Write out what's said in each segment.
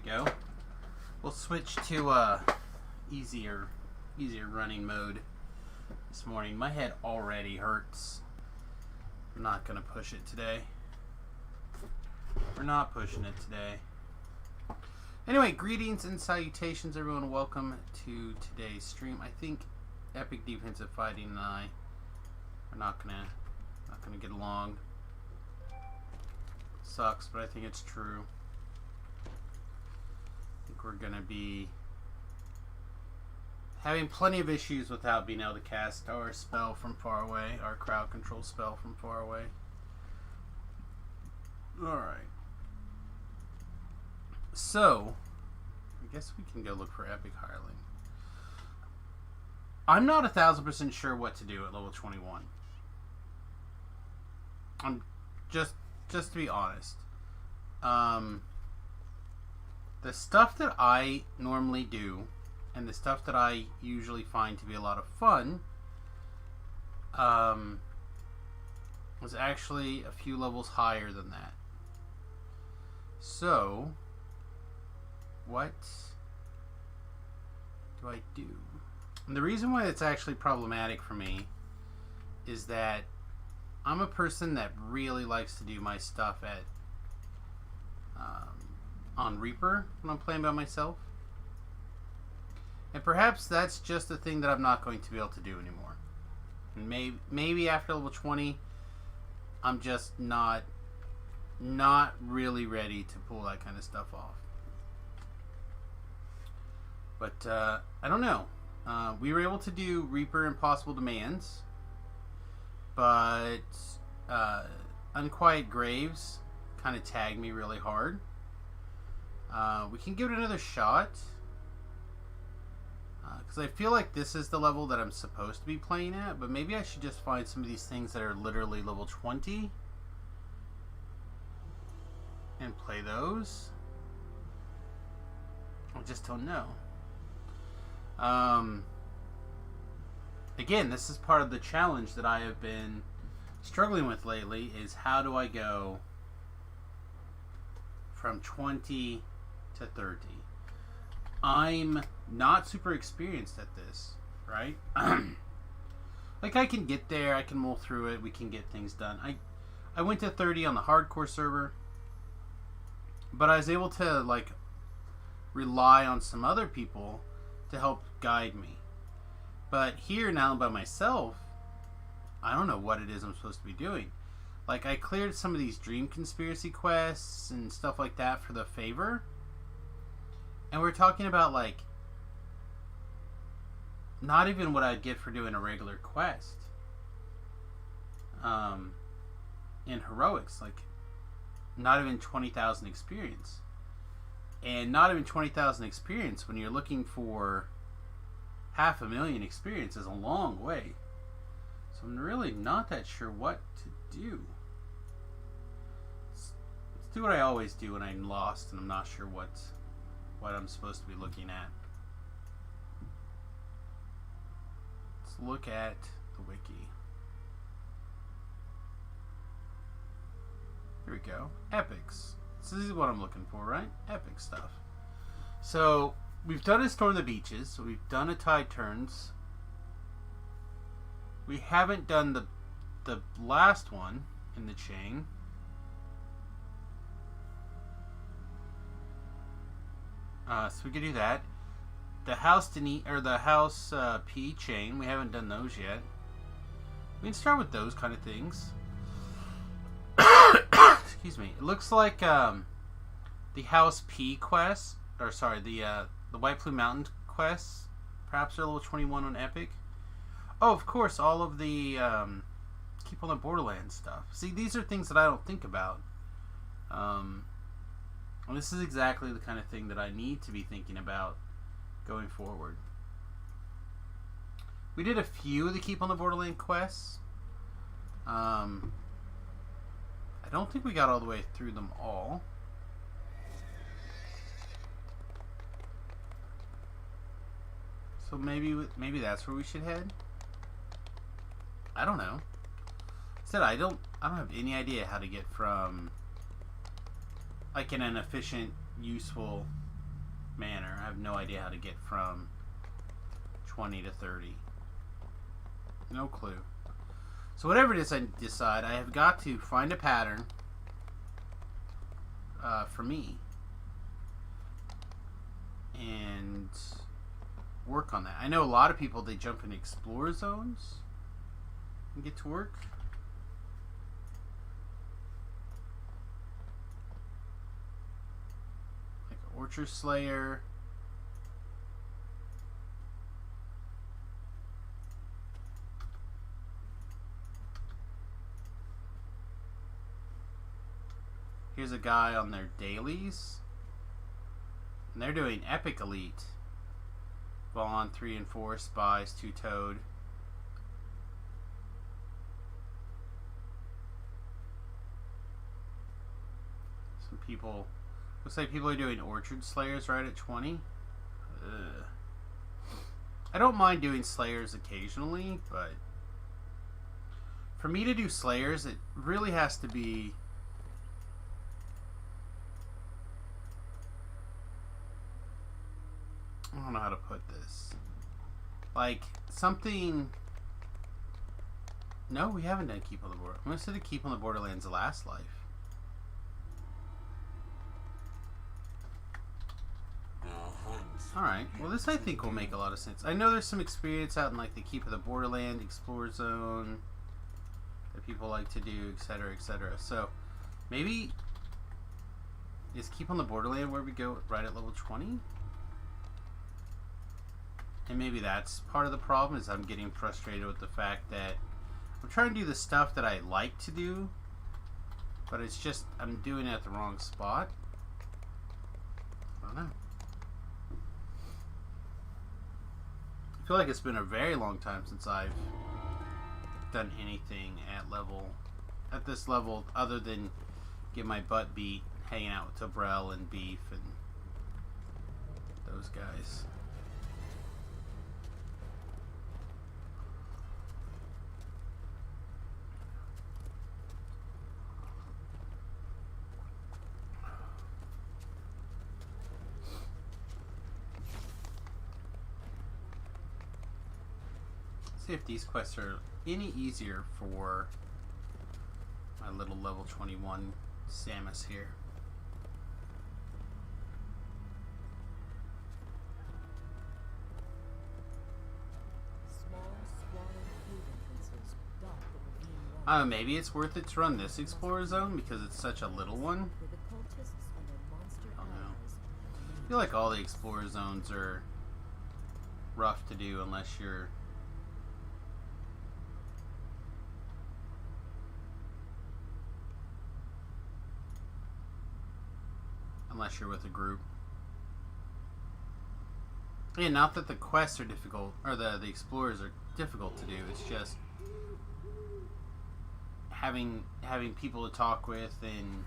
go. We'll switch to easier running mode this morning. My head already hurts. I'm not gonna push it today. We're not pushing it today. Anyway, greetings and salutations, everyone. Welcome to today's stream. I think Epic Defensive Fighting and I are not gonna get along. Sucks, but I think it's true. I think we're gonna be having plenty of issues without being able to cast our spell from far away, our crowd control spell from far away. Alright. So, I guess we can go look for Epic Hireling. I'm not 1000% sure what to do at level 21. I'm just to be honest. The stuff that I normally do and the stuff that I usually find to be a lot of fun was actually a few levels higher than that. So, what do I do? And the reason why it's actually problematic for me is that I'm a person that really likes to do my stuff at on Reaper when I'm playing by myself. And perhaps that's just a thing that I'm not going to be able to do anymore. And maybe after level 20, I'm just not really ready to pull that kind of stuff off. But I don't know. We were able to do Reaper Impossible Demands, but Unquiet Graves kind of tagged me really hard. We can give it another shot. Because I feel like this is the level that I'm supposed to be playing at, but maybe I should just find some of these things that are literally level 20 and play those. I just don't know. Again, this is part of the challenge that I have been struggling with lately, is how do I go from 20 to 30? I'm not super experienced at this, right? Like, I can get there, I can mull through it, we can get things done. I went to 30 on the hardcore server, but I was able to, like, rely on some other people to help guide me. But here, now by myself, I don't know what it is I'm supposed to be doing. Like, I cleared some of these Dream Conspiracy quests and stuff like that for the favor. And we're talking about, like, not even what I'd get for doing a regular quest. In Heroics, like, not even 20,000 experience. And not even 20,000 experience when you're looking for 500,000 experience is a long way. So I'm really not that sure what to do. Let's do what I always do when I'm lost and I'm not sure what I'm supposed to be looking at. Let's look at the wiki. Here we go. Epics. So this is what I'm looking for, right? Epic stuff. So we've done a Storm the Beaches. So we've done a Tide Turns. We haven't done the last one in the chain. So we could do that. The House P chain. We haven't done those yet. We can start with those kind of things. Excuse me. It looks like the House P quest, or sorry, the White Plume Mountain quests, perhaps are level 21 on Epic. Oh, of course, all of the Keep on the Borderlands stuff. See, these are things that I don't think about. And this is exactly the kind of thing that I need to be thinking about going forward. We did a few of the Keep on the Borderland quests. I don't think we got all the way through them all. So maybe that's where we should head. I don't know. I don't have any idea how to get from, like, in an efficient, useful manner. I have no idea how to get from 20 to 30. No clue. So whatever it is I decide, I have got to find a pattern for me and work on that. I know a lot of people, they jump into Explorer zones and get to work. Like Orchard Slayer. Here's a guy on their dailies. And they're doing Epic Elite. Vaughn, 3 and 4, Spies, 2-Toed. Some people, looks like people are doing Orchard Slayers right at 20. Ugh. I don't mind doing Slayers occasionally, but for me to do Slayers, it really has to be I don't know how to put this. Like, something... No, we haven't done Keep on the Border. I'm going to say the Keep on the Borderlands Last Life. Alright, well this I think will make a lot of sense. I know there's some experience out in like the Keep of the Borderland, Explore Zone, that people like to do, etc, etc. So, maybe... Is Keep on the Borderland where we go right at level 20? And maybe that's part of the problem, is I'm getting frustrated with the fact that I'm trying to do the stuff that I like to do, but it's just, I'm doing it at the wrong spot. I don't know. I feel like it's been a very long time since I've done anything at this level, other than get my butt beat hanging out with Tabrel and Beef and those guys. See if these quests are any easier for my little level 21 Samus here. Maybe it's worth it to run this Explorer Zone because it's such a little one. I don't know. I feel like all the Explorer Zones are rough to do unless you're with a group. Yeah, not that the quests are difficult, or the explorers are difficult to do. It's just having people to talk with and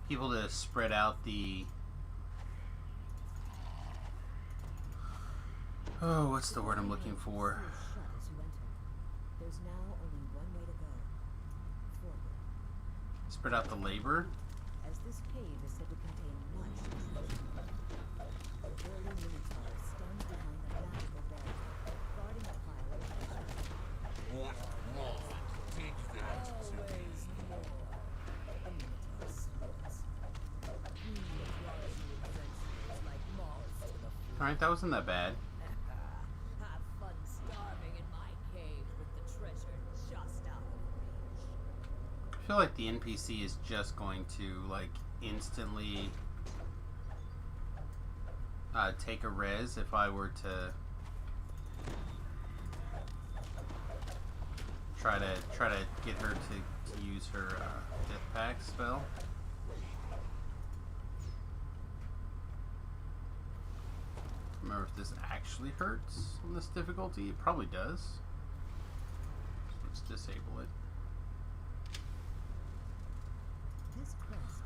people to spread out the... Oh, what's the word I'm looking for? Spread out the labor. As this cave is said to contain much a burly minotaur stands behind a magical bed, guarding a pile of treasure. What more? Teach them to Always more. A minotaur snorts. Like moths to the floor. Alright, that wasn't that bad. Have fun starving in my cave with the treasure just out of reach. I feel like the NPC is just going to, like, instantly take a res if I were to try to get her to use her death pack spell. Remember if this actually hurts on this difficulty? It probably does. Let's disable it.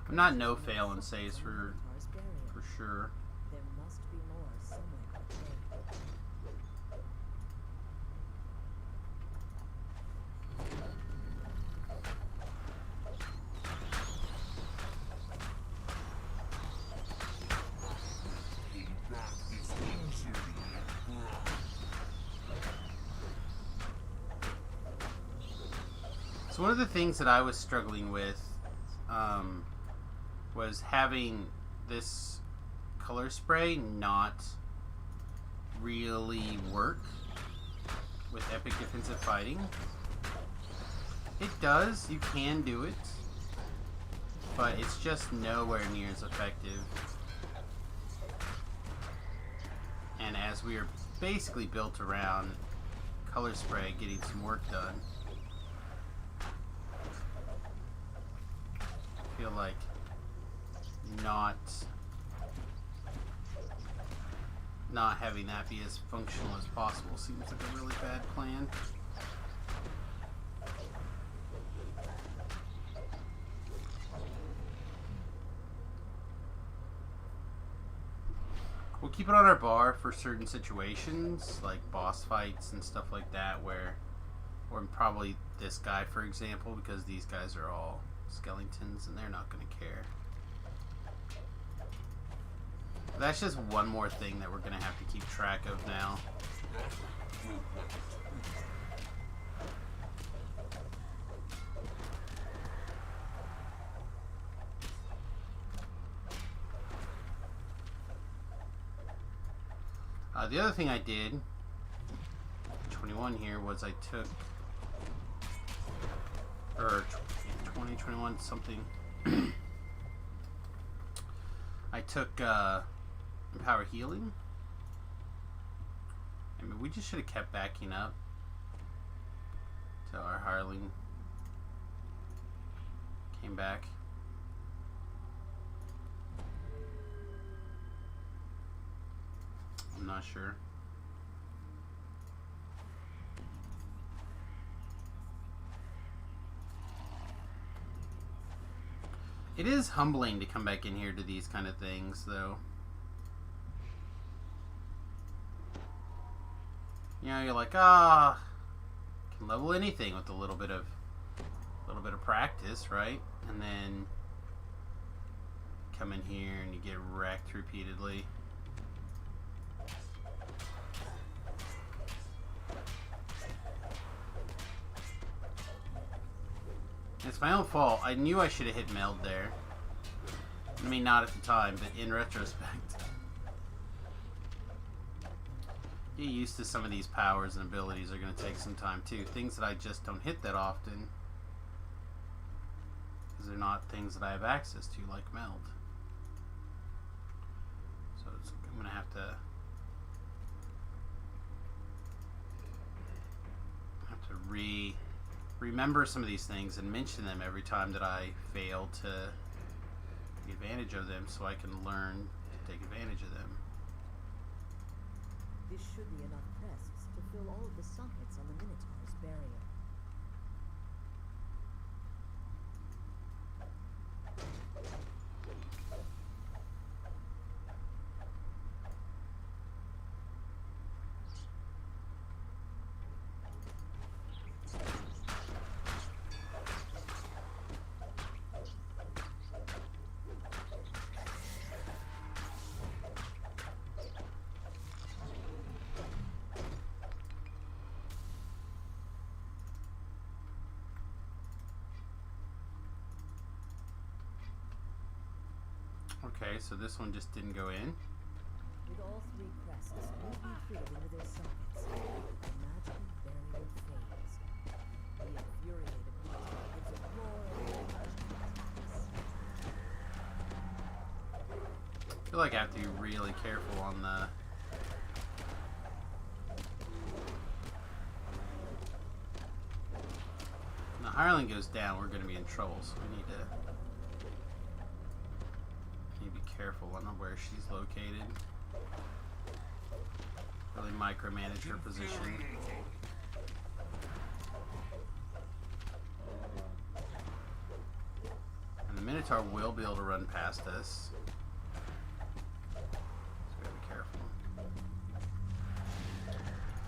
I'm not no fail and saves for sure. There must be more somewhere. So one of the things that I was struggling with was having this color spray not really work with epic defensive fighting. It does, you can do it, but it's just nowhere near as effective. And as we are basically built around color spray getting some work done, I feel like not having that be as functional as possible seems like a really bad plan. We'll keep it on our bar for certain situations, like boss fights and stuff like that, or probably this guy, for example, because these guys are all skeletons and they're not going to care. That's just one more thing that we're going to have to keep track of now. The other thing I did, 21 here, was I took, or 20, 21, something. I took Empower Healing. I mean, we just should have kept backing up till our hireling came back. I'm not sure. It is humbling to come back in here to these kind of things, though. You know, you're like, can level anything with a little bit of practice, right? And then come in here and you get wrecked repeatedly. It's my own fault. I knew I should have hit meld there. I mean, not at the time, but in retrospect. Get used to some of these powers and abilities are going to take some time too. Things that I just don't hit that often, because they're not things that I have access to, like meld. So I'm going to have to remember some of these things and mention them every time that I fail to take advantage of them, so I can learn to take advantage of them. This should be enough crests to fill all of the sockets on the Minotaur's barrier. Okay, so this one just didn't go in. With all three crests smoothly fitted into their sockets, the magical barrier fades. The infuriated Minotaur gives a roar I feel like I have to be really careful on the... When the hireling goes down, we're going to be in trouble, so we need to be careful on where she's located. Really micromanage her position. And the Minotaur will be able to run past us.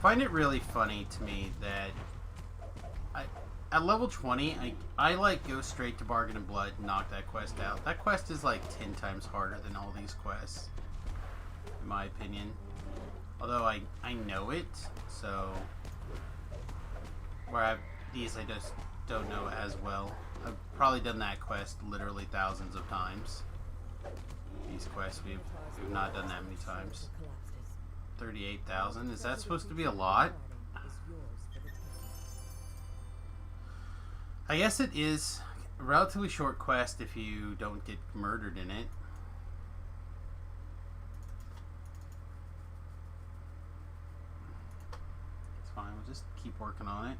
Find it really funny to me that at level 20 I like go straight to Bargain and Blood and knock that quest out. That quest is like 10 times harder than all these quests, in my opinion. Although I know it, so where these I just don't know as well. I've probably done that quest literally thousands of times. These quests we've not done that many times. 38,000. Is that supposed to be a lot? I guess it is a relatively short quest if you don't get murdered in it. It's fine. We'll just keep working on it.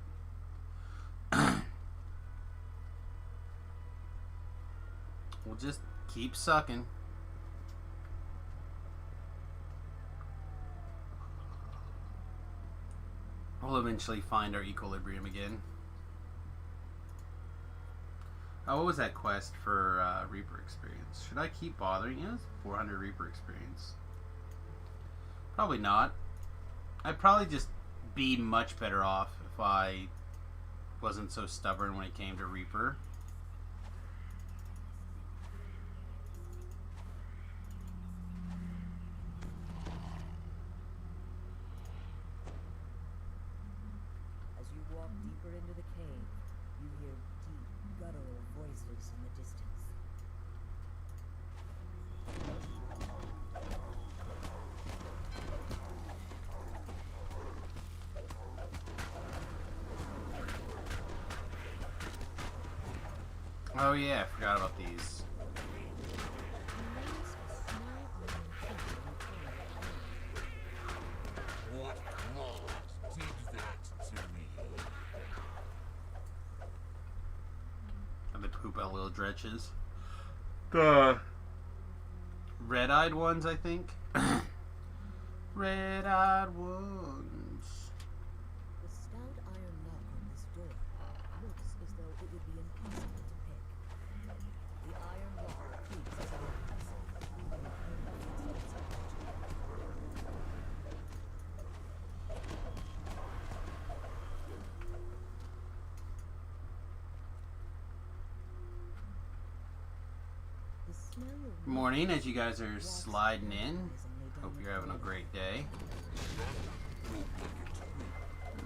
We'll just keep sucking. We'll eventually find our equilibrium again. Oh, what was that quest for Reaper experience? Should I keep bothering you? It's 400 Reaper experience. Probably not. I'd probably just be much better off if I wasn't so stubborn when it came to Reaper. As you walk deeper into the cave, you hear deep, guttural voices in the distance. Oh yeah, I forgot about these. What lord did that to me? And they poop out little dretches. The red-eyed ones, I think. Red-eyed ones. The stout iron knock on this door looks as though it would be impossible to pick. The iron lock creaks as it opens. The smell of Morning, as you guys are sliding in. Hope you're having a great day.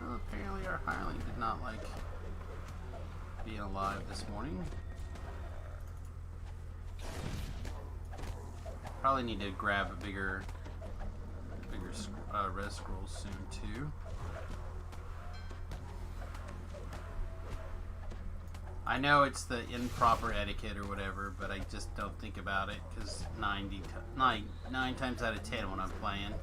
Well, apparently our hireling did not like being alive this morning. Probably need to grab a bigger res scroll soon too. I know it's the improper etiquette or whatever, but I just don't think about it because 9 times out of 10 when I'm playing,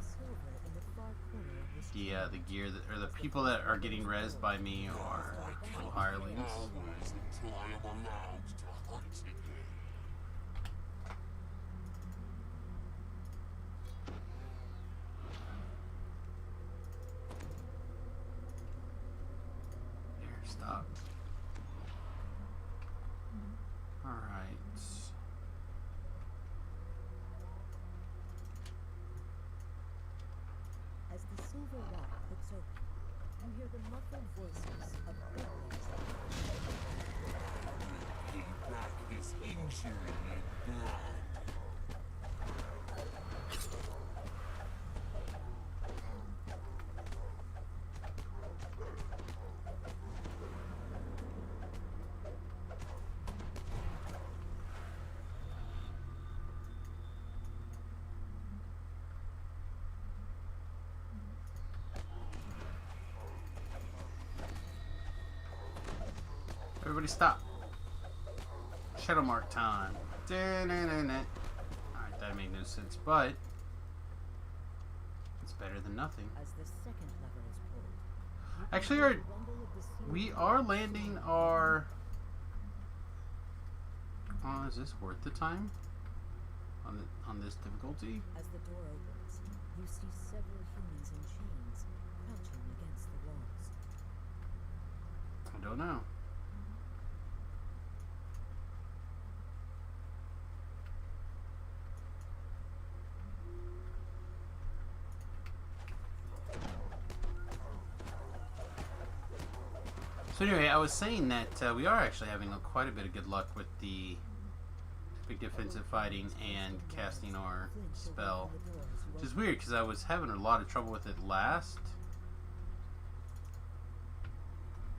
the gear that, or the people that are getting rezzed by me are little hirelings. Always until I am allowed to hunt again. There, stop. Alright. As the silver rock clicks open, you hear the muffled voices of goblins. Pay back his injury in blood. Everybody stop. Shadow mark time. Alright, that made no sense, but it's better than nothing. As the second lever is pulled, Actually, the rumble of the sea we are landing our... Oh, is this worth the time? On this difficulty? As the door opens, you see several humans in chains crouching against the walls. I don't know. So anyway, I was saying that we are actually having quite a bit of good luck with the big defensive fighting and casting our spell. Which is weird because I was having a lot of trouble with it last.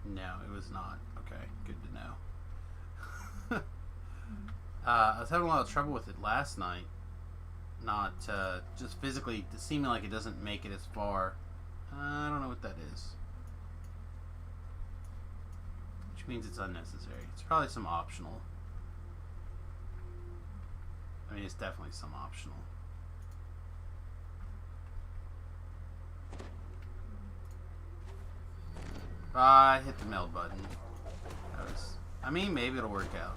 No, it was not. Okay, good to know. I was having a lot of trouble with it last night. Not just physically, seeming like it doesn't make it as far. I don't know what that is. Which means it's unnecessary. It's probably some optional. I mean, it's definitely some optional. I hit the meld button. I mean, maybe it'll work out.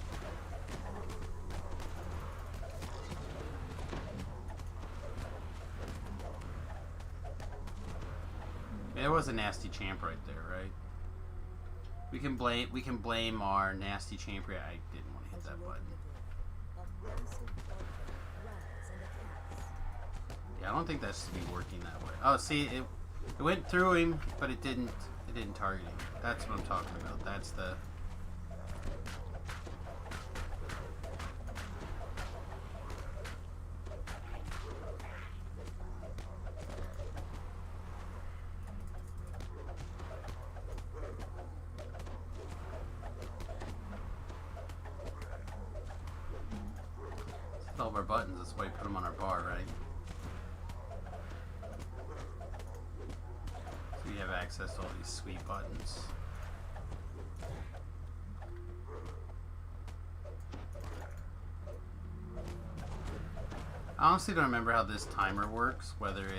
There was a nasty champ right there, right? We can blame our nasty champ. I didn't want to hit that button. Yeah, I don't think that should be working that way. Oh, see, it went through him, but it didn't target him. That's what I'm talking about. That's the... all of our buttons, that's why we put them on our bar, right? So we have access to all these sweet buttons. I honestly don't remember how this timer works, whether it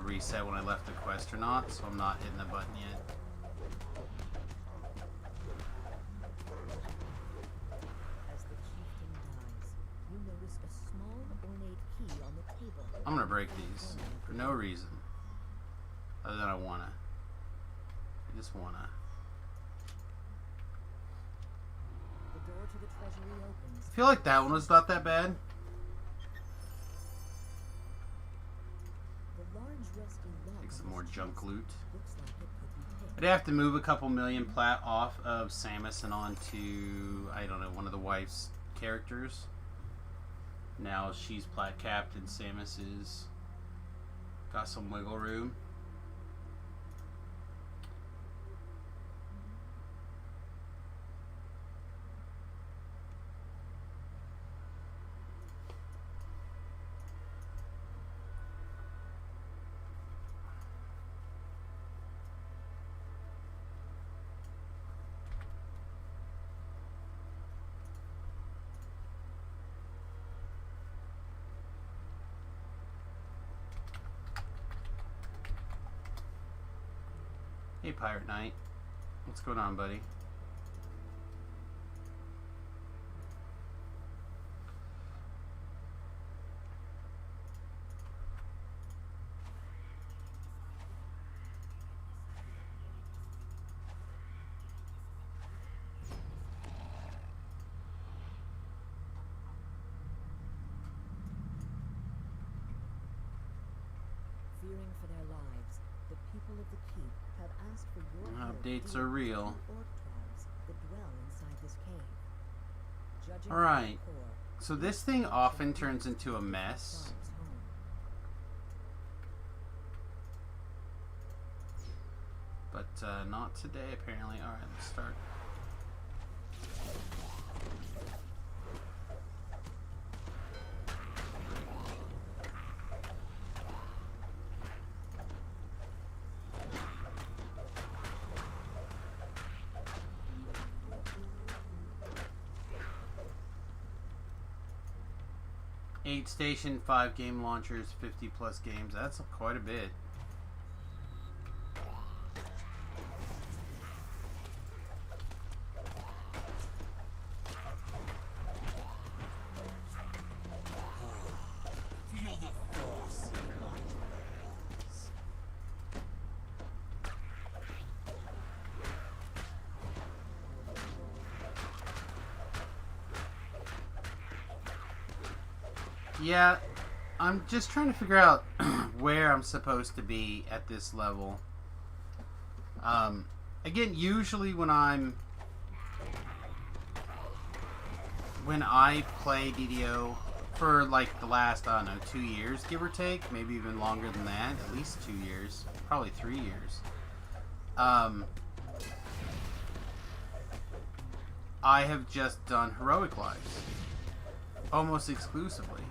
reset when I left the quest or not, so I'm not hitting the button yet. I'm gonna break these for no reason other than I just wanna. The door to the treasury opens. I feel like that one was not that bad. The large rusty lock Take some on more his junk chest loot. looks like it could be picked. I'd have to move a couple million plat off of Samus and onto, I don't know, one of the wife's characters. Now she's plat capped and Samus is got some wiggle room. Hey, Pirate Knight. What's going on, buddy? Fearing for their lives, the people of the keep have asked for your help Updates to are locate real. the orc tribes that dwell inside this cave. Judging All from right. the core, So this thing often turns into a mess. tribes home. But not today, apparently. Alright, let's start. Eight station, 5 game launchers, 50 plus games. That's quite a bit. Feel the force in my hands. Yeah, I'm just trying to figure out where I'm supposed to be at this level. Again, usually when I play DDO for like the last, I don't know, 2 years, give or take, maybe even longer than that, at least 2 years, probably 3 years. I have just done heroic lives almost exclusively.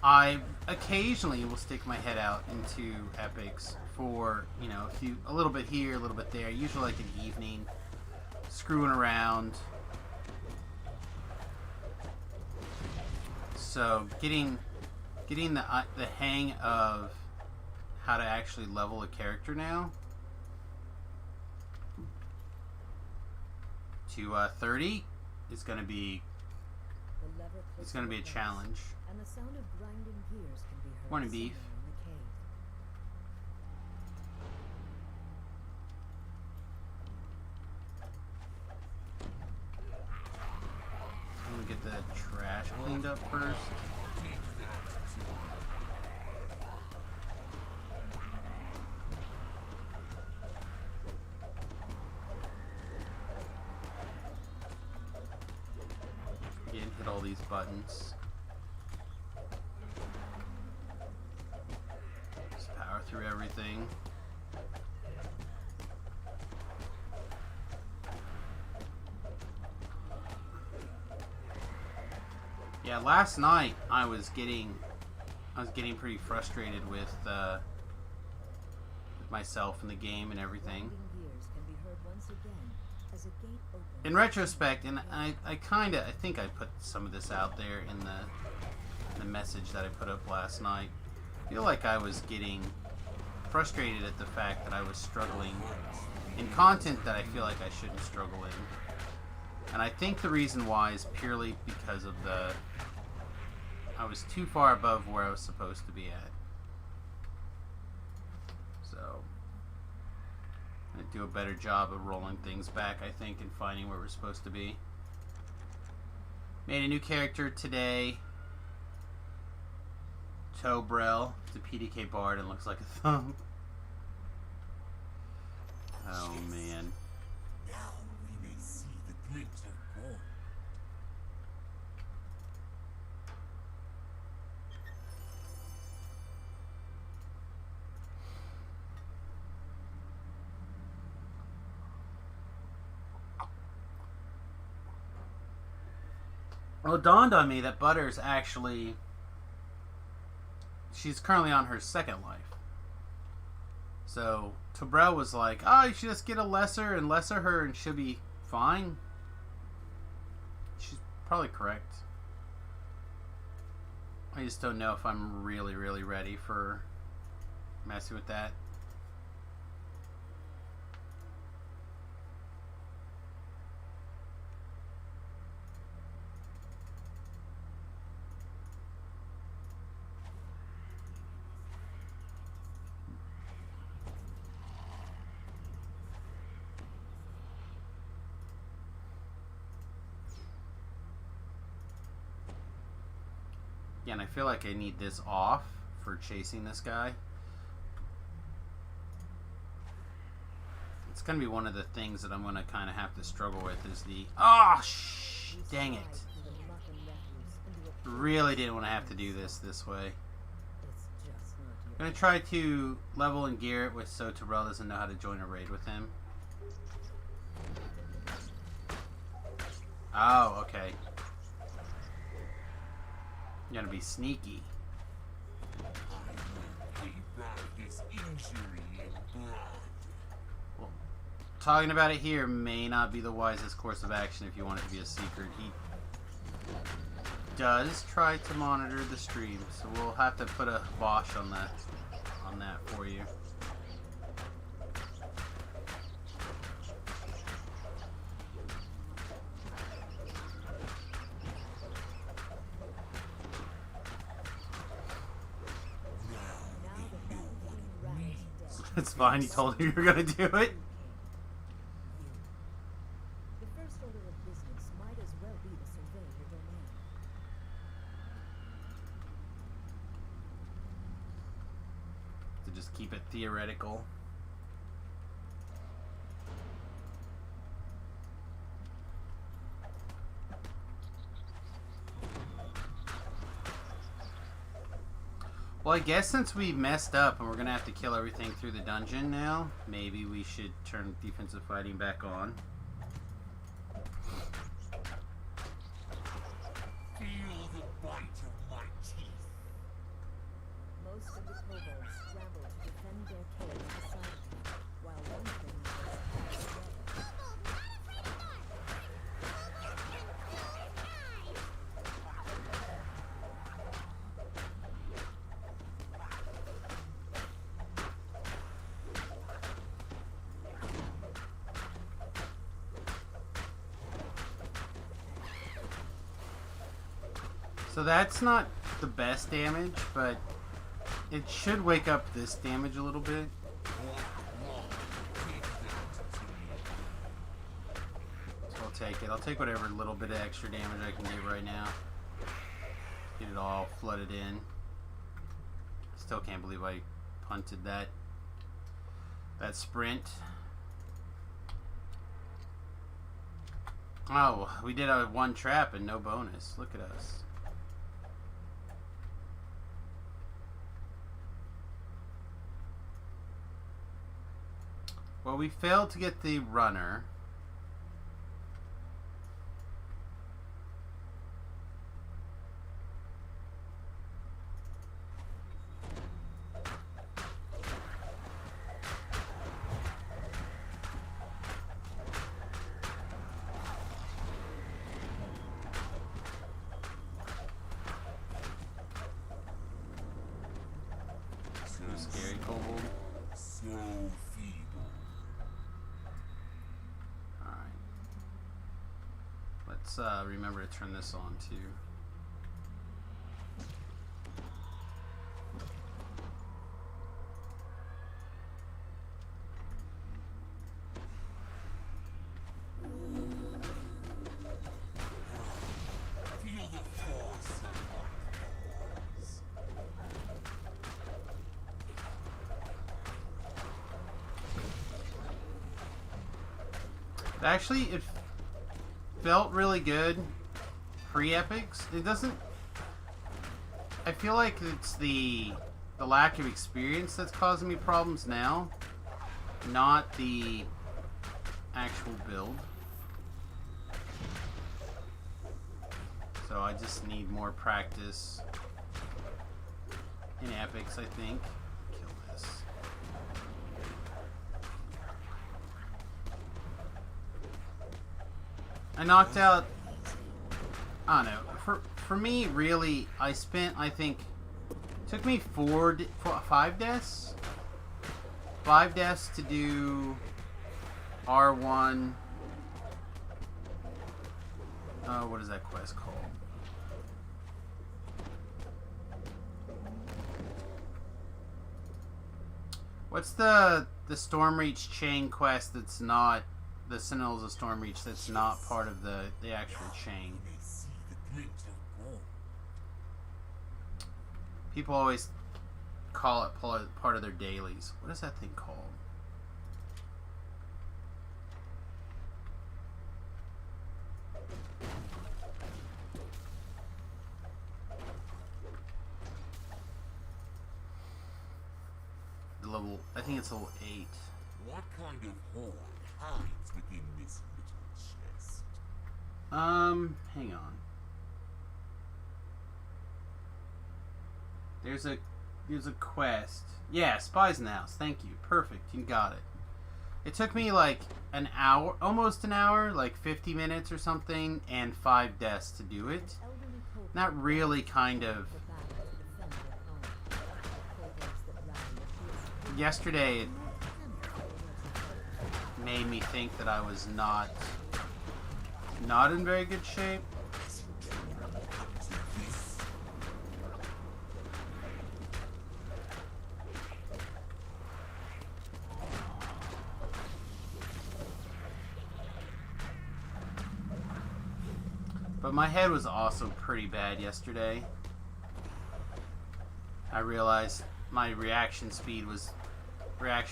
I occasionally will stick my head out into epics for, you know, a little bit here, a little bit there. Usually like an evening, screwing around. So getting the hang of how to actually level a character now to 30 is going to be a challenge. And the sound of grinding gears can be heard Morning, Beef. somewhere in the cave. I'm going to get the trash cleaned up first. Again, hit all these buttons. Just power through everything. Yeah, last night I was getting pretty frustrated with myself in the game and everything. Grinding gears can be heard once again as a gate opens. In retrospect, and I think I put some of this out there in the message that I put up last night. I feel like I was getting frustrated at the fact that I was struggling in content that I feel like I shouldn't struggle in. And I think the reason why is purely because of I was too far above where I was supposed to be at. So I do a better job of rolling things back, I think, and finding where we're supposed to be. Made a new character today. Tobrel. It's a PdK bard and looks like a thumb. Oh man. Now we may see the glint of gold. Well, it dawned on me that Butter's actually... She's currently on her second life. So, Tobrel was like, oh, you should just get a lesser and lesser her and she'll be fine. She's probably correct. I just don't know if I'm really, really ready for messing with that. Yeah, and I feel like I need this off for chasing this guy. It's going to be one of the things that I'm going to kind of have to struggle with is the... Oh, dang it. Really didn't want to have to do this way. It's just not I'm going to try to level and gear it with so Tobrel doesn't know how to join a raid with him. Oh, okay. You're gonna be sneaky. Pay back his injury in blood. Well, talking about it here may not be the wisest course of action if you want it to be a secret. He does try to monitor the stream, so we'll have to put a bosh on that for you. It's fine, you told her you were gonna do it. The first order of business might as well be to survey your domain. To just keep it theoretical. Well, I guess since we messed up and we're gonna have to kill everything through the dungeon now, maybe we should turn defensive fighting back on. Feel the bite of my teeth. Most of the kobolds scrambled to defend their cave beside me, while one thing was together. So that's not the best damage, but it should wake up this damage a little bit. So I'll take it. I'll take whatever little bit of extra damage I can get right now. Get it all flooded in. Still can't believe I punted that sprint. Oh, we did a one trap and no bonus. Look at us. Well, we failed to get the runner. Scary kobold. So feeble. Alright. Let's remember to turn this on too. Feel the force of my voice. Actually, it felt really good pre-epics. It doesn't... I feel like it's the lack of experience that's causing me problems now, not the actual build. So I just need more practice in epics, I think. Kill this. I knocked out, I don't know, for me, really, I spent, I think, took me 5 deaths? 5 deaths to do R1, what is that quest called? What's the Stormreach chain quest that's not the Sentinels of Stormreach, that's not part of the actual chain? You may see the glint of gold. People always call it part of their dailies. What is that thing called? The level, I think it's level 8. What kind of hoard hides within this little chest? Hang on. There's a quest. Yeah, Spies in the House. Thank you. Perfect. You got it. It took me like an hour, almost an hour, like 50 minutes or something, and 5 deaths to do it. Elderly kobolds That really kind of... for battle to defend their home. Kobolds that rally appears Yesterday, it made me think that I was not in very good shape. But my head was also pretty bad yesterday. I realized my reaction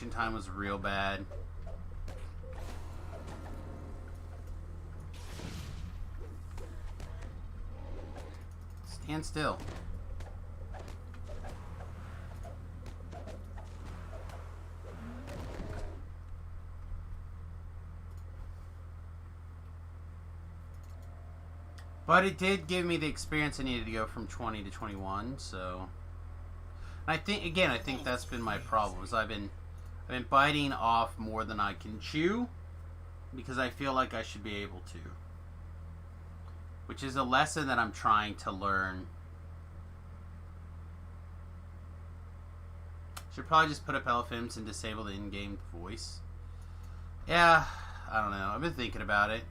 time was real bad. Stand still. But it did give me the experience I needed to go from 20 to 21, so... I think that's been my problem, is I've been biting off more than I can chew, because I feel like I should be able to. Which is a lesson that I'm trying to learn. Should probably just put up LFMs and disable the in-game voice. Yeah, I don't know. I've been thinking about it.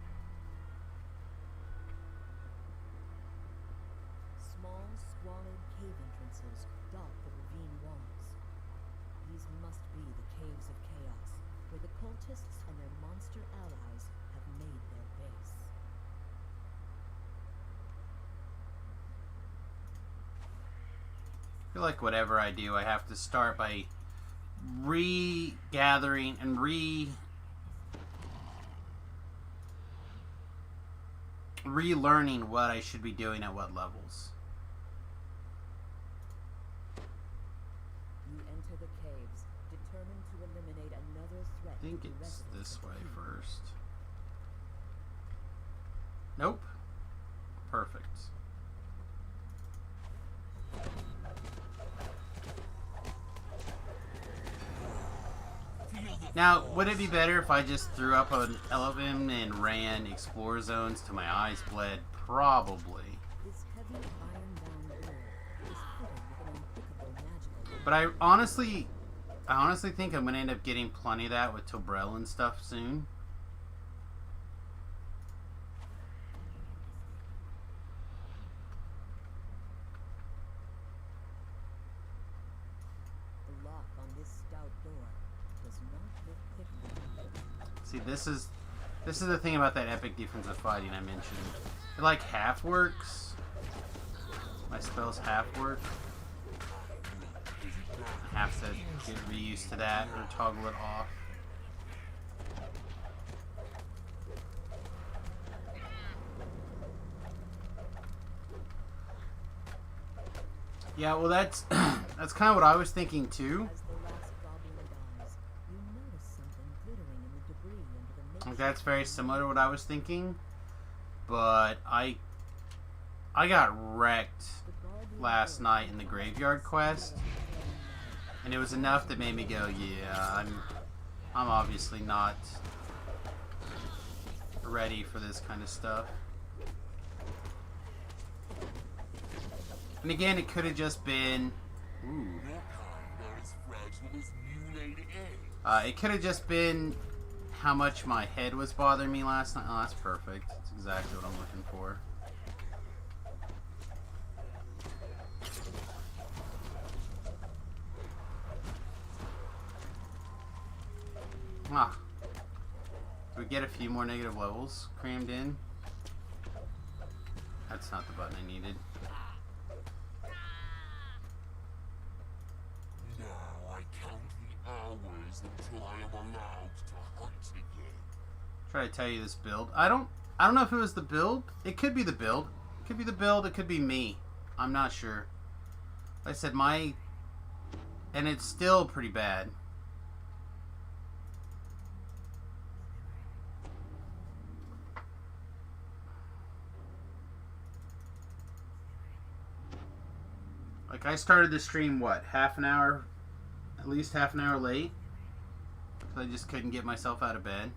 Small, squalid cave entrances dot the ravine walls. These must be the caves of chaos, where the cultists and their monster allies have made their base. I feel like whatever I do, I have to start by regathering and relearning what I should be doing at what levels. You enter the caves, determined to eliminate another threat. I think to the it's residents this of the way kingdom. first. Nope. Perfect. Now, would it be better if I just threw up an elephant and ran explore zones till my eyes bled? Probably. This heavy iron-bound door is fitted with an unpickable magical. But I honestly think I'm gonna end up getting plenty of that with Tobrel and stuff soon. The lock on this stout door does not look pickable. See, this is the thing about that epic defensive fighting I mentioned. It like half works. My spells half work. I have to get reused to that or toggle it off. Yeah, well that's that's kind of what I was thinking too. As the last goblin dies, you notice something glittering in the debris under the Like, makeshift that's very similar to what I was thinking, but I got wrecked the guardian last door night in the graveyard quest, and it was enough that made me go, yeah, I'm obviously not ready for this kind of stuff. And again, it could have just been, ooh, Your kind are as fragile as new-laid eggs. it could have just been how much my head was bothering me last night. Oh, that's perfect. That's exactly what I'm looking for. Ah. Do we get a few more negative levels crammed in? That's not the button I needed. Now I count the hours until I am allowed to hunt again. Try to tell you this build. I don't know if it was the build. It could be the build. It could be the build. It could be me. I'm not sure. Like I said, and it's still pretty bad. Like, I started the stream, what, half an hour, at least half an hour late? So I just couldn't get myself out of bed.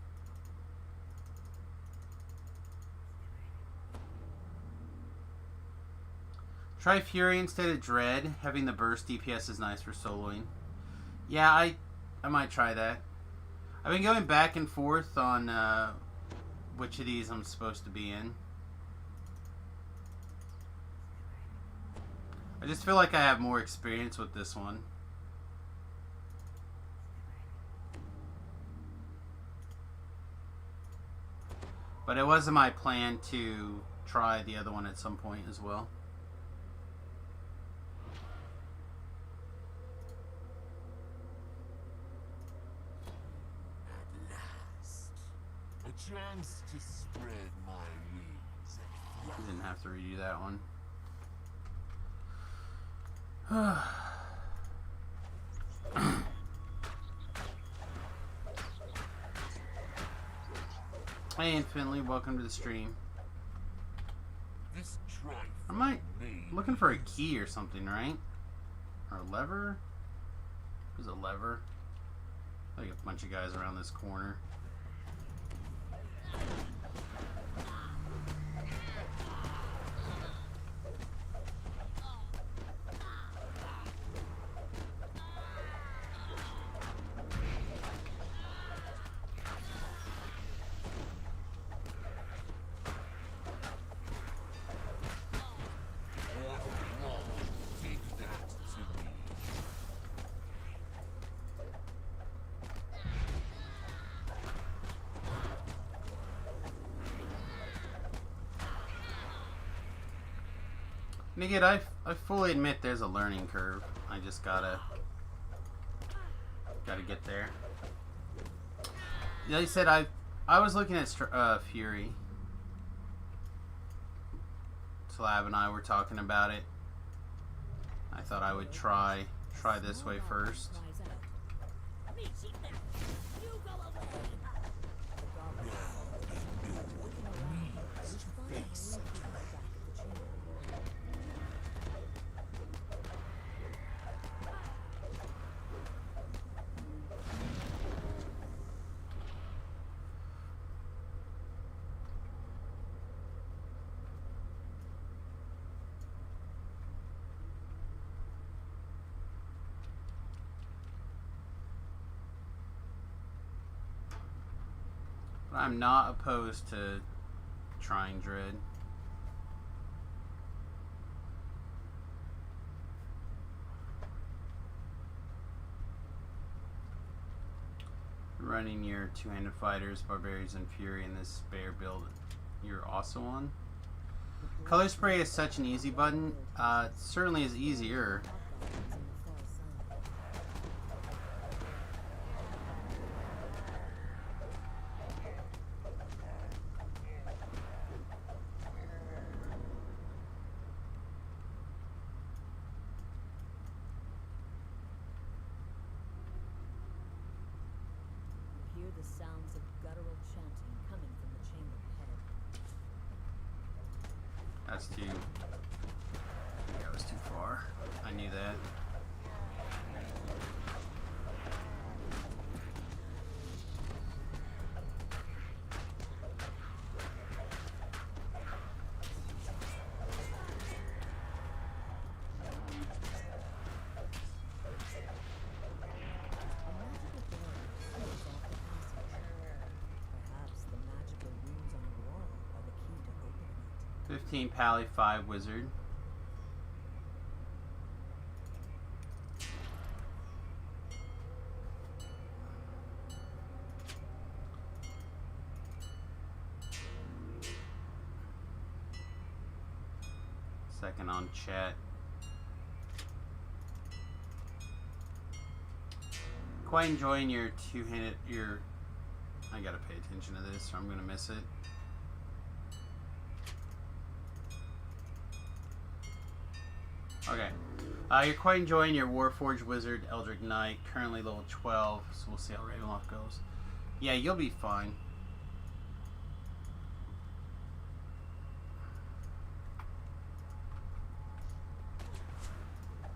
Try Fury instead of Dread. Having the burst DPS is nice for soloing. Yeah, I might try that. I've been going back and forth on which of these I'm supposed to be in. I just feel like I have more experience with this one. But it wasn't my plan to try the other one at some point as well. At last, a chance to spread my wings and I fly. didn't have to redo that one. Hey Infinitely, welcome to the stream. This trifle I might may looking for a key or something, right? Or a lever? There's a lever. Like a bunch of guys around this corner. take that to me. And again, I fully admit there's a learning curve. I just gotta get there. Like I said, I was looking at Fury. Slab and I were talking about it. I thought I would try this way first. Cries out. You go away. The goblin looking around, they find a way back at the chamber. But I'm not opposed to trying Dread. Running your two-handed fighters, barbarians, and fury in this spare build you're also on. Color spray is such an easy button. It certainly is easier. Hobgoblins in the far side. You hear the sounds of guttural chanting coming from the chamber ahead. That's too... That was too far. I knew that. A magical door seals off the passage. Perhaps the magical runes on the wall are the key to opening it. 15 Pally, 5 Wizard. Second on chat. Quite enjoying your two-handed, I gotta pay attention to this or I'm gonna miss it. Okay. You're quite enjoying your Warforged Wizard, Eldritch Knight, currently level 12, so we'll see how Ravenloft goes. Yeah, you'll be fine.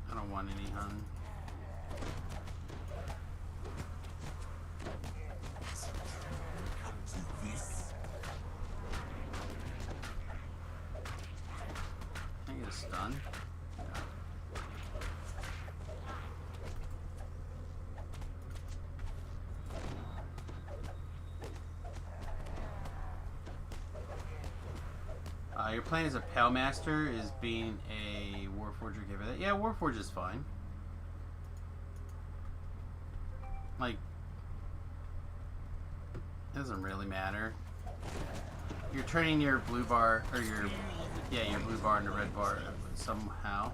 I don't want any, hun. To this, Can I get a stun? Your plan as a Pale Master is being a Warforger. Give it that. Yeah, Warforge is fine. Like, it doesn't really matter. You're turning your blue bar, or your blue bar into red bar somehow.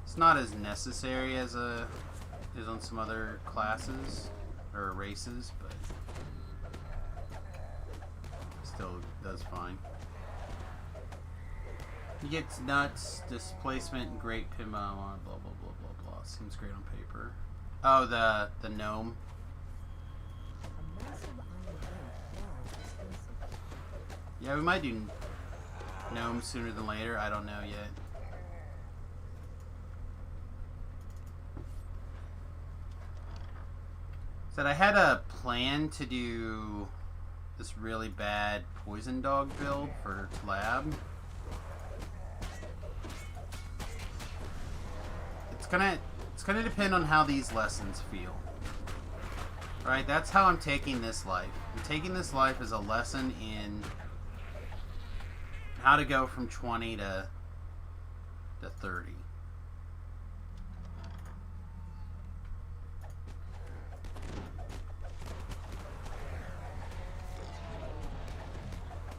It's not as necessary as is on some other classes or races, but still does fine. He gets nuts, displacement, great pinball, blah blah blah blah blah. Seems great on paper. Oh, the gnome. A massive iron gate bars the spaces. Yeah, we might do gnomes sooner than later. I don't know yet. Said I had a plan to do this really bad poison dog build for lab. It's gonna depend on how these lessons feel. Right, that's how I'm taking this life. I'm taking this life as a lesson in how to go from 20 to 30.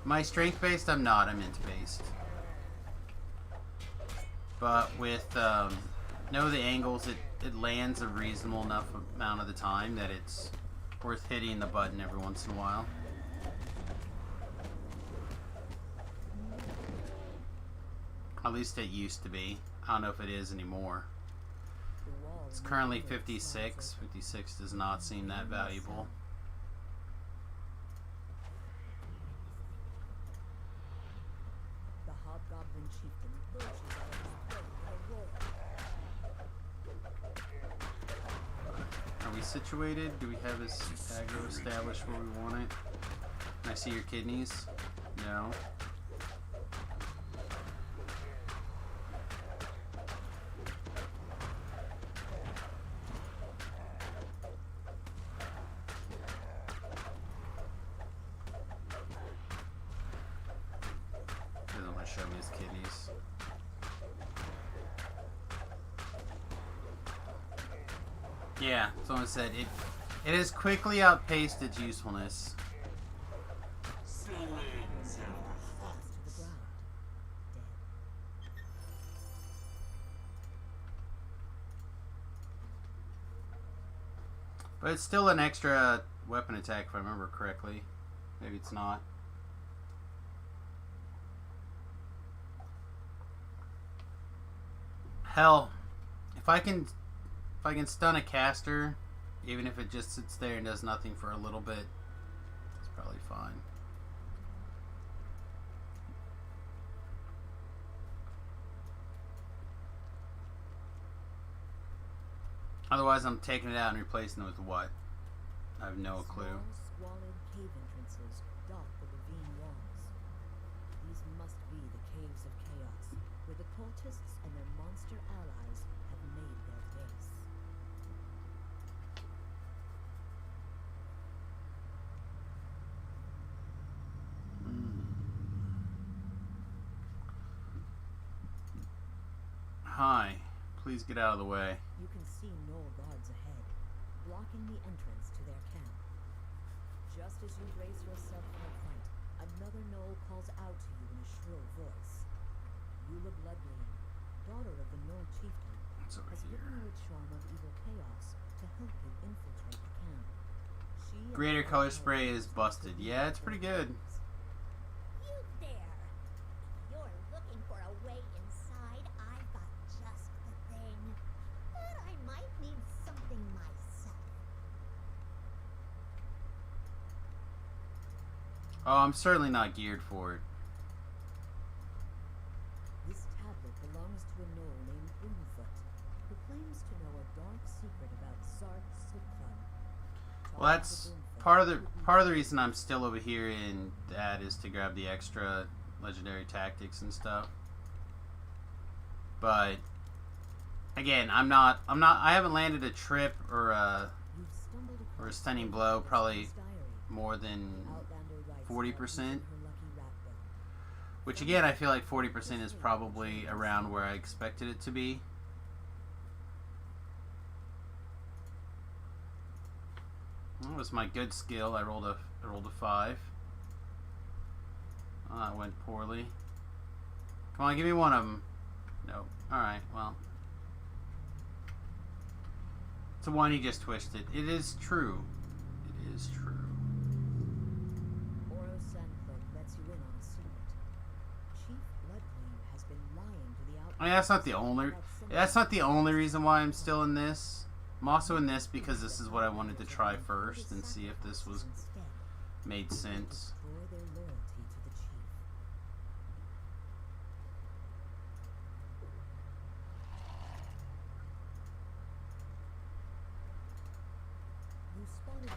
My strength based, I'm not. I'm int based. But with know the angles, it lands a reasonable enough amount of the time that it's worth hitting the button every once in a while. At least it used to be. I don't know if it is anymore. It's currently 56. 56 does not seem that valuable. The hobgoblin chieftain lurches out of his throne with a roar. Are we situated? Do we have this aggro established where we want it? Can I see your kidneys? No. Doesn't want to show me his kidneys. Yeah, someone said it has quickly outpaced its usefulness. Ceilings have Falls to the ground, dead. But it's still an extra weapon attack if I remember correctly. Maybe it's not. Hell, if I can stun a caster, even if it just sits there and does nothing for a little bit, it's probably fine. Otherwise, I'm taking it out and replacing it with what? I have no clue. Small, squalid cave entrances dot the ravine walls. These must be the caves of chaos, where the cultists and their monster allies have made their base. Hi, please get out of the way. You can see Gnoll guards ahead, blocking the entrance to their camp. Just as you brace yourself for a fight, another Gnoll calls out to you in a shrill voice. Eula Bloodlane, daughter of the Gnoll chieftain, It's over has here. given you a charm of evil chaos to help you infiltrate the camp. She and Greater her color Gnoll spray is guards busted. will Yeah, it's pretty good. You there! If you're looking for a way inside, I've got just the thing. But I might need something myself. Oh, I'm certainly not geared for it. This tablet belongs to a Gnoll named Boomfoot, who claims to know a dark secret about Sark's Silkclub. Well, that's part of the reason I'm still over here in that is to grab the extra legendary tactics and stuff. But again, I haven't landed a trip or a stunning blow probably more than 40%. Which again, I feel like 40% is probably around where I expected it to be. Well, that was my good skill. I rolled a 5. Oh, that went poorly. Come on, give me one of them. Nope. Alright, well. It's a one he just twisted. It is true. It is true. Oro Sandcloak lets you in on a secret. Chief Bloodlane has been lying to the outlaws. I mean, that's not the only reason why I'm still in this. I'm also in this because this is what I wanted to try first and see if this was made sense. Destroy their loyalty to the chief.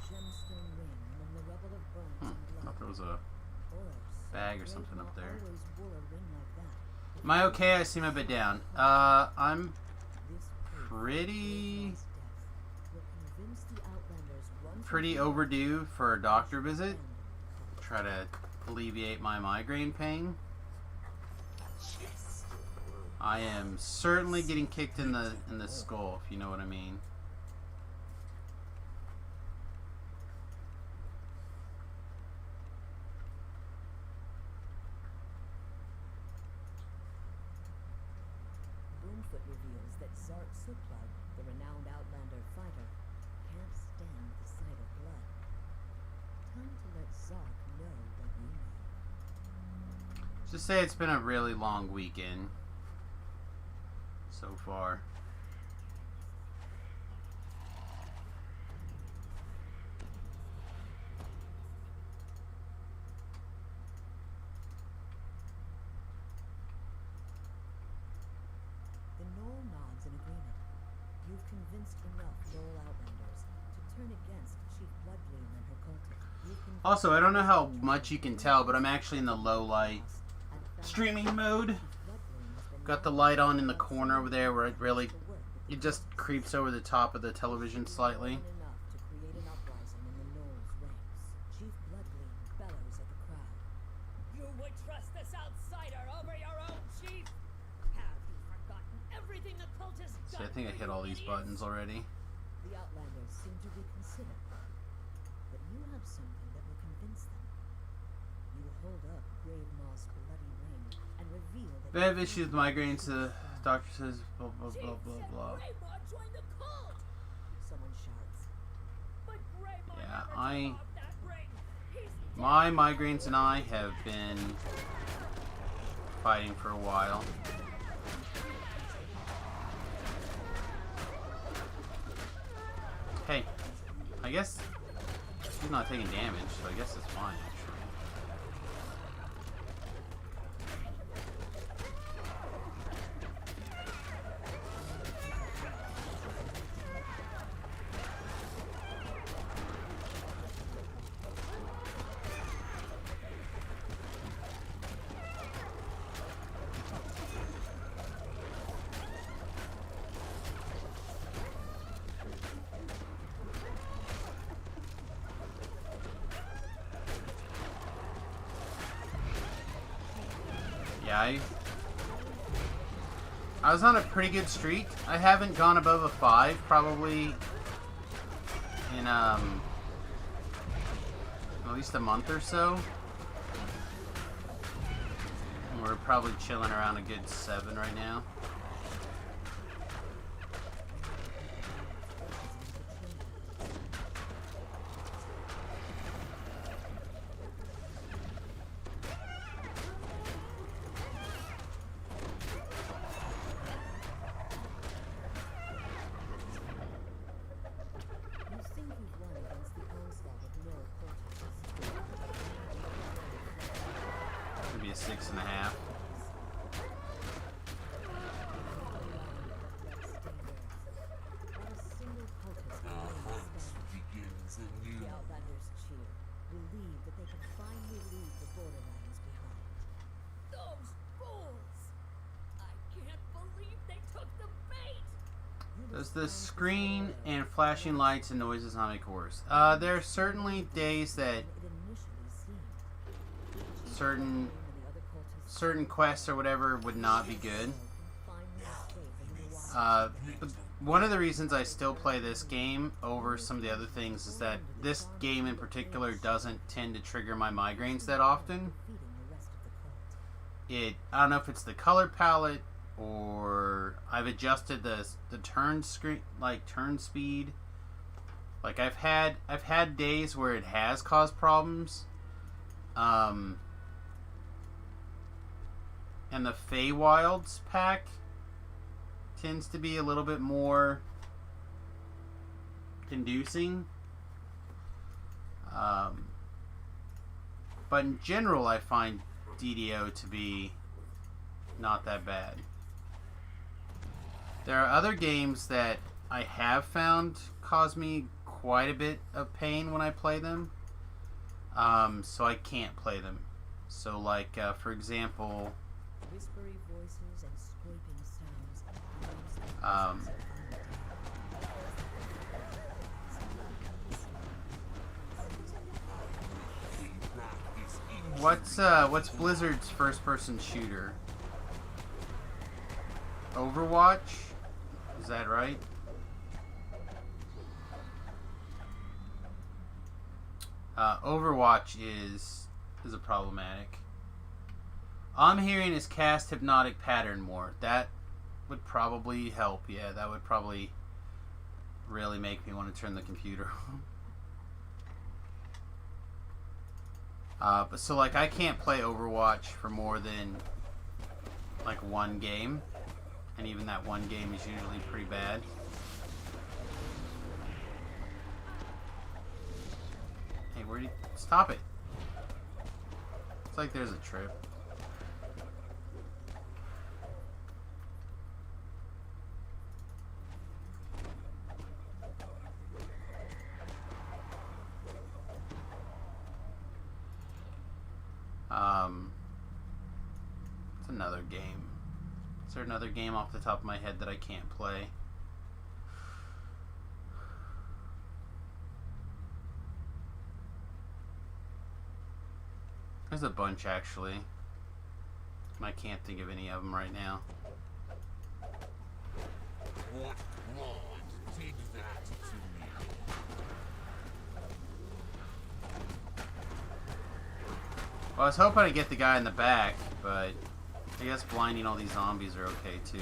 gemstone ring among the rubble of bones and blood. Thought there was a Oros, bag or Great something Maw up there. always wore a ring like that. Am I okay? I seem a bit down. I'm This proof pretty of death will convince the Outlanders once pretty and for all overdue for a doctor visit. abandon the cult. Try to alleviate my migraine pain. Yes. I am certainly getting kicked in the skull, if you know what I mean. Boomfoot reveals that Zark Suplug, the renowned Outlander fighter, can't stand the sight of blood. Time to let Zark know what you know. Just say it's been a really long weekend so far. The Knoll nods in agreement. You've convinced enough Knoll Outlanders to turn against Chief Bloodgleam and her cultic. You've convinced Also, I don't know how much you can tell, but I'm actually in the low light and found streaming mode. Chief Bloodgleam has been Got the light on in the corner over there where it really, it just creeps over the top of the television slightly. enough to create an uprising in the Knoll's ranks. Chief Bloodgleam bellows at the crowd. You would trust this outsider over your own chief? Have you forgotten everything the cult has See, done I think I for hit you all these idiots? buttons already. The Outlanders seem to reconsider. But you have something that will convince them. You hold up Grave Maw's bloody ring and reveal that If I have issues with migraines, the doctor says blah blah blah Chief blah said blah. Greymaw joined the cult, someone shouts. but Greymaw Yeah, never I- took off that ring. He's My migraines and I have been fighting for a while. Hey, I guess he's not taking damage, so I guess it's fine actually. Yeah, I was on a pretty good streak. I haven't gone above a 5 probably in at least a month or so. And we're probably chilling around a good 7 right now. You think you've won against the onslaught of Knoll cultists. Maybe a 6.5. Not a single cultist The remains hunt standing. begins anew. The Outlanders cheer, relieved that they can finally leave the borderlands behind. those fools. I can't believe they took the bait. Does the screen and flashing lights and noises not make it worse? There are certainly days that certain quests or whatever would not be good. But one of the reasons I still play this game over some of the other things is that this game in particular doesn't tend to trigger my migraines that often. I don't know if it's the color palette or I've adjusted the turn screen, like turn speed. Like I've had days where it has caused problems. And the Feywilds pack tends to be a little bit more conducing. But in general, I find DDO to be not that bad. There are other games that I have found cause me quite a bit of pain when I play them. So I can't play them. So like, for example, Whispery voices and scraping sounds. what's Blizzard's first-person shooter? Overwatch? Is that right? Overwatch is a problematic. All I'm hearing is cast hypnotic pattern more. That would probably help. Yeah, that would probably really make me want to turn the computer on. But so like I can't play Overwatch for more than like one game, and even that one game is usually pretty bad. Hey, where do you stop it? It's like there's a trip. It's another game. Is there another game off the top of my head that I can't play? There's a bunch actually. I can't think of any of them right now. What Lord did that to me? Well, I was hoping to get the guy in the back, but I guess blinding all these zombies are okay too.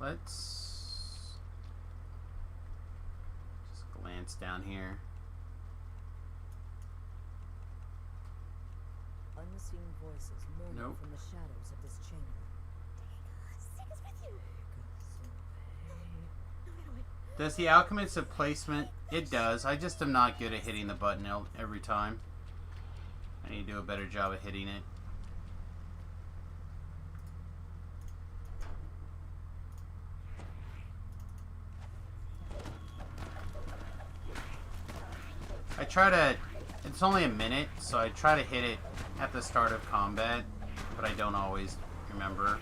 Let's just glance down here. Unseen voices moaning Nope. from the shadows of this chamber. Take us with you. Does the Alchemist have placement? It does. I just am not good at hitting the button every time. I need to do a better job of hitting it. I try to, it's only a minute, so I try to hit it at the start of combat, but I don't always remember.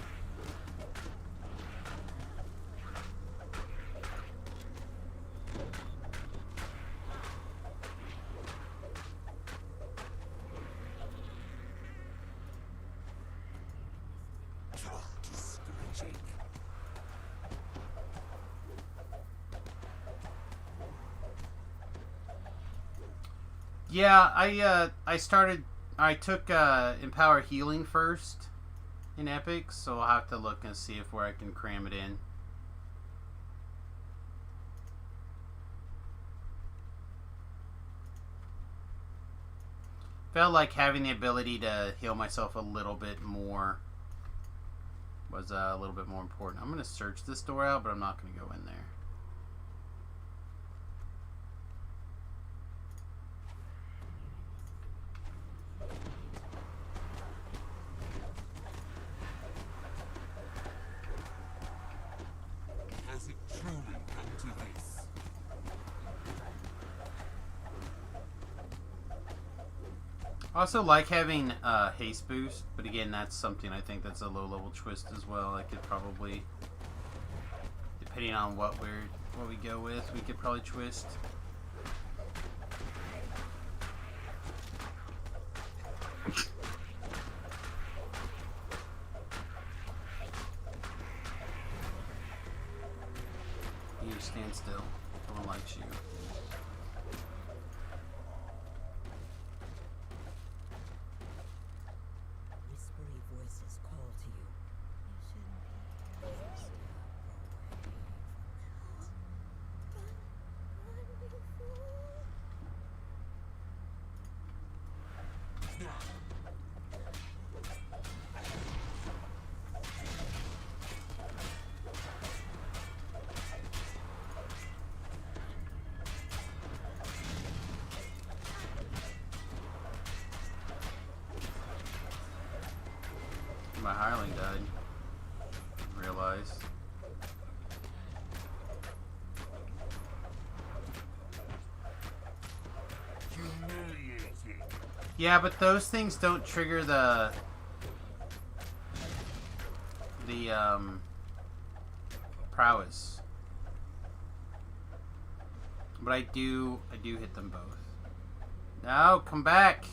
Discouraging. Yeah, I took Empower Healing first in Epic, so I'll have to look and see where I can cram it in. Felt like having the ability to heal myself a little bit more was a little bit more important. I'm going to search this door out, but I'm not going to go in there. Has it truly come to this? I also like having haste boost, but again, that's something I think that's a low level twist as well. I could probably, depending on what we go with, we could probably twist. You stand still. No one likes you. Whispery voices call to you. You shouldn't be here. Step away from it. Run, you fool. my hireling died. Realize. Humiliating. Yeah, but those things don't trigger the prowess. But I do hit them both. No, come back.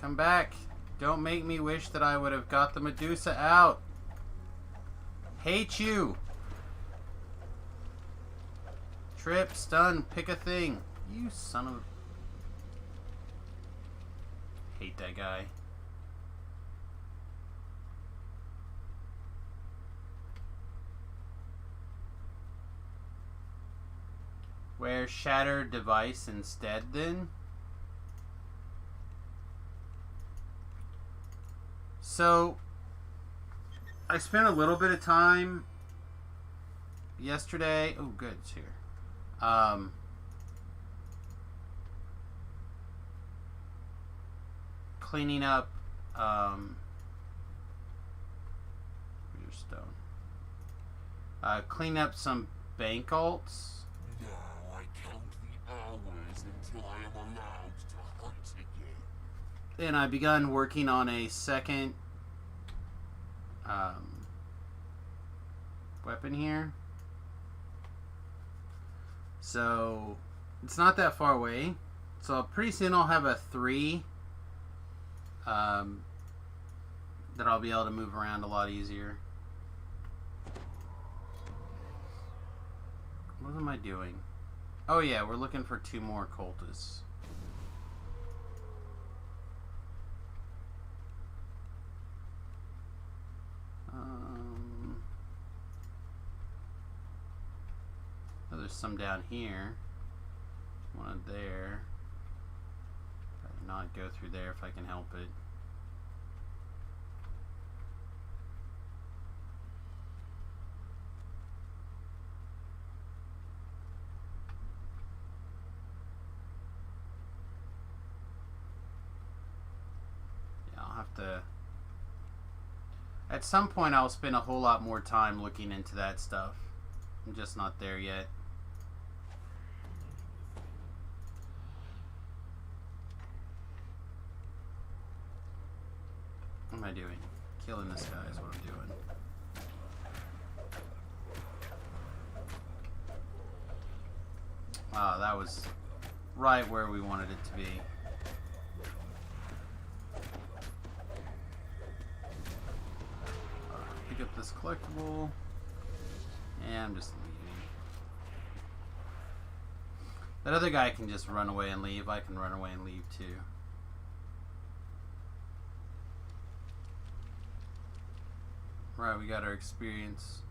Come back. Don't make me wish that I would have got the Medusa out. Hate you. Trip, stun, pick a thing. You son of... Hate that guy. Wear Shattered Device instead then? So, I spent a little bit of time yesterday. Oh, good, it's here. Cleaning up your stone. Clean up some bank alts. Now I count the hours until I am allowed to hunt again. And I begun working on a second weapon here. So it's not that far away. So pretty soon I'll have a 3 that I'll be able to move around a lot easier. What am I doing? Oh yeah, we're looking for 2 more cultists. Oh, there's some down here. One there. Better not go through there if I can help it. Yeah, I'll have to... At some point I'll spend a whole lot more time looking into that stuff. I'm just not there yet. What am I doing? Killing this guy is what I'm doing. Wow, that was right where we wanted it to be. Pick up this collectible. And I'm just leaving. That other guy can just run away and leave. I can run away and leave too. Right, we got our experience.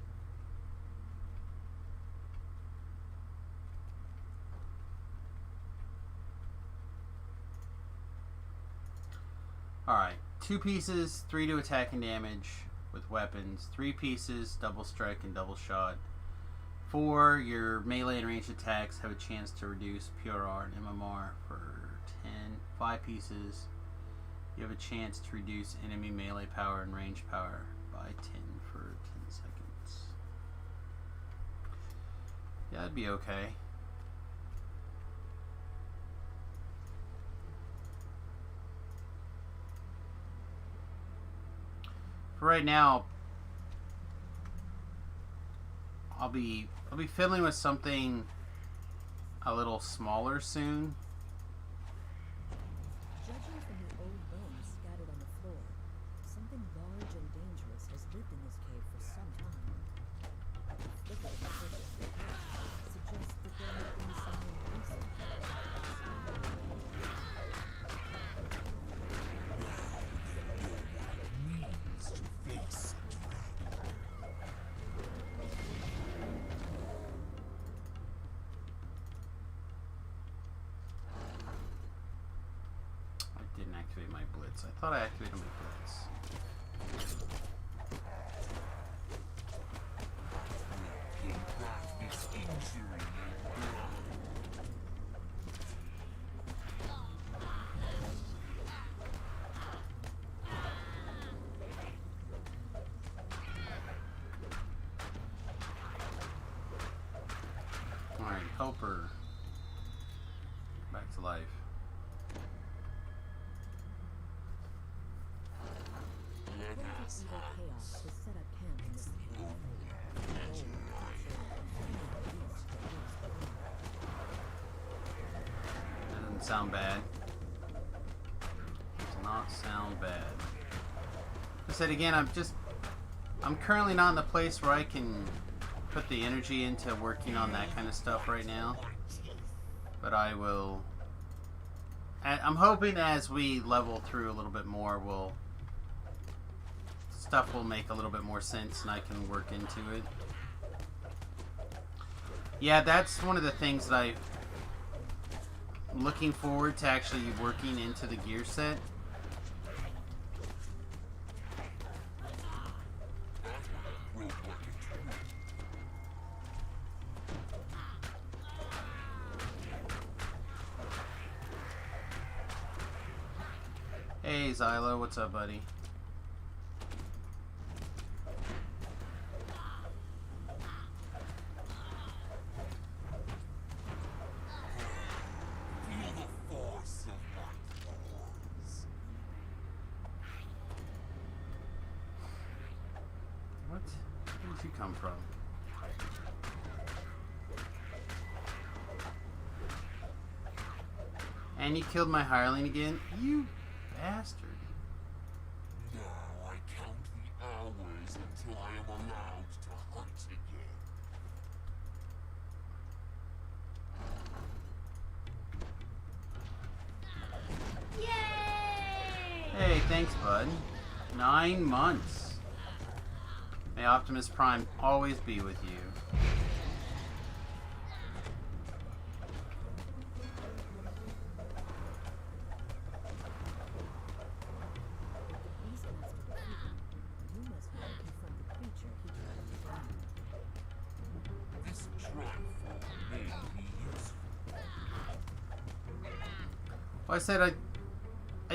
Alright, 2 pieces, 3 to attack and damage with weapons. 3 pieces, double strike and double shot. 4, your melee and ranged attacks have a chance to reduce PRR and MMR for 10. 5 pieces, you have a chance to reduce enemy melee power and range power by 10 for 10 seconds. Yeah, that'd be okay. For right now, I'll be fiddling with something a little smaller soon. Judging from the old bones scattered on the floor, something large and dangerous has lived in this cave for some time. The flicker of the surface of the cave suggests that there may be something recent. Means to face a dragon. I didn't activate my blitz. I thought I activated my blitz. In practice, injury may Super. Back to life. Evil chaos has set up camp in this cave. Doesn't sound bad. Does not sound bad. I said again, I'm currently not in the place where I can put the energy into working on that kind of stuff right now. But I will. I'm hoping as we level through a little bit more, stuff will make a little bit more sense and I can work into it. Yeah, that's one of the things that I'm looking forward to actually working into the gear set. Hey Zylo, what's up, buddy? What? Where did you come from? And you killed my hireling again? You bastard. Now I count the hours until I am allowed to hunt again. Yay! Hey, thanks, bud. 9 months. May Optimus Prime always be with you. This trifle may be useful. Well, I said I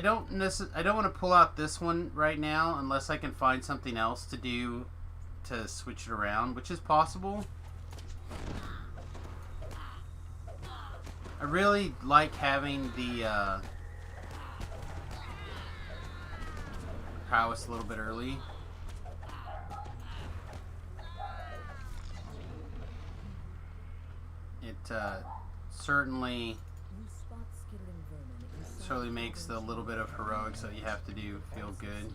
don't want to pull out this one right now unless I can find something else to do to switch it around, which is possible. I really like having the prowess a little bit early. It certainly makes the little bit of heroics that you have to do feel good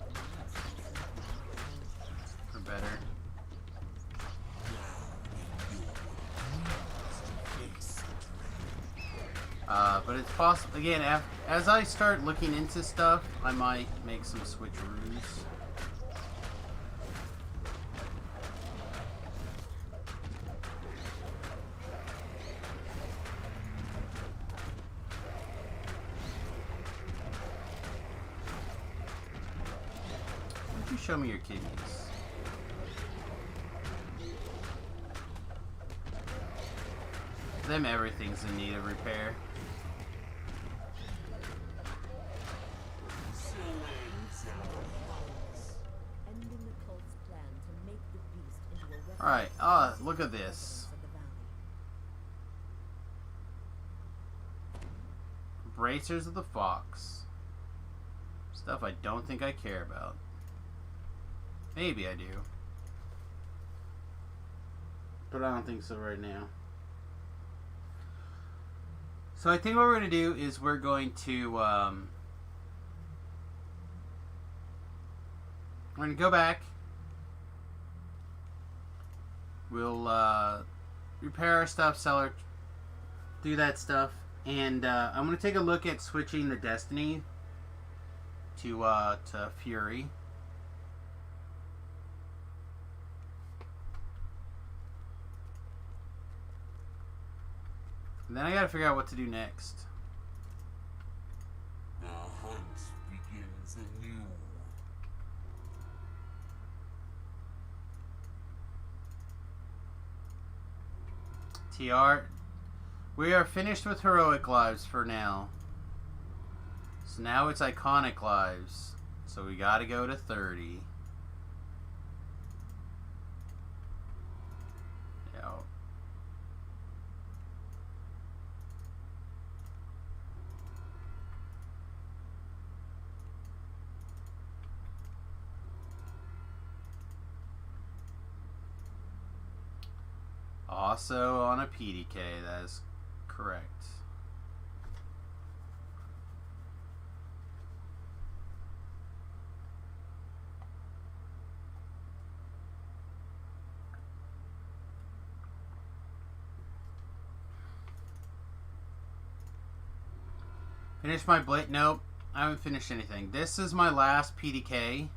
or better. But it's possible, again, as I start looking into stuff, I might make some switcheroos. Why don't you show me your kidneys? Them everything's in need of repair. Alright, look at this. Bracers of the Fox. Stuff I don't think I care about. Maybe I do. But I don't think so right now. So I think what we're going to do is we're going to go back. We'll repair our stuff, sell our, do that stuff, and I'm going to take a look at switching the Destiny to Fury. And then I gotta figure out what to do next. The hunt begins anew. TR, we are finished with heroic lives for now. So now it's iconic lives. So we gotta go to 30. Yeah. Also on a PdK, that is correct. Finish my blade. Nope, I haven't finished anything. This is my last PdK.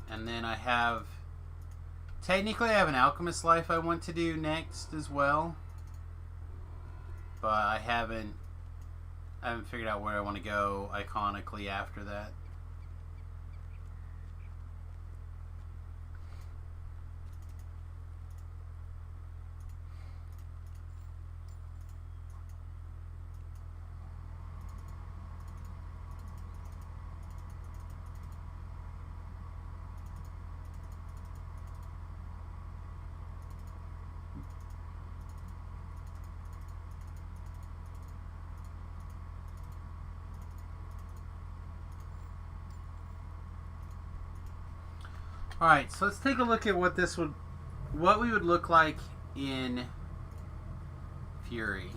And then I have... Technically, I have an Alchemist Life I want to do next as well. But I haven't figured out where I want to go iconically after that. Alright, so let's take a look at what we would look like in Fury.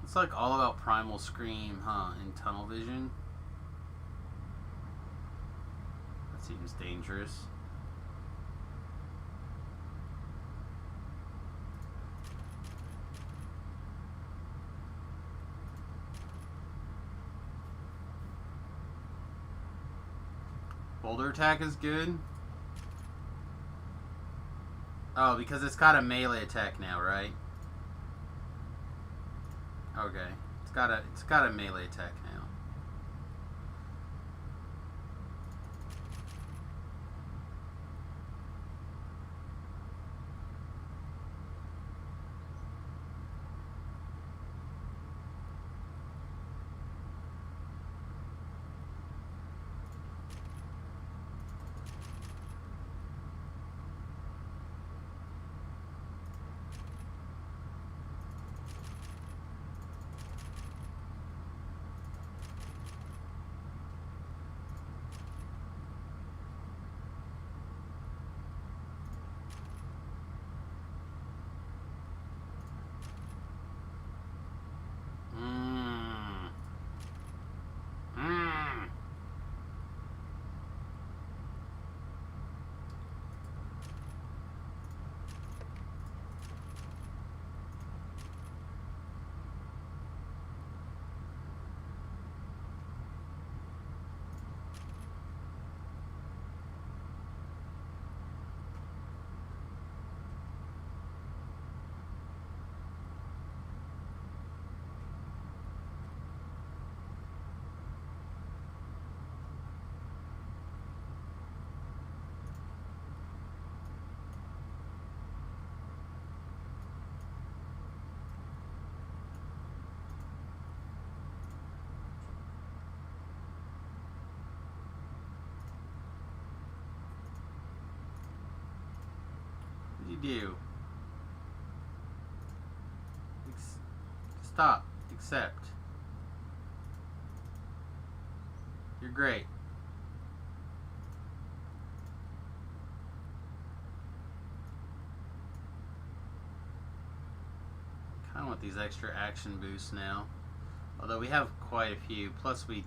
It's like all about Primal Scream, huh? In tunnel vision. That seems dangerous. Boulder attack is good. Oh, because it's got a melee attack now, right? Okay, it's got a melee attack now. What do you do? Stop. Accept. You're great. Kind of want these extra action boosts now. Although we have quite a few. Plus we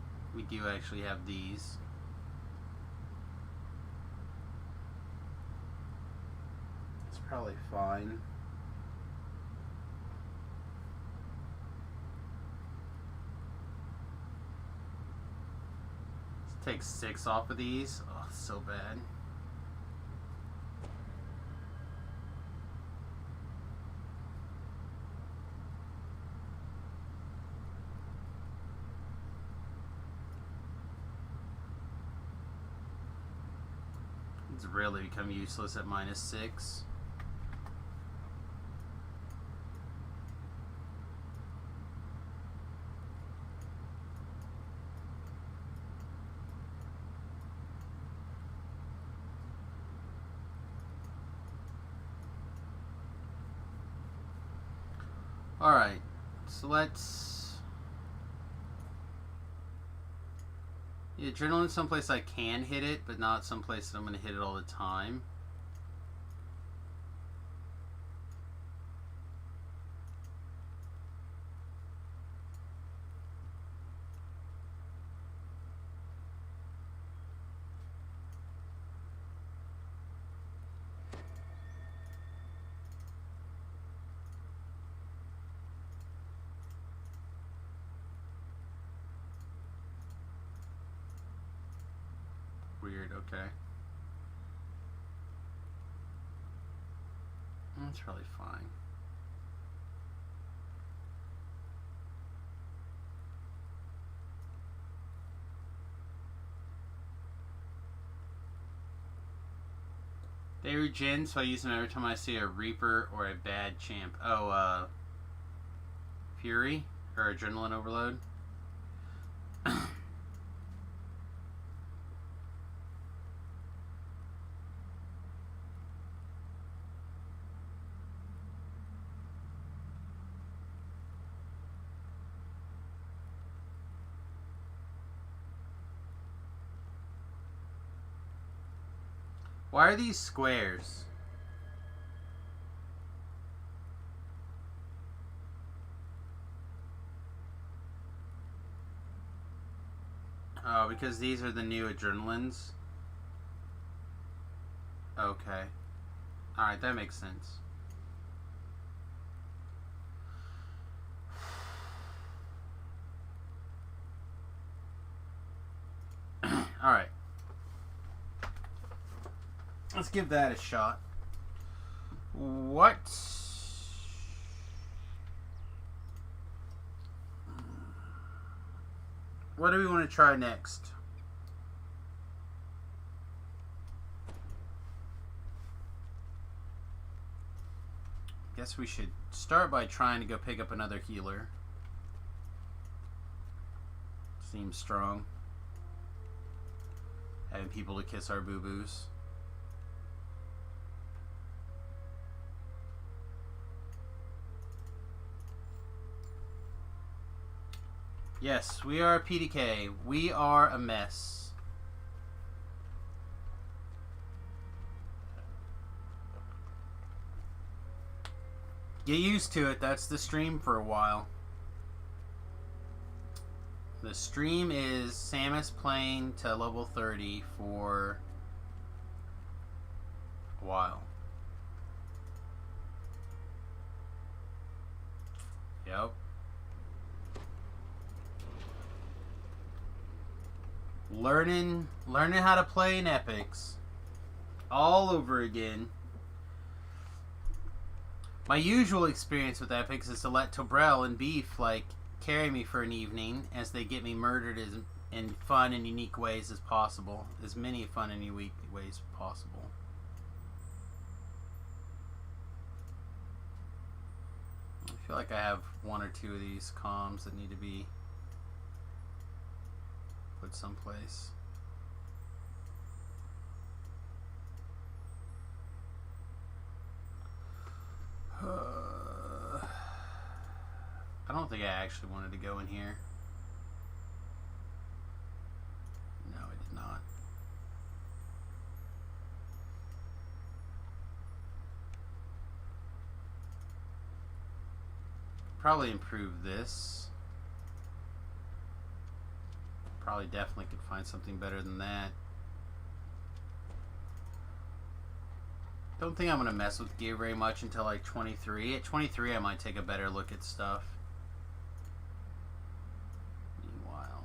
do actually have these. It's probably fine. Let's take 6 off of these. Oh, so bad. It's really become useless at -6. Alright, so let's... Yeah, adrenaline's someplace I can hit it, but not someplace that I'm going to hit it all the time. Weird, okay. That's probably fine. They regen, so I use them every time I see a Reaper or a bad champ. Oh, Fury? Or Adrenaline Overload? Why are these squares? Oh, because these are the new adrenalines. Okay. Alright, that makes sense. Alright. Let's give that a shot. What do we want to try next? Guess we should start by trying to go pick up another healer. Seems strong. Having people to kiss our boo-boos. Yes, we are PdK. We are a mess. Get used to it. That's the stream for a while. The stream is Samus playing to level 30 for a while. Yep. Learning how to play in epics all over again. My usual experience with epics is to let Tobrel and Beef carry me for an evening as they get me murdered in fun and unique ways as possible, as many fun and unique ways as possible. I feel like I have one or two of these comms that need to be put someplace. I don't think I actually wanted to go in here. No, I did not. Probably improve this. Probably definitely could find something better than that. Don't think I'm going to mess with gear very much until like 23. At 23 I might take a better look at stuff. Meanwhile,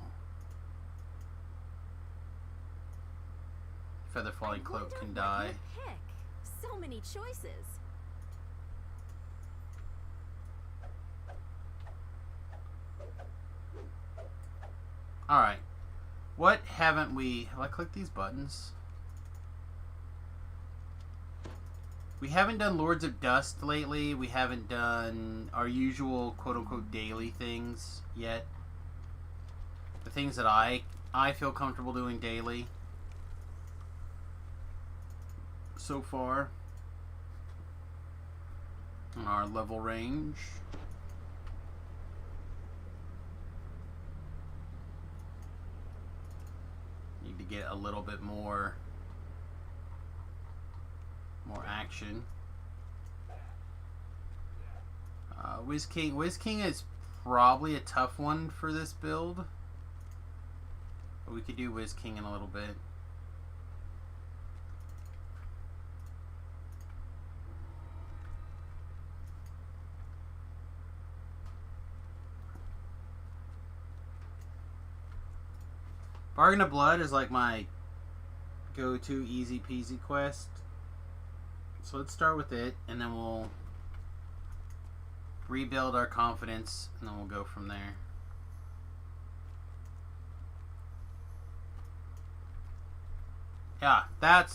Feather Falling Cloak can die. Heck, so many choices. Alright. What haven't we... Have I clicked these buttons? We haven't done Lords of Dust lately. We haven't done our usual quote-unquote daily things yet. The things that I feel comfortable doing daily. So far. Our level range. get a little bit more action. Wiz King is probably a tough one for this build, but we could do Wiz King in a little bit. Bargain of Blood is like my go-to easy peasy quest. So let's start with it, and then we'll rebuild our confidence, and then we'll go from there. Yeah, that.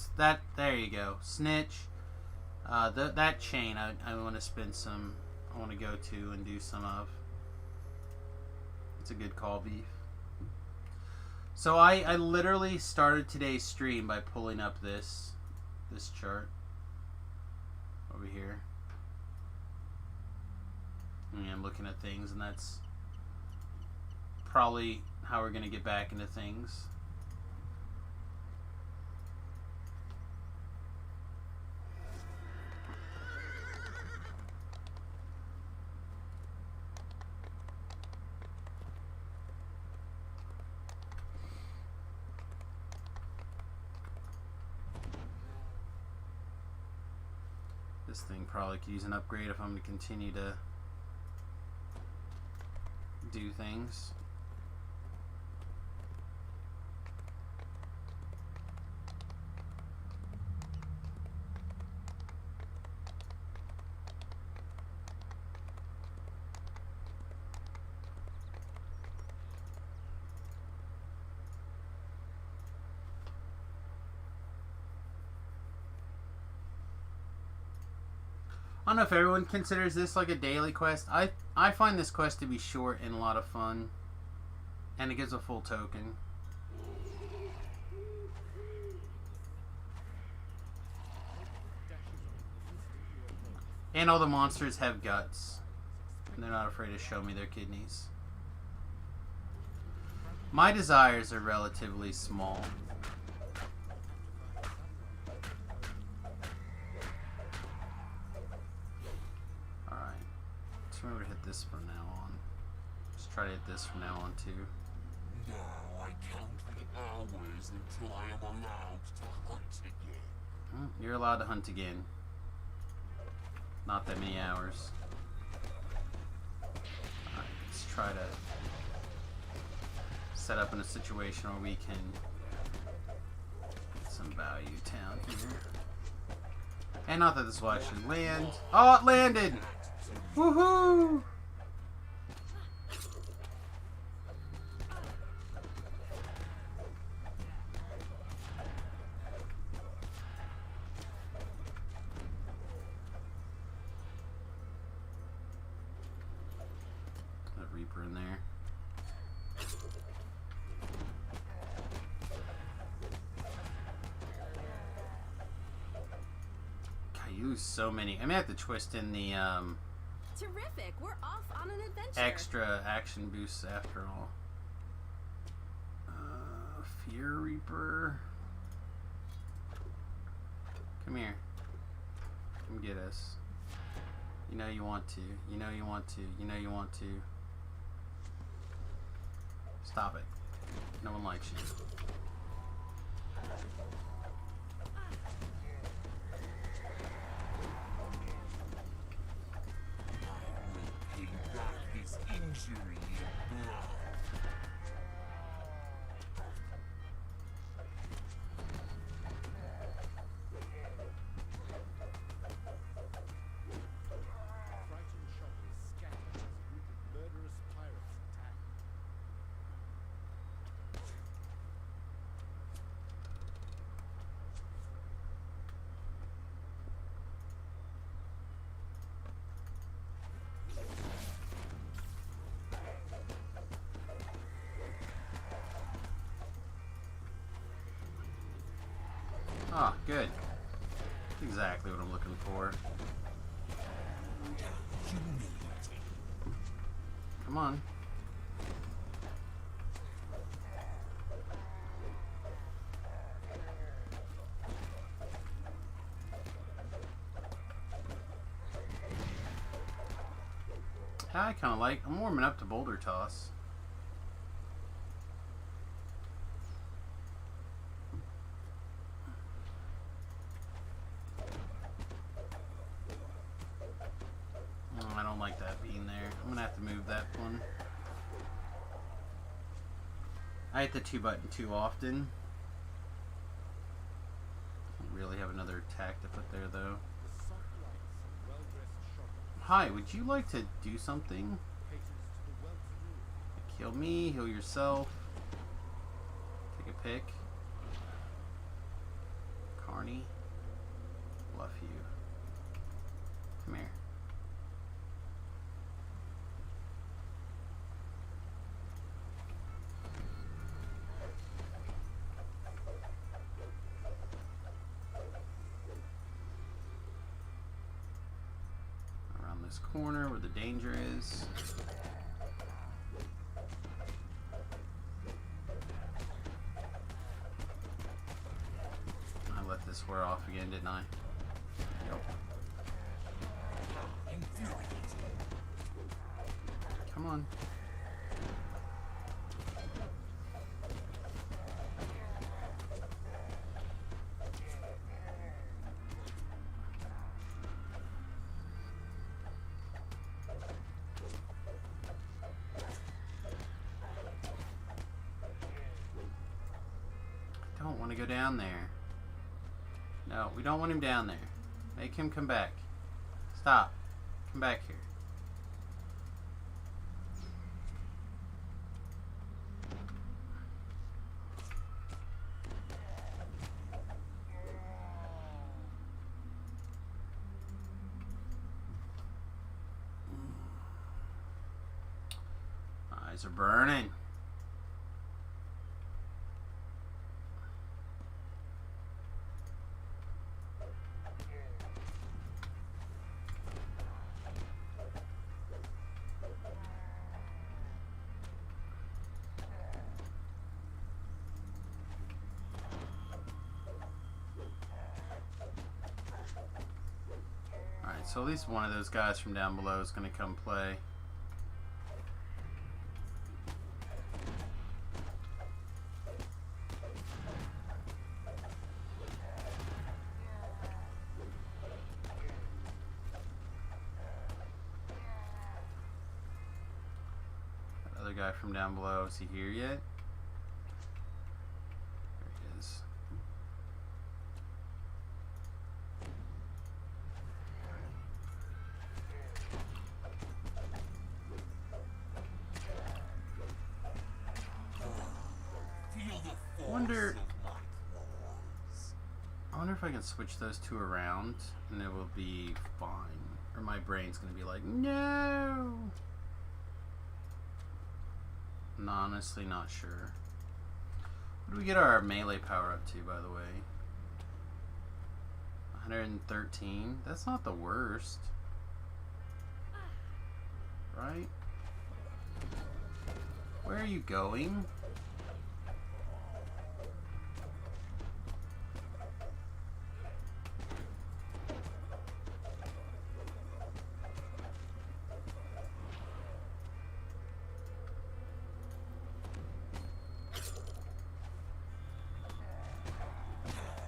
There you go. Snitch. That chain I want to spend some. I want to go to and do some of. It's a good call, Beef. So I literally started today's stream by pulling up this chart over here. And I'm looking at things, and that's probably how we're going to get back into things. This thing probably could use an upgrade if I'm going to continue to do things. I don't know if everyone considers this like a daily quest. I find this quest to be short and a lot of fun. And it gives a full token. And all the monsters have guts. And they're not afraid to show me their kidneys. My desires are relatively small. Remember to hit this from now on. Just try to hit this from now on too. Now I count the hours until I am allowed to hunt again. You're allowed to hunt again. Not that many hours. Alright, let's try to set up in a situation where we can get some value down here. And not that this will actually land. Oh, it landed! Woohoo! Got a Reaper in there. God, you use so many. I may have to twist in the Terrific. We're off on an adventure. extra action boosts after all. Fear Reaper. Come here. Come get us. You know you want to. You know you want to. You know you want to. Stop it. No one likes you. Injury in blood. Frightened shoppers scattered as a group of murderous pirates attacked. Ah, good. Exactly what I'm looking for. Come on. I kind of like. I'm warming up to boulder toss. I don't like that being there. I'm gonna have to move that one. I hit the 2 button too often. Don't really have another attack to put there though. The soft lights of well-dressed shoppers Hi, would you like to do something? caters to the well-to-do. Kill me, heal yourself. Take a pick. Carney. Love you. Come here. Around this corner where the danger is. I let this wear off again, didn't I? Yep. Come on. I don't want to go down there. No, we don't want him down there. Make him come back. Stop. Come back here. Eyes are burning. Alright, so at least one of those guys from down below is going to come play. That other guy from down below, is he here yet? There he is. Feel the force Wonder- of my claws. I wonder if I can switch those two around and it will be fine. Or my brain's going to be like, no! I'm honestly not sure. What do we get our melee power up to, by the way? 113? That's not the worst. Right? Where are you going?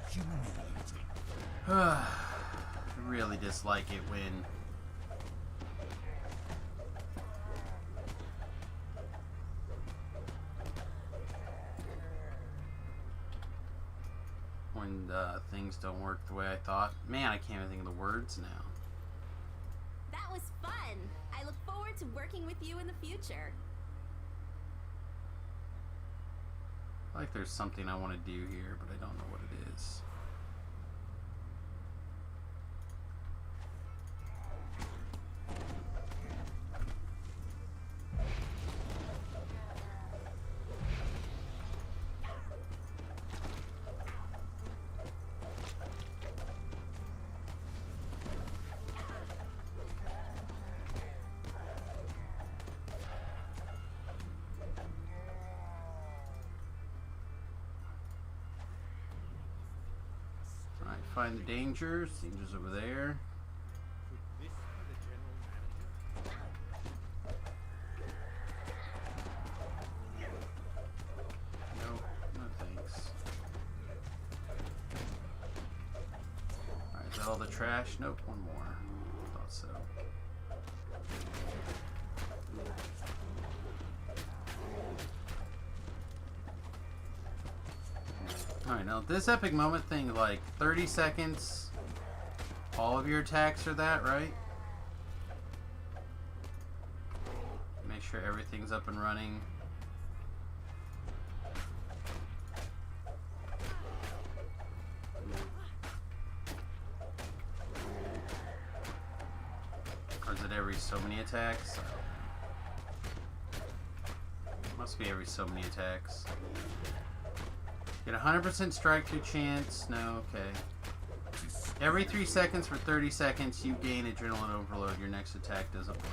Humiliating. I really dislike it when things don't work the way I thought. Man, I can't even think of the words now. That was fun. I look forward to working with you in the future. I feel like there's something I want to do here, but I don't know what it is. Alright, find the dangers. Danger's over there. Could this be the general manager? that all the trash? Nope, one more. Thought so. Alright, now this epic moment thing, like 30 seconds, all of your attacks are that, right? Make sure everything's up and running. Or is it every so many attacks? Must be every so many attacks. Get 100% strike through chance. No, okay. Every 3 seconds for 30 seconds, you gain adrenaline overload. Your next attack does a bunch.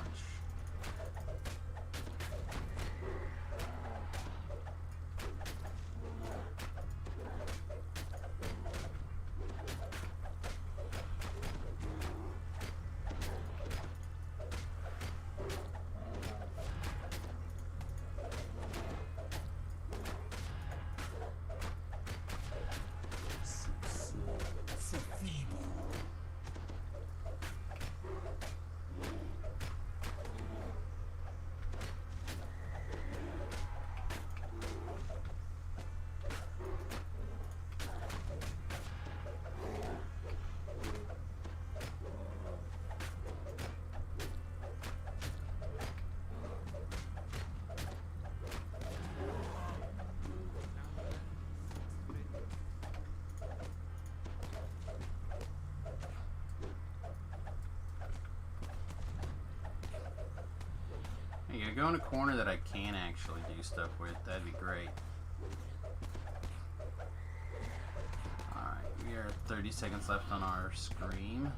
You gotta go in a corner that I can actually do stuff with. That'd be great. Alright, we are 30 seconds left on our scream.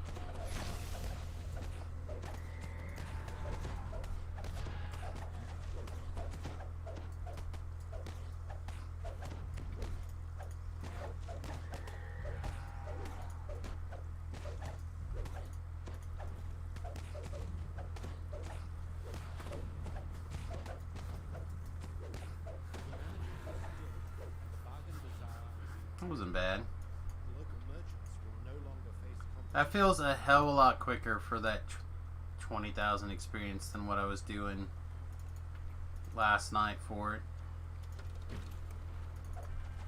That wasn't bad. Local merchants will no longer face That feels a hell of a lot quicker for that 20,000 experience than what I was doing last night for it.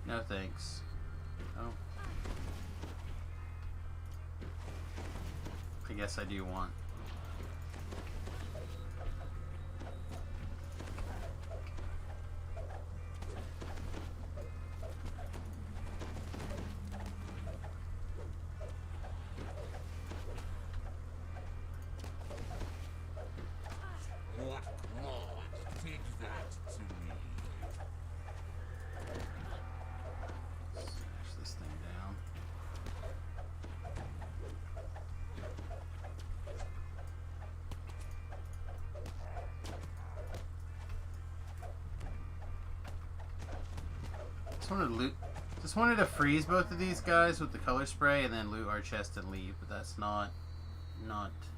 No thanks. Oh. I guess I do want. What god did that to me? Smash this thing down. Just wanted to freeze both of these guys with the color spray and then loot our chest and leave, but that's not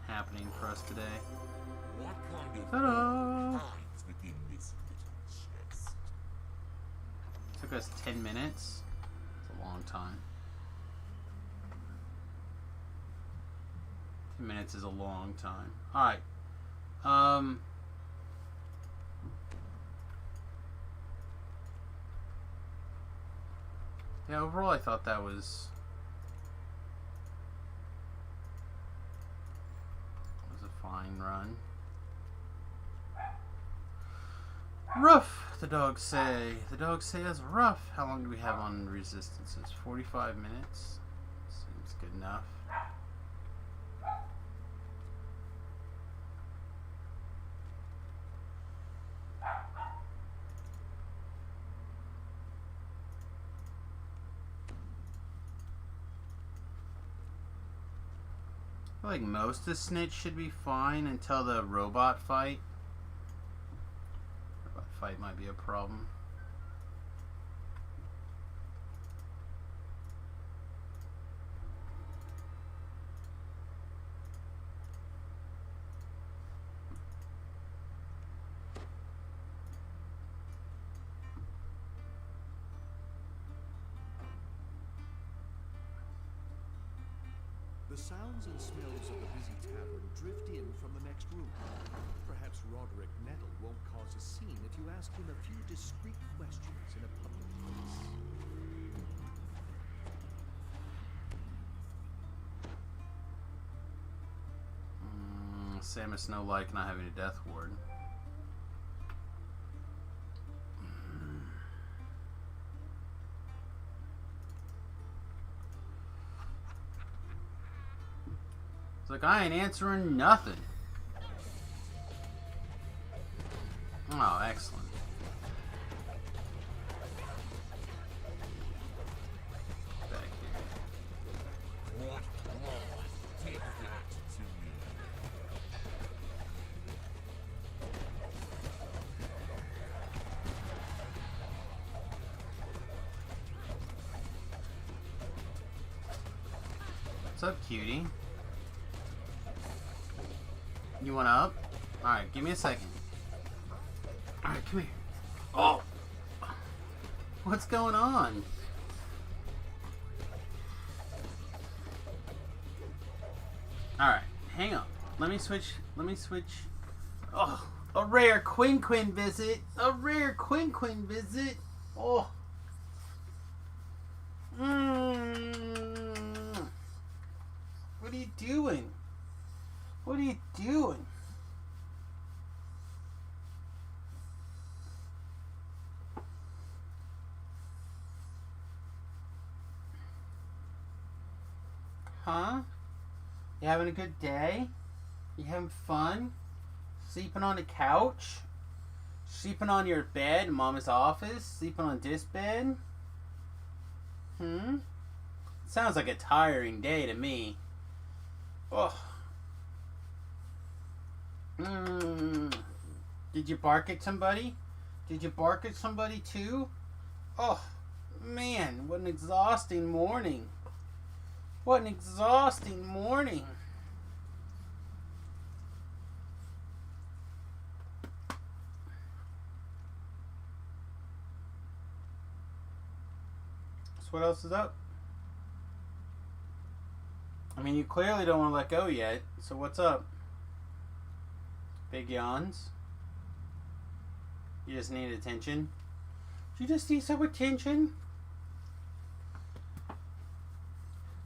happening for us today. What kind of Ta-da! hides within this little chest? Took us 10 minutes. It's a long time. 10 minutes is a long time. Alright. Yeah, overall I thought that was a fine run. Rough, the dogs say. The dogs say it's rough. How long do we have on resistances? 45 minutes. Seems good enough. I feel like most of Snitch should be fine until the robot fight. Robot fight might be a problem. The sounds and smells of the busy tavern drift in from the next room. Perhaps Roderick Nettle won't cause a scene if you ask him a few discreet questions in a public place. Samus no like not having a death ward. It's like I ain't answering nothing. Oh, excellent. Back here. What? Take that to me. What's up, cutie? You want up? Alright, give me a second. Alright, come here. Oh! What's going on? Alright, hang on. Let me switch. Oh, a rare Quinn visit. A rare Quinn visit. Oh. What are you doing? What are you doing? Huh? You having a good day? You having fun? Sleeping on the couch? Sleeping on your bed in Mama's office? Sleeping on this bed? Sounds like a tiring day to me. Oh. Did you bark at somebody? Did you bark at somebody too? Oh, man, what an exhausting morning. What an exhausting morning. So what else is up? I mean, you clearly don't want to let go yet, so what's up? Big yawns? You just need attention? You just need some attention?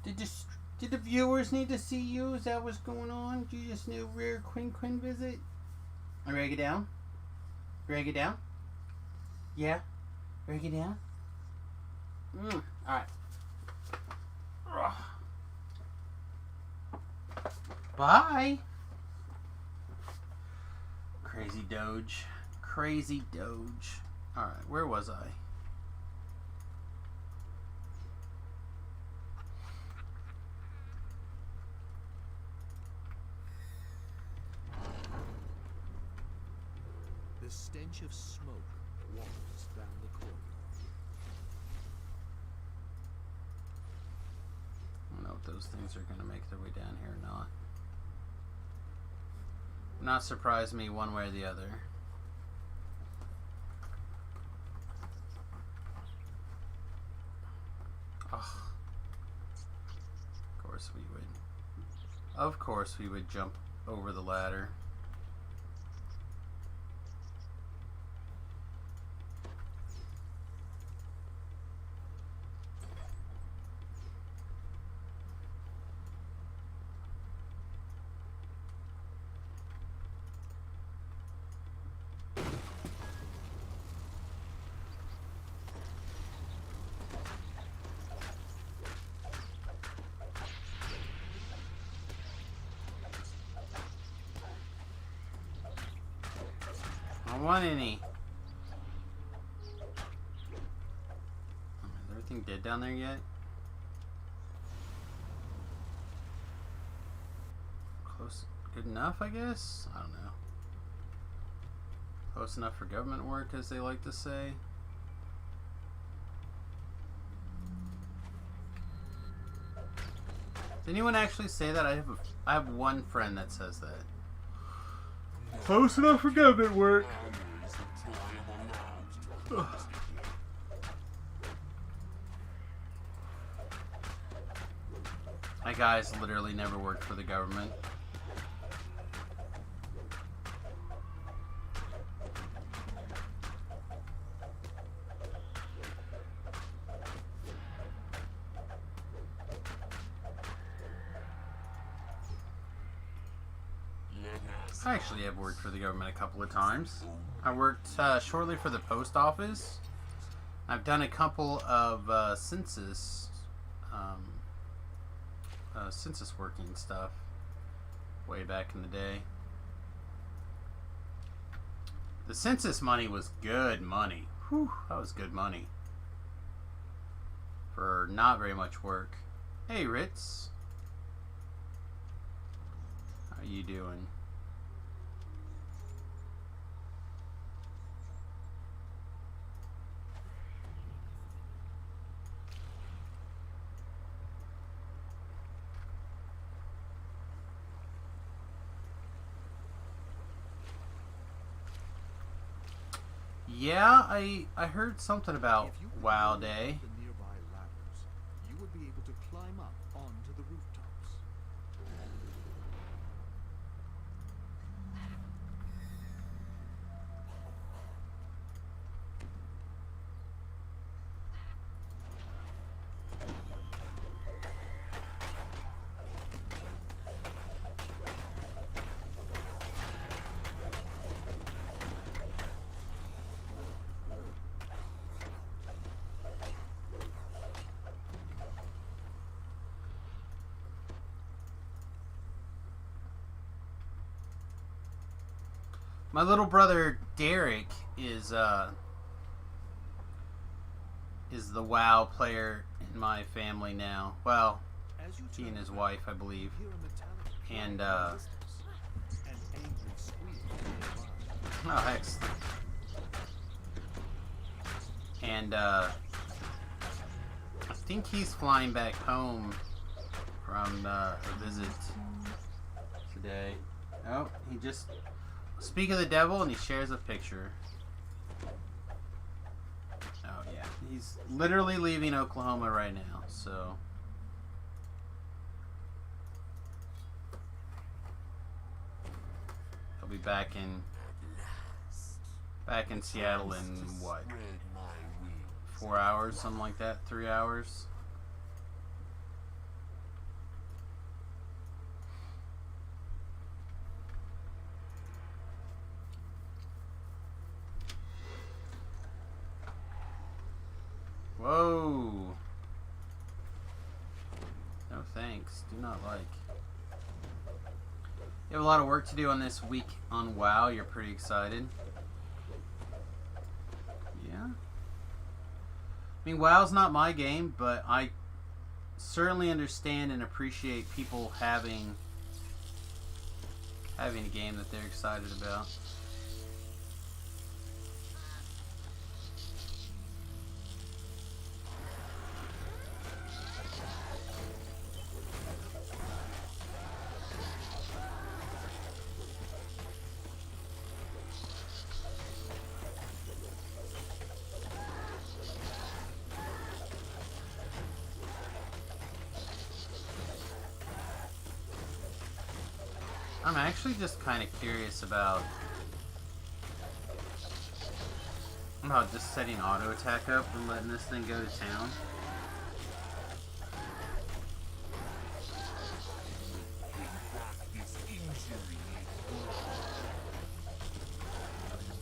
Did the viewers need to see you? Is that what's going on? Do you just need a rare Quinn visit? Are you ready to get down? Ready to get down? Yeah? Ready to get down? Alright. Bye! Crazy Doge. Crazy Doge. Alright, where was I? The stench of smoke wafts down the corridor. I don't know if those things are going to make their way down here or not. Not surprise me one way or the other. Oh. Of course we would jump over the ladder. I don't want any. Is everything dead down there yet? Close, good enough, I guess? I don't know. Close enough for government work, as they like to say. Did anyone actually say that? I have one friend that says that. Close enough for government work. That guy's literally never worked for the government. I actually have worked for the government a couple of times. I worked shortly for the post office. I've done a couple of census working stuff way back in the day. The census money was good money. Whew, that was good money for not very much work. Hey, Ritz. How you doing? Yeah, I heard something about If you could WoW climb Day. the nearby ladders, you would be able to climb up onto the rooftops. My little brother Derek is the WoW player in my family now. Well, As you he and turn his around, wife, I believe. you hear a metallic clang And in the distance. An angry squeal nearby. Oh, excellent. And I think he's flying back home from a visit today. Oh, he just speak of the devil, and he shares a picture. Oh yeah, he's literally leaving Oklahoma right now. So he'll be back in Seattle in what? 4 hours, something like that. 3 hours. Whoa. No thanks. Do not like. You have a lot of work to do on this week on WoW. You're pretty excited. Yeah. I mean, WoW's not my game, but I certainly understand and appreciate people having a game that they're excited about. I'm actually just kind of curious about just setting auto attack up and letting this thing go to town.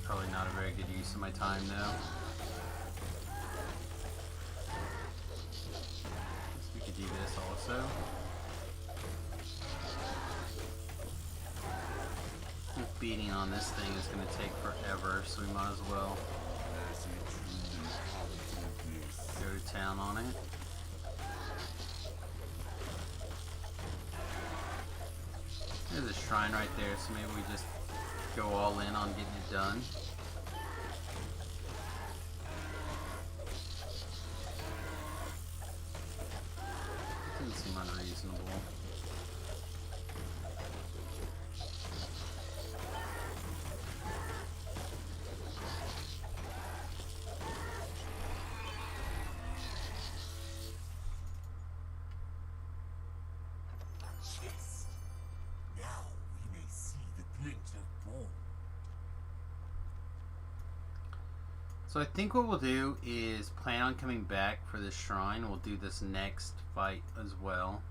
Probably not a very good use of my time though. Guess we could do this also. Beating on this thing is going to take forever, so we might as well go to town on it. There's a shrine right there, so maybe we just go all in on getting it done. Doesn't seem unreasonable. So I think what we'll do is plan on coming back for this shrine. We'll do this next fight as well.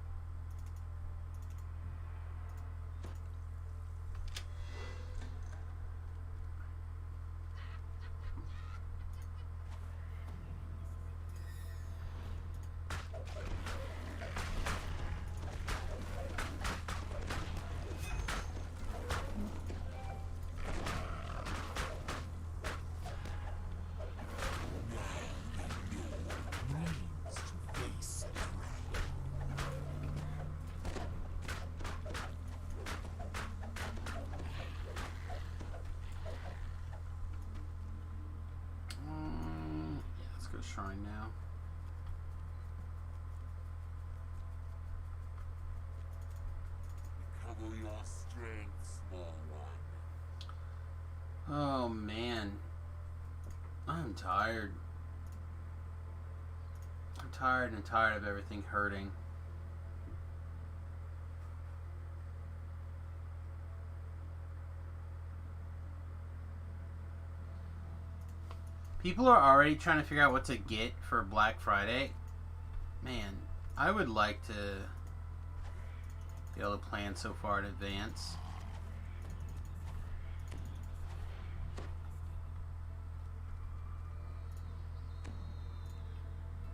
Shrine now. Recover your strength, small one. Oh man, I'm tired. I'm tired and tired of everything hurting. People are already trying to figure out what to get for Black Friday. Man, I would like to be able to plan so far in advance.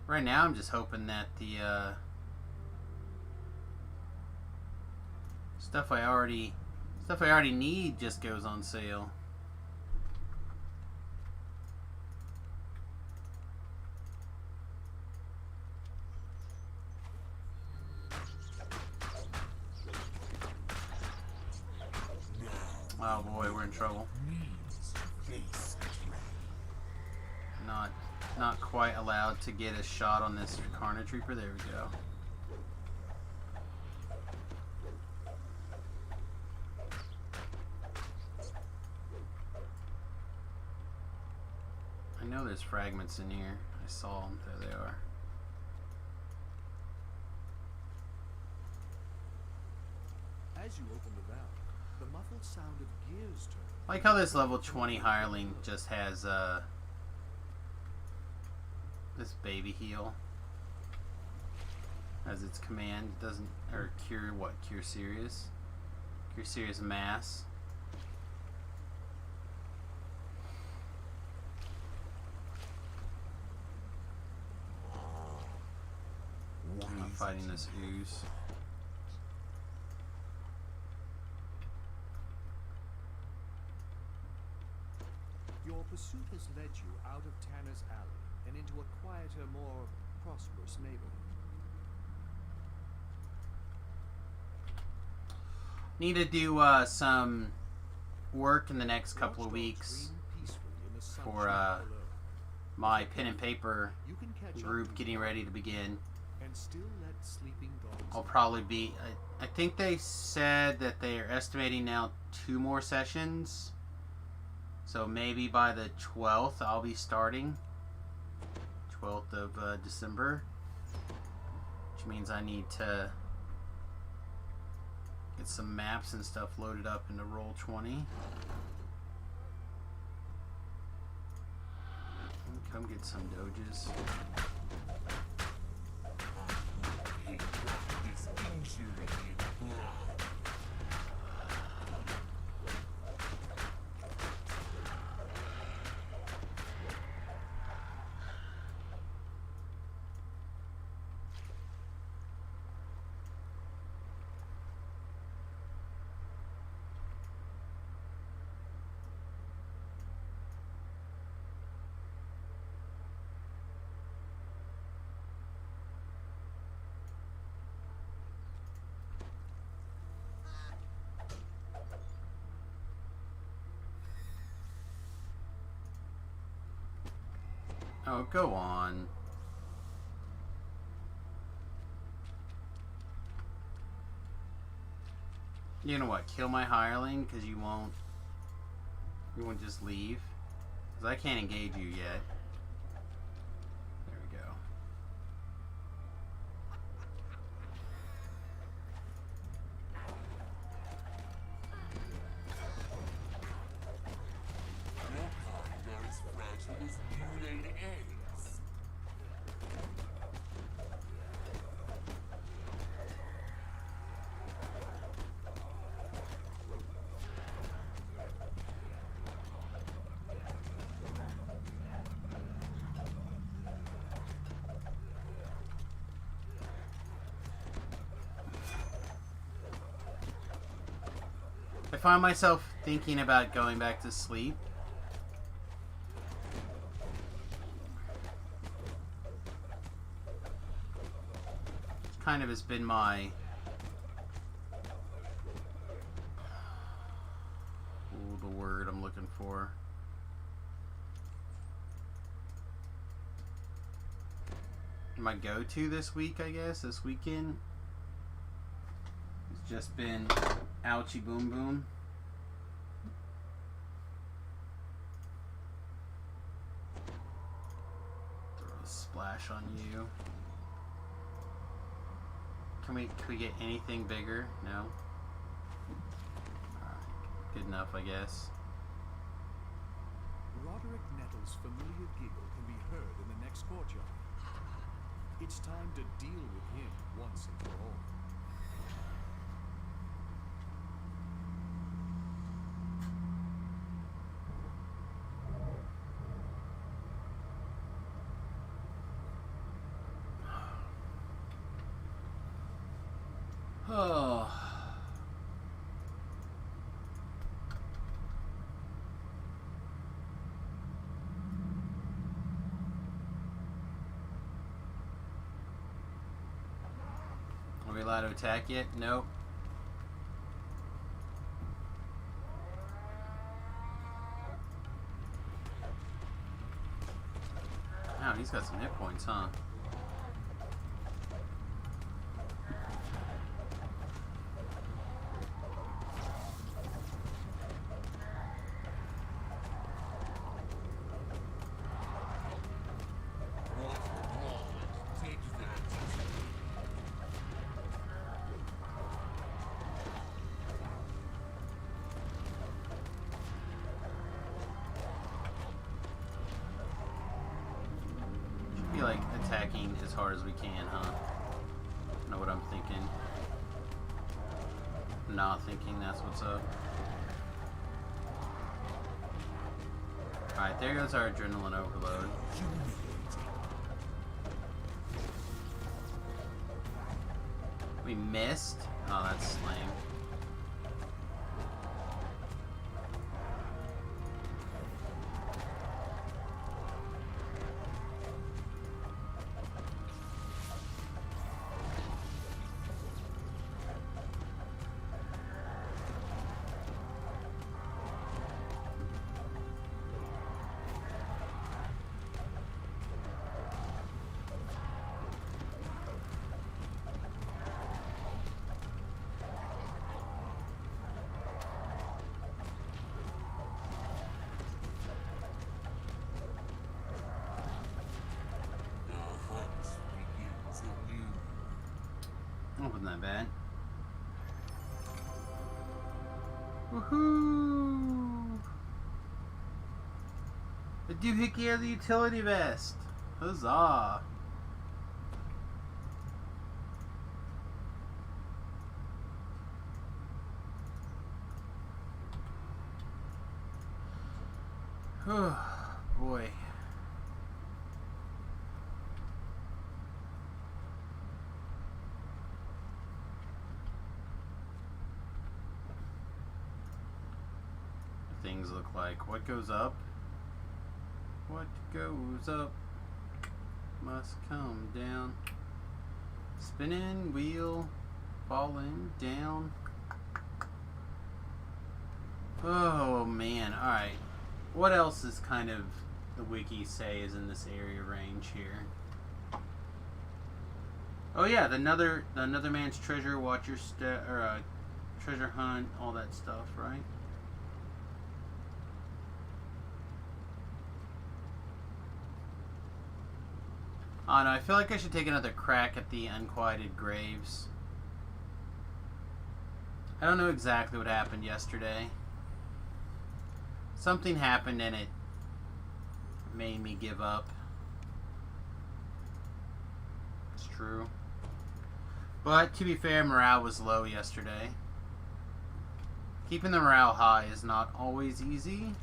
Right now, I'm just hoping that the stuff I already need just goes on sale. Oh boy, we're in trouble. Not quite allowed to get a shot on this Carnage Reaper. There we go. I know there's fragments in here. I saw them. There they are. As you open the valve, the muffled sound of gears turning. Like how this level 20 hireling just has this baby heal as its command. Doesn't, or cure what? Cure serious? Cure serious mass. I'm not fighting this ooze. Your pursuit has led you out of Tanner's Alley and into a quieter, more prosperous neighborhood. Need to do some work in the next couple of Watchdogs weeks dream peacefully in the for sunshine below. my pen and paper You can catch group up getting ready to begin. and still let sleeping dogs. I'll probably be, I think they said that they are estimating now 2 more sessions. So maybe by the 12th I'll be starting. 12th of December. Which means I need to get some maps and stuff loaded up into Roll20. Come get some doges. It's injury in blood. Oh, go on. You know what? Kill my hireling because you won't just leave? Because I can't engage you yet. There we go. Your kind are as fragile as you. I find myself thinking about going back to sleep. Kind of has been my the word I'm looking for. My go-to this week, I guess, this weekend. It's just been Ouchie Boom Boom. Throw a splash on you. Can we get anything bigger? No? Alright. Good enough, I guess. Roderick Nettle's familiar giggle can be heard in the next courtyard. It's time to deal with him once and for all. Oh. Are we allowed to attack yet? Nope. Wow, he's got some hit points, huh? Like attacking as hard as we can, huh? Know what I'm thinking? Not thinking that's what's up. Alright, there goes our adrenaline overload. We missed? Oh, that's lame. Wasn't that bad. Woohoo! The doohickey of the utility vest! Huzzah! Boy. Things look like. What goes up? What goes up must come down. Spinning wheel, falling down. Oh man, alright. What else is kind of the wiki say is in this area range here? Oh yeah, another man's treasure, watch your treasure hunt, all that stuff, right? I don't know, I feel like I should take another crack at the unquieted graves. I don't know exactly what happened yesterday. Something happened and it made me give up. It's true. But to be fair, morale was low yesterday. Keeping the morale high is not always easy.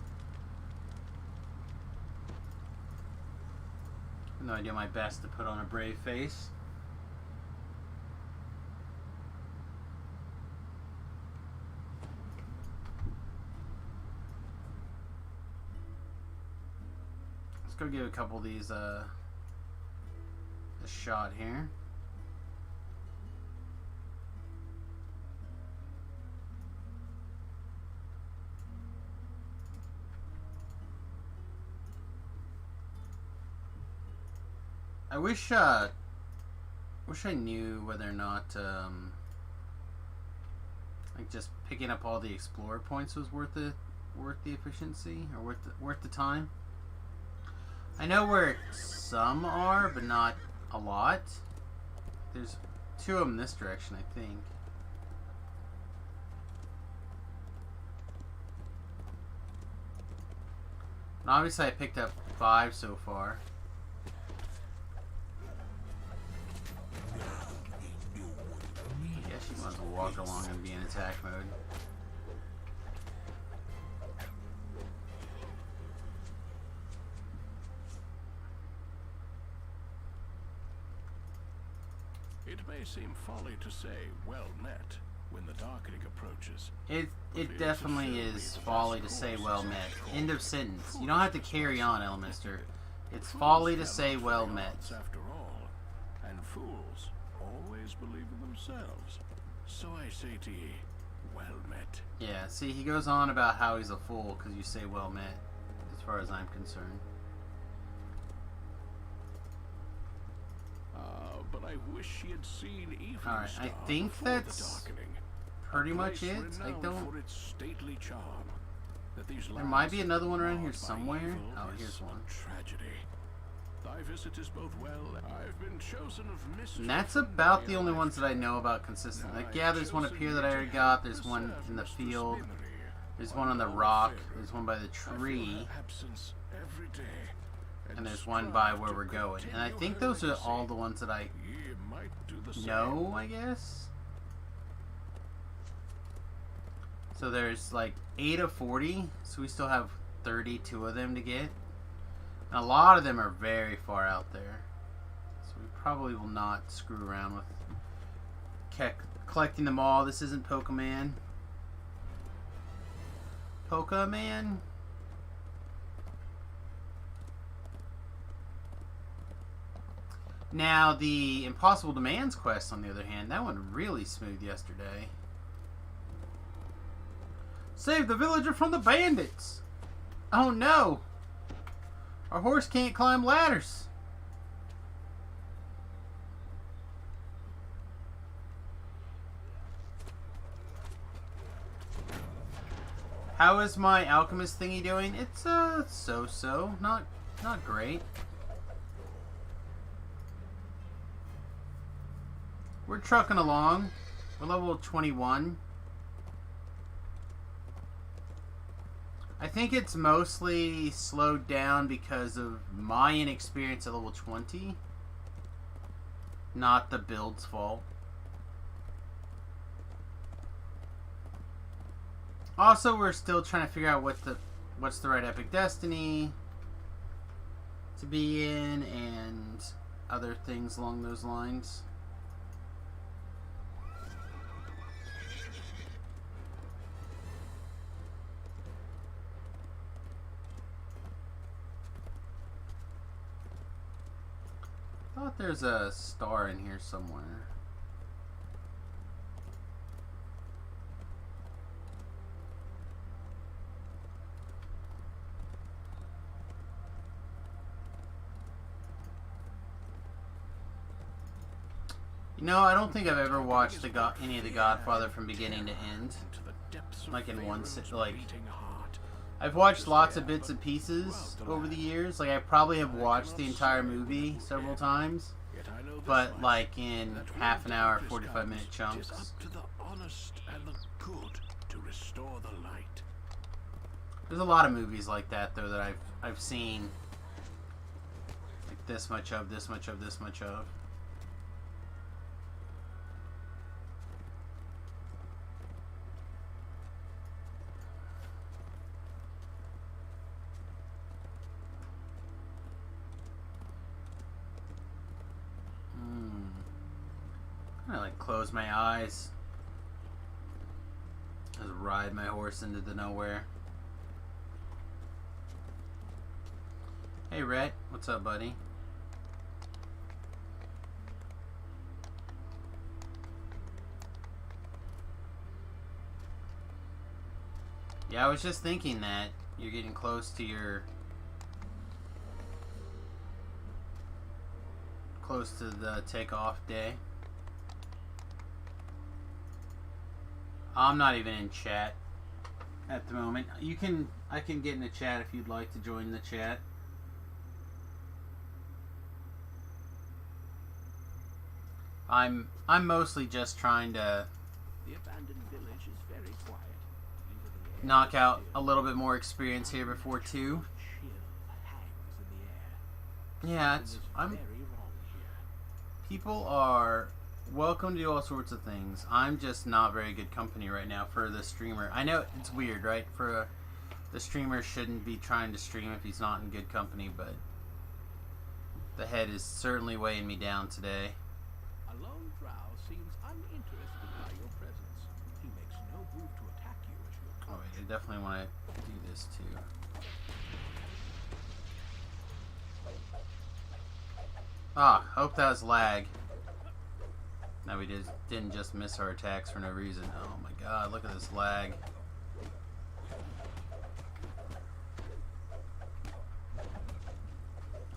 Even though I do my best to put on a brave face. go give a couple of these a shot here. I wish I knew whether or not like just picking up all the explorer points was worth the efficiency or worth the time. I know where some are, but not a lot. There's 2 of them in this direction, I think. And obviously I picked up 5 so far. I guess you might as well walk along and be in attack mode. It may seem folly to say, well met, when the darkening approaches. It definitely is folly to say well met. End of sentence. You don't have to carry on, Elminster. It's folly to say well met. After all, and fools always believe in themselves. So I say to ye, well met. Yeah, see, he goes on about how he's a fool because you say well met, as far as I'm concerned. But I wish she had seen evening Alright, star I think before that's the darkening. pretty much it. I Renowned don't... for its stately charm. That these There might be lands another one around here marred by somewhere. evil Oh, is here's one. a tragedy. Thy visit is both well. I've been chosen of mischief. And that's about the only ones that I know about consistently. Like, yeah, there's one up here that I already got. There's one in the field. There's one on the rock. There's one by the tree. And there's one by where we're going. And I think those are all the ones that I know, I guess. So there's like 8 of 40. So we still have 32 of them to get. And a lot of them are very far out there. So we probably will not screw around with collecting them all. This isn't Pokemon. Pokemon? Now, the Impossible Demands quest, on the other hand, that went really smooth yesterday. Save the villager from the bandits! Oh no! Our horse can't climb ladders! How is my alchemist thingy doing? It's so-so. Not great. We're trucking along. We're level 21. I think it's mostly slowed down because of my inexperience at level 20. Not the build's fault. Also, we're still trying to figure out what's the right epic destiny to be in and other things along those lines. I thought there's a star in here somewhere. You know, I don't think I've ever watched any of the Godfather from beginning to end. Like in one sit. Like, I've watched lots of bits and pieces over the years. Like, I probably have watched the entire movie several times, but like in half an hour, 45-minute chunks. There's a lot of movies like that, though, that I've seen like this much of, this much of, this much of. I like close my eyes. Just ride my horse into the nowhere. Hey, Rhett. What's up, buddy? Yeah, I was just thinking that you're getting close to your... close to the takeoff day. I'm not even in chat at the moment. I can get in the chat if you'd like to join the chat. I'm mostly just trying to The abandoned village is very quiet. Even the air knock is out still. a little bit more experience here before 2. Chill hangs in the air. Yeah, Something is I'm very wrong here. people are welcome to do all sorts of things. I'm just not very good company right now for the streamer. I know it's weird, right? The streamer shouldn't be trying to stream if he's not in good company, but the head is certainly weighing me down today. A lone drow seems uninterested by your presence. He makes no move to attack you as you Oh approach. wait, I definitely want to do this too. Ah, hope that was lag. No, we didn't just miss our attacks for no reason. Oh my god, look at this lag.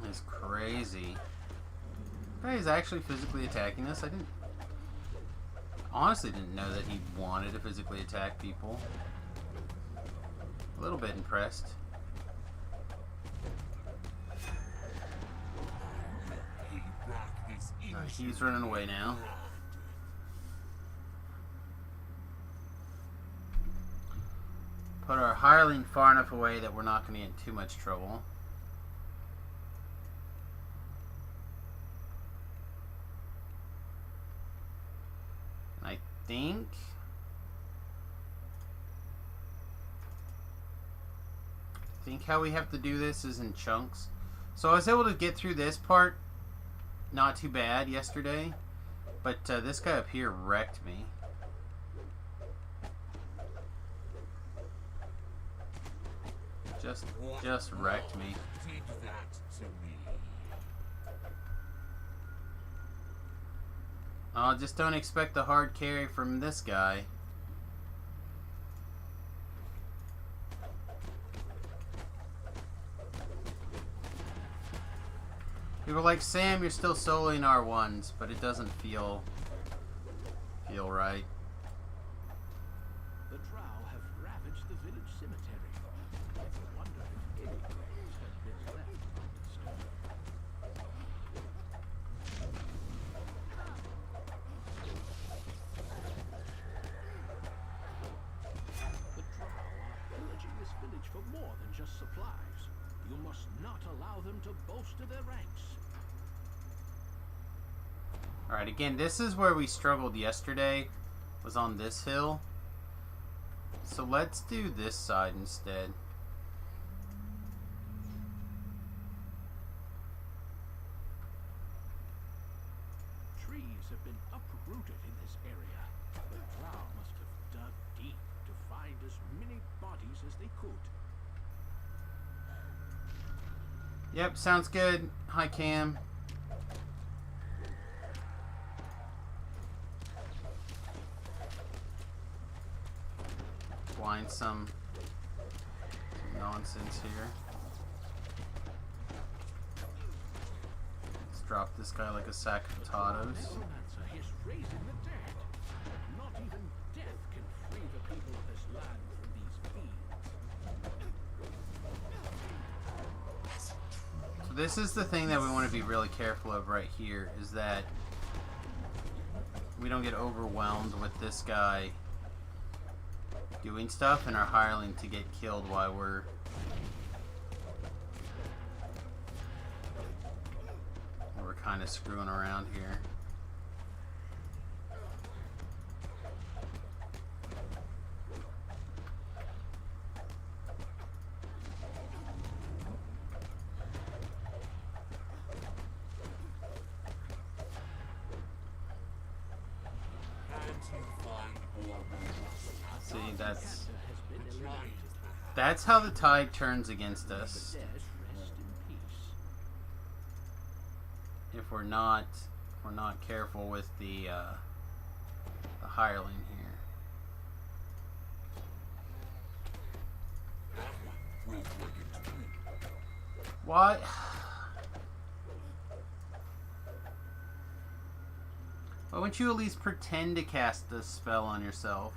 It's crazy. Guy is actually physically attacking us. I honestly didn't know that he wanted to physically attack people. A little bit impressed. He's running away now. Put our hireling far enough away that we're not going to get in too much trouble. I think how we have to do this is in chunks. So I was able to get through this part not too bad yesterday, but this guy up here wrecked me. Just wrecked me. Did that to me. Oh, just don't expect a hard carry from this guy. People are like, Sam, you're still soloing R1s, but it doesn't feel right. The drow have ravaged the village cemetery. I wonder if any graves have been left undisturbed. The drow are pillaging this village for more than just supplies. You must not allow them to bolster their ranks. Alright, again, this is where we struggled yesterday, was on this hill. So let's do this side instead. Trees have been uprooted in this area. The drow must have dug deep to find as many bodies as they could. Yep, sounds good. Hi, Cam. Find some nonsense here. Let's drop this guy like a sack of potatoes. Necromancer is raising the dead. Not even death can free the people of this land from these fiends. So this is the thing that we want to be really careful of right here, is that we don't get overwhelmed with this guy doing stuff and our hireling to get killed while we're kind of screwing around here. See, that's how the tide turns against us. The dead rest in peace. if we're not careful with the hireling here. Why? Why wouldn't you at least pretend to cast this spell on yourself?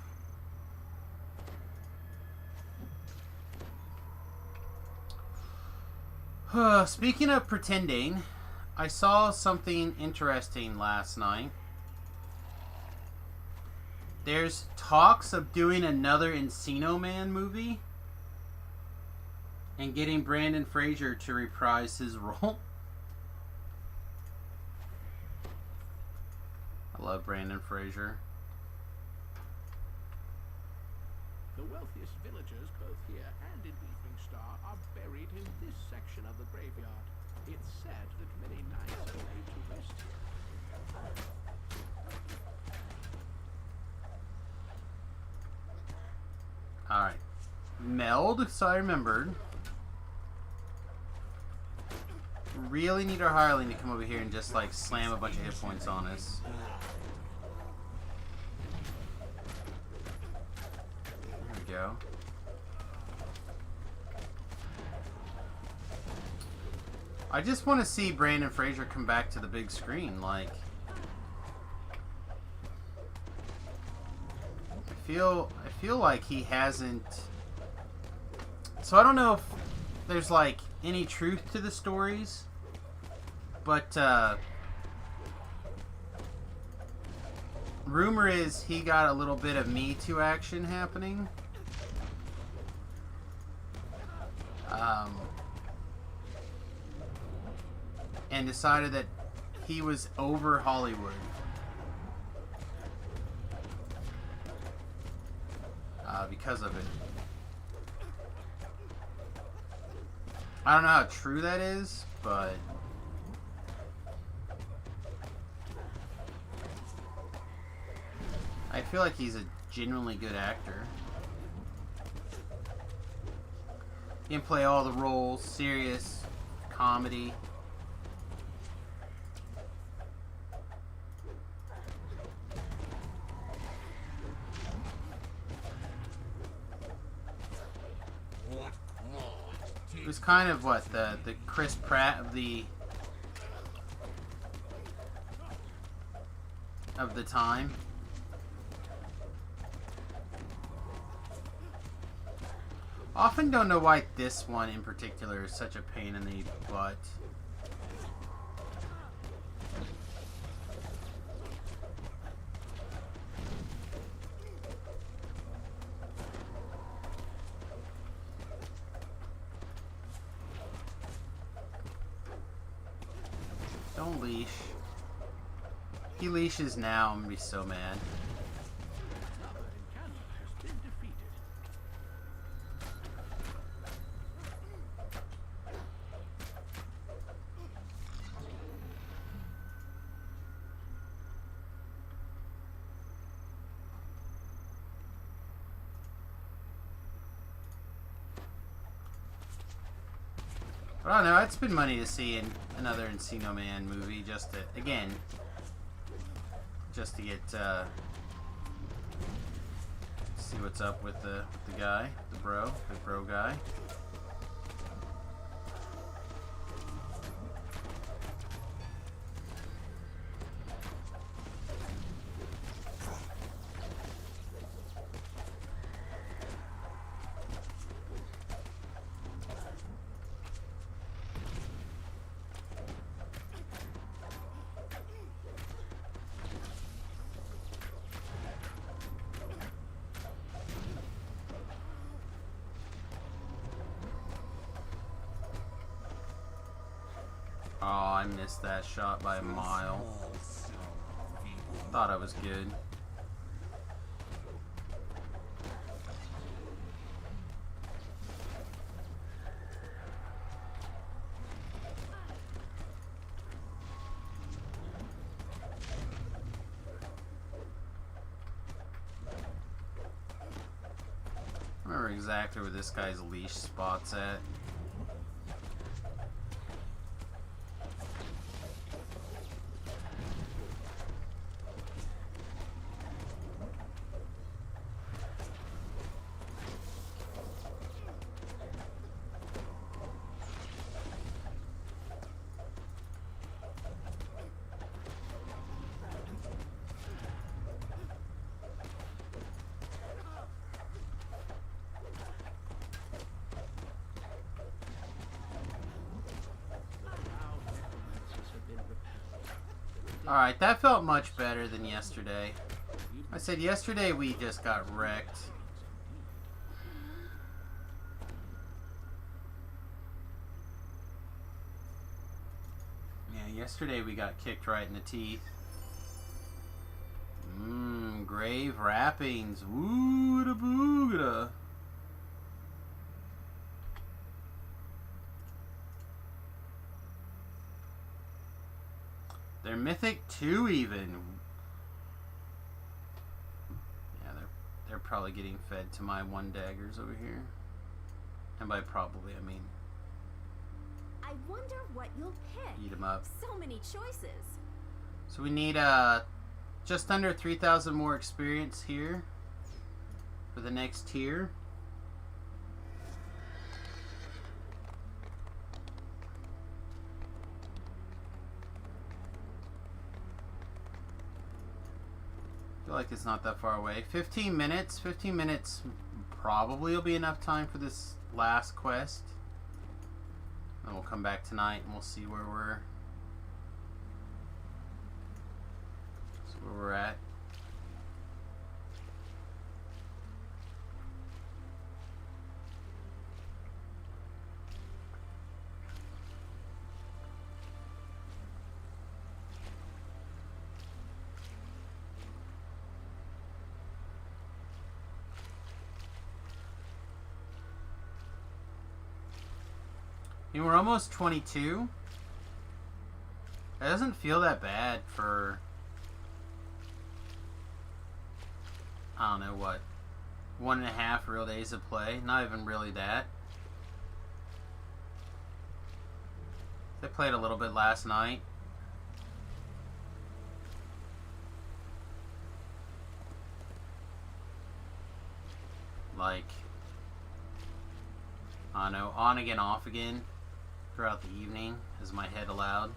Speaking of pretending, I saw something interesting last night. There's talks of doing another Encino Man movie and getting Brandon Fraser to reprise his role. I love Brandon Fraser. The wealthiest villagers, both here and in Evening Star, are buried in this section of the graveyard. It's said that many knights are laid to rest here. Alright. Meld, so I remembered. Really need our hireling to come over here and just like slam a bunch of hit points on us. There we go. I just want to see Brandon Fraser come back to the big screen. Like, I feel like he hasn't. So I don't know if there's like any truth to the stories, but rumor is he got a little bit of Me Too action happening. And decided that he was over Hollywood. Because of it. I don't know how true that is, but I feel like he's a genuinely good actor. He can play all the roles, serious, comedy. It was kind of what the Chris Pratt of the time. Often don't know why this one in particular is such a pain in the butt. Don't leash. He leashes now, I'm gonna be so mad. Another encampment has been defeated. I don't know, I'd spend money to see another Encino Man movie just to, again, just to get, see what's up with the guy, the bro guy. Oh, I missed that shot by a mile. Thought I was good. I remember exactly where this guy's leash spot's at. Alright, that felt much better than yesterday. I said yesterday we just got wrecked. Yeah, yesterday we got kicked right in the teeth. Grave wrappings. Woo-da boogada. They're mythic 2 even. Yeah, they're probably getting fed to my 1 daggers over here. And by probably, I mean I wonder what you'll pick. eat them up. So many choices. So we need just under 3,000 more experience here for the next tier. I feel like it's not that far away. 15 minutes. 15 minutes probably will be enough time for this last quest. And we'll come back tonight and we'll see where we're at. And we're almost 22. It doesn't feel that bad for, I don't know what, 1.5 real days of play. Not even really that. I played a little bit last night. Like, I don't know, on again, off again throughout the evening as my head allowed.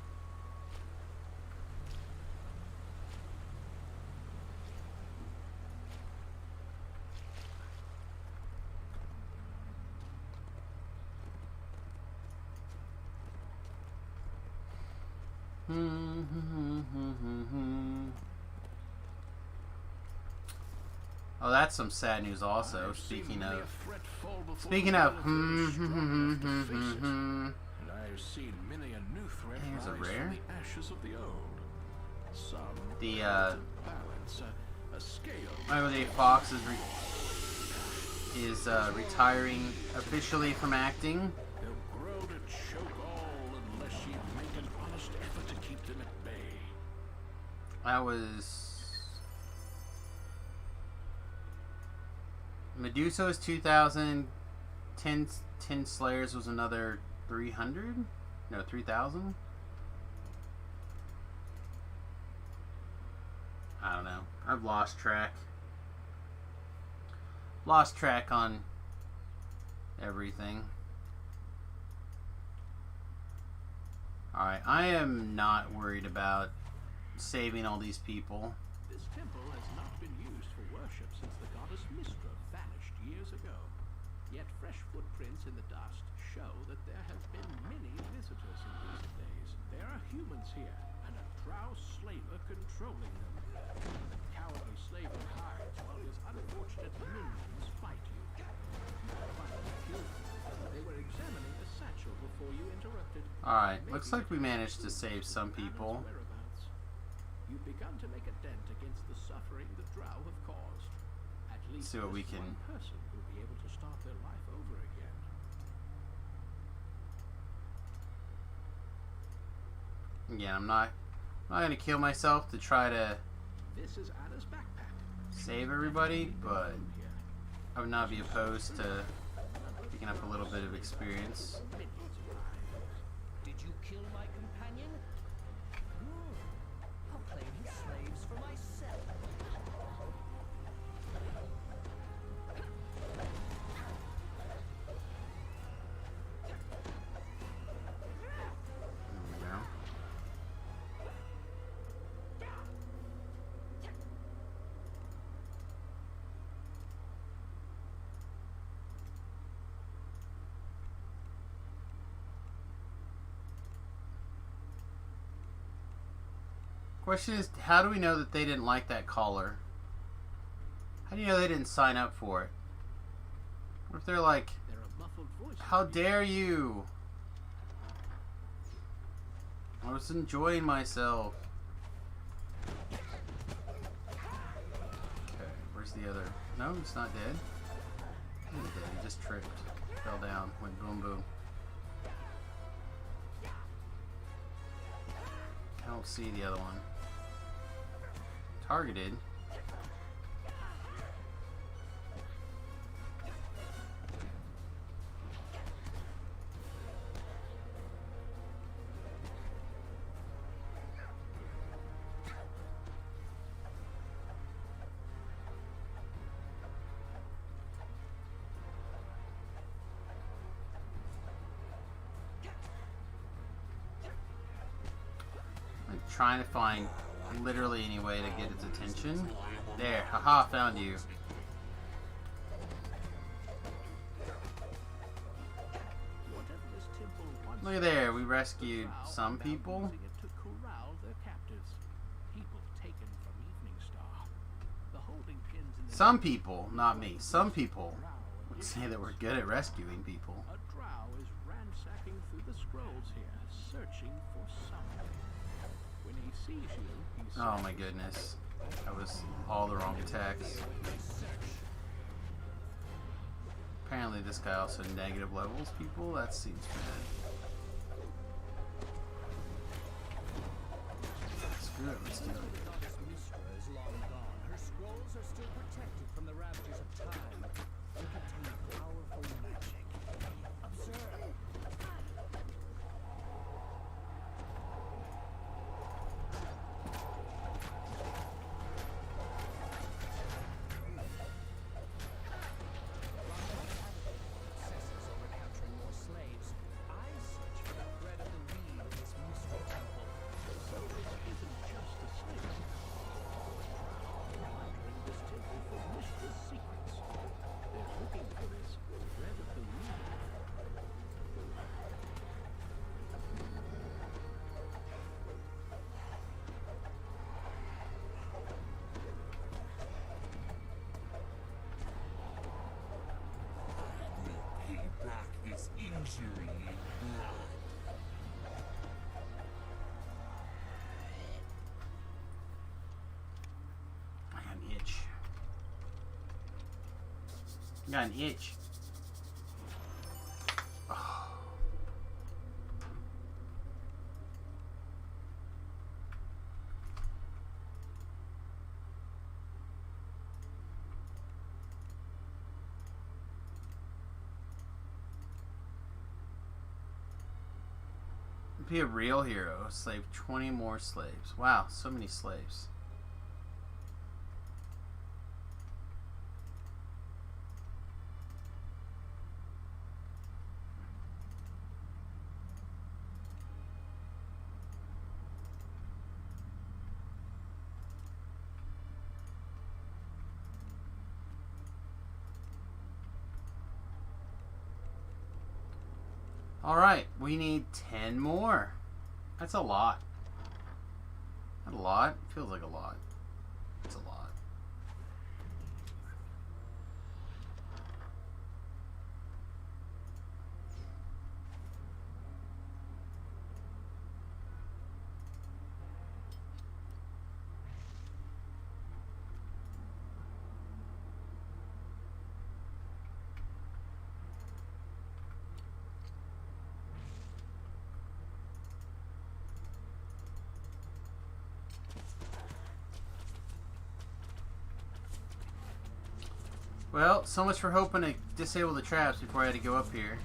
Oh, that's some sad news also. Speaking of, And I've seen many a new threat here's a rise rare. from the ashes of the old. Some The balance, a scale. Everyday Fox is retiring officially from acting. They'll grow to choke all unless you make an honest effort to keep them at bay. That was Medusa was 2,000. 10 Slayers was another 300. No, 3,000. I don't know. I've lost track. Lost track on everything. Alright, I am not worried about saving all these people. This temple has not been used for worship since the goddess Mistra vanished years ago. Yet fresh footprints in the dust show that there have been many visitors in recent days. There are humans here, and a drow slaver controlling them. The cowardly slaver hides while his unfortunate minions fight you. They were examining a satchel before you interrupted. Alright, looks like we managed to save some people. You've begun to make a dent against the suffering the drow have caused. At least See what we can. one person will be able to start their life over again. Again, I'm not gonna kill myself to try to This is Anna's backpack. save everybody, but I would not be opposed to picking up a little bit of experience. Did you kill my companion? Good. I'll claim his slaves for myself. There we go. Question is, how do we know that they didn't like that caller? How do you know they didn't sign up for it? What if they're like, There are muffled voices. how dare you? I was enjoying myself. Okay, where's the other? No, he's not dead. He's dead. He just tripped. Fell down. Went boom boom. I don't see the other one. Targeted. I'm trying to find literally any way to get its attention. There, haha, found you. Whatever this temple once Look at there, we rescued some people. using it to corral their captives. People taken from Evening Star. The holding pins in the Some people, not me, some people would say that we're good at rescuing people. A drow is ransacking through the scrolls here, searching for something. When he sees you, he Oh my searches. goodness. That was all the wrong attacks. Apparently this guy also negative levels people. That seems bad. Screw it, let's do it. The goddess Mystra is long gone. Her scrolls are still protected from the ravages of time. They contain powerful magic. Observe. Obsesses over capturing more slaves. I search for the thread of the weave in this Mystra temple. So this isn't just a slave. Drow are entering this temple for Mystra's secrets. They're looking for this thread of the weave. Pay back this injury in blood. I got an itch. I got an itch. Oh. Be a real hero. Slave 20 more slaves. Wow, so many slaves. Alright, we need 10 more. That's a lot. Not a lot. Feels like a lot. It's a lot. Well, so much for hoping to disable the traps before I had to go up here.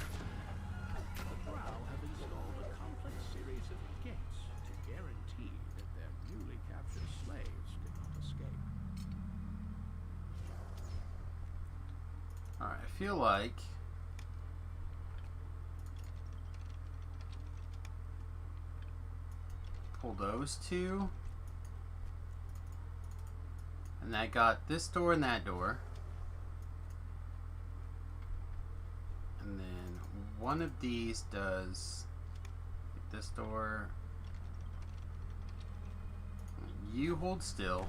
The Drow have installed a complex series of gates to guarantee that their newly captured slaves cannot escape. Alright, I feel like pull those two. And that got this door and that door. And then one of these does this door. You hold still.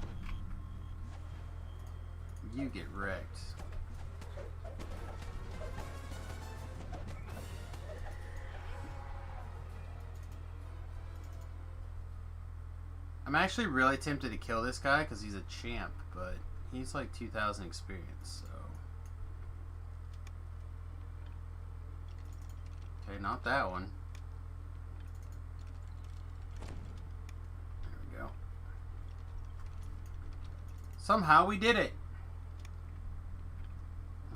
You get wrecked. I'm actually really tempted to kill this guy because he's a champ, but he's like 2,000 experience, so. Okay, not that one. There we go. Somehow we did it.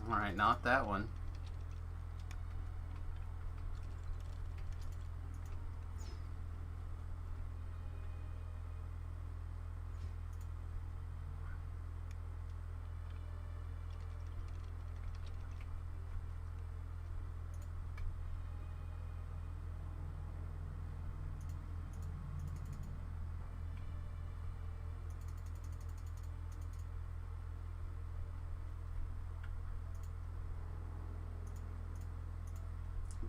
Alright, not that one.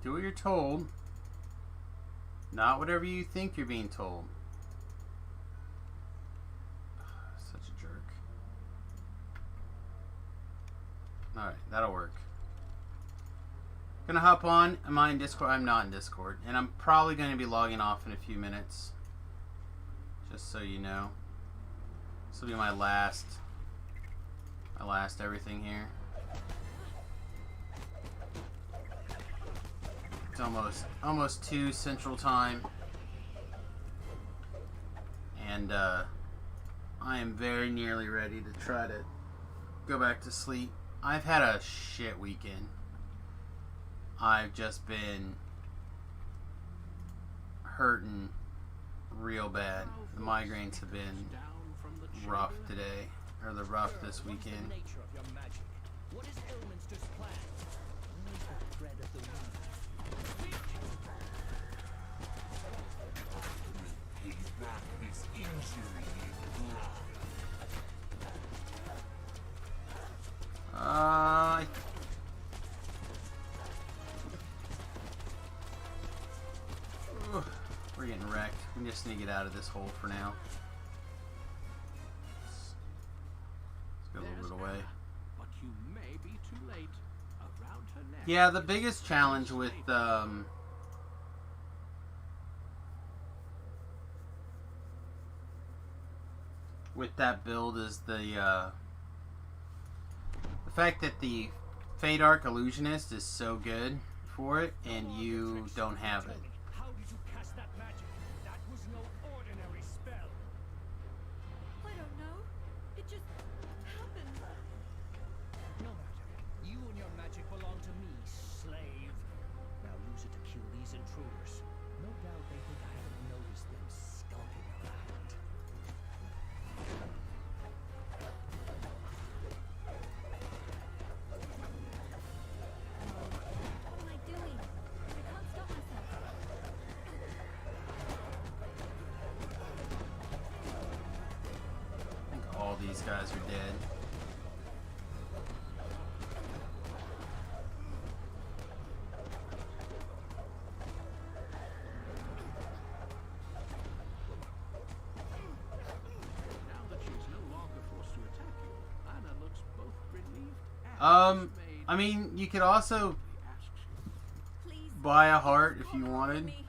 Do what you're told, not whatever you think you're being told. Such a jerk. Alright, that'll work. Gonna hop on. Am I in Discord? I'm not in Discord. And I'm probably going to be logging off in a few minutes. Just so you know. This will be my last everything here. It's almost 2 Central Time, and I am very nearly ready to try to go back to sleep. I've had a shit weekend. I've just been hurting real bad. The migraines have been rough today, or the rough this weekend. What is Elminster's plan? Only the thread of the wind. Pays back his injury in blood. We're getting wrecked. We just need to get out of this hole for now. Let's go a little bit away. But you may be too late. Around her neck. Yeah, the biggest challenge with that build is the fact that the Fade Arc Illusionist is so good for it, and you don't have it. How did you cast that magic? That was no ordinary spell. I don't know. It just happened. No matter. You and your magic belong to me, slave. Now use it to kill these intruders. No doubt they think I haven't noticed them skulking around. What am I doing? I can't stop myself. I think all these guys are dead. Now that she's no longer forced to attack you, Anna looks both relieved and dismayed. I mean, you could also He asks you, Please. buy a heart if you Hold on to wanted. me.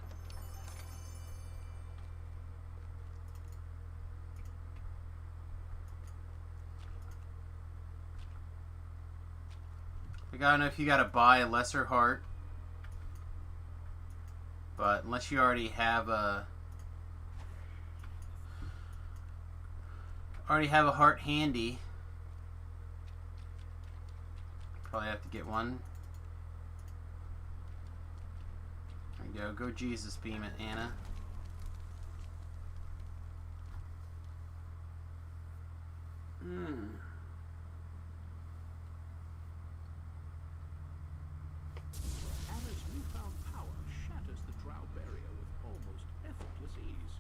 Like, I don't know if you gotta buy a lesser heart, but unless you already have a heart handy, probably have to get one. There you go. Go Jesus beam it, Anna. Anna's newfound power shatters the drow barrier with almost effortless ease.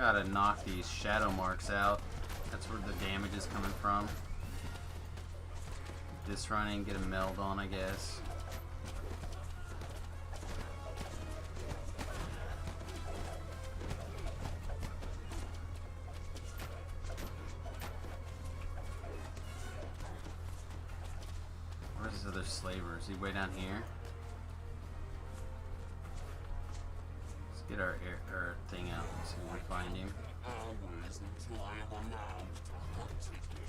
Gotta knock these shadow marks out. That's where the damage is coming from. This running, get a meld on, I guess. Where's this other slaver? Is he way down here? Let's get our thing out and see if we find him. Hours until I am allowed to hunt again.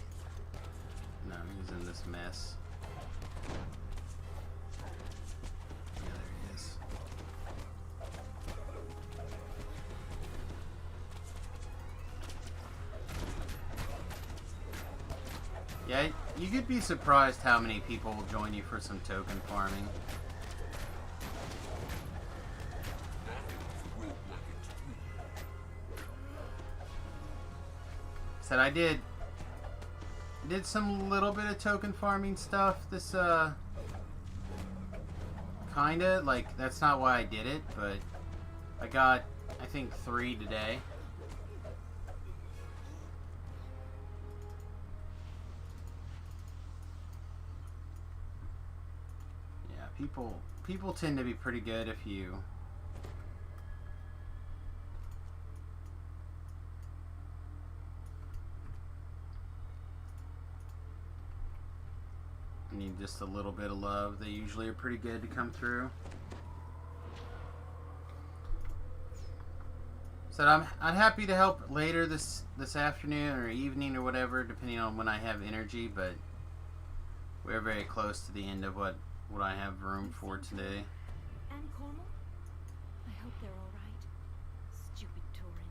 No, he's in this mess. Yeah, there he is. Yeah, you could be surprised how many people will join you for some token farming. Said I did some little bit of token farming stuff this kinda, like, that's not why I did it, but I got, I think, 3 today. Yeah, people tend to be pretty good if you need just a little bit of love. They usually are pretty good to come through. So I'm happy to help later this afternoon or evening or whatever, depending on when I have energy. But we're very close to the end of what I have room for today. And Cornwall? I hope they're all right. Stupid Turin.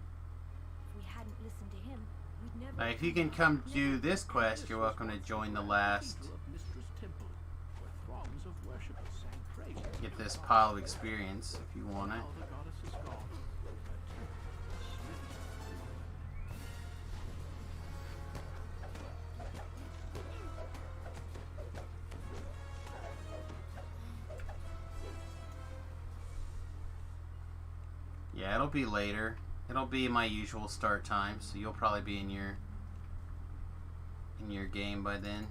If we hadn't listened to him, we'd never. If you can come do this quest, you're welcome to join the last. Get this pile of experience if you want it. Yeah, it'll be later. It'll be my usual start time, so you'll probably be in your game by then.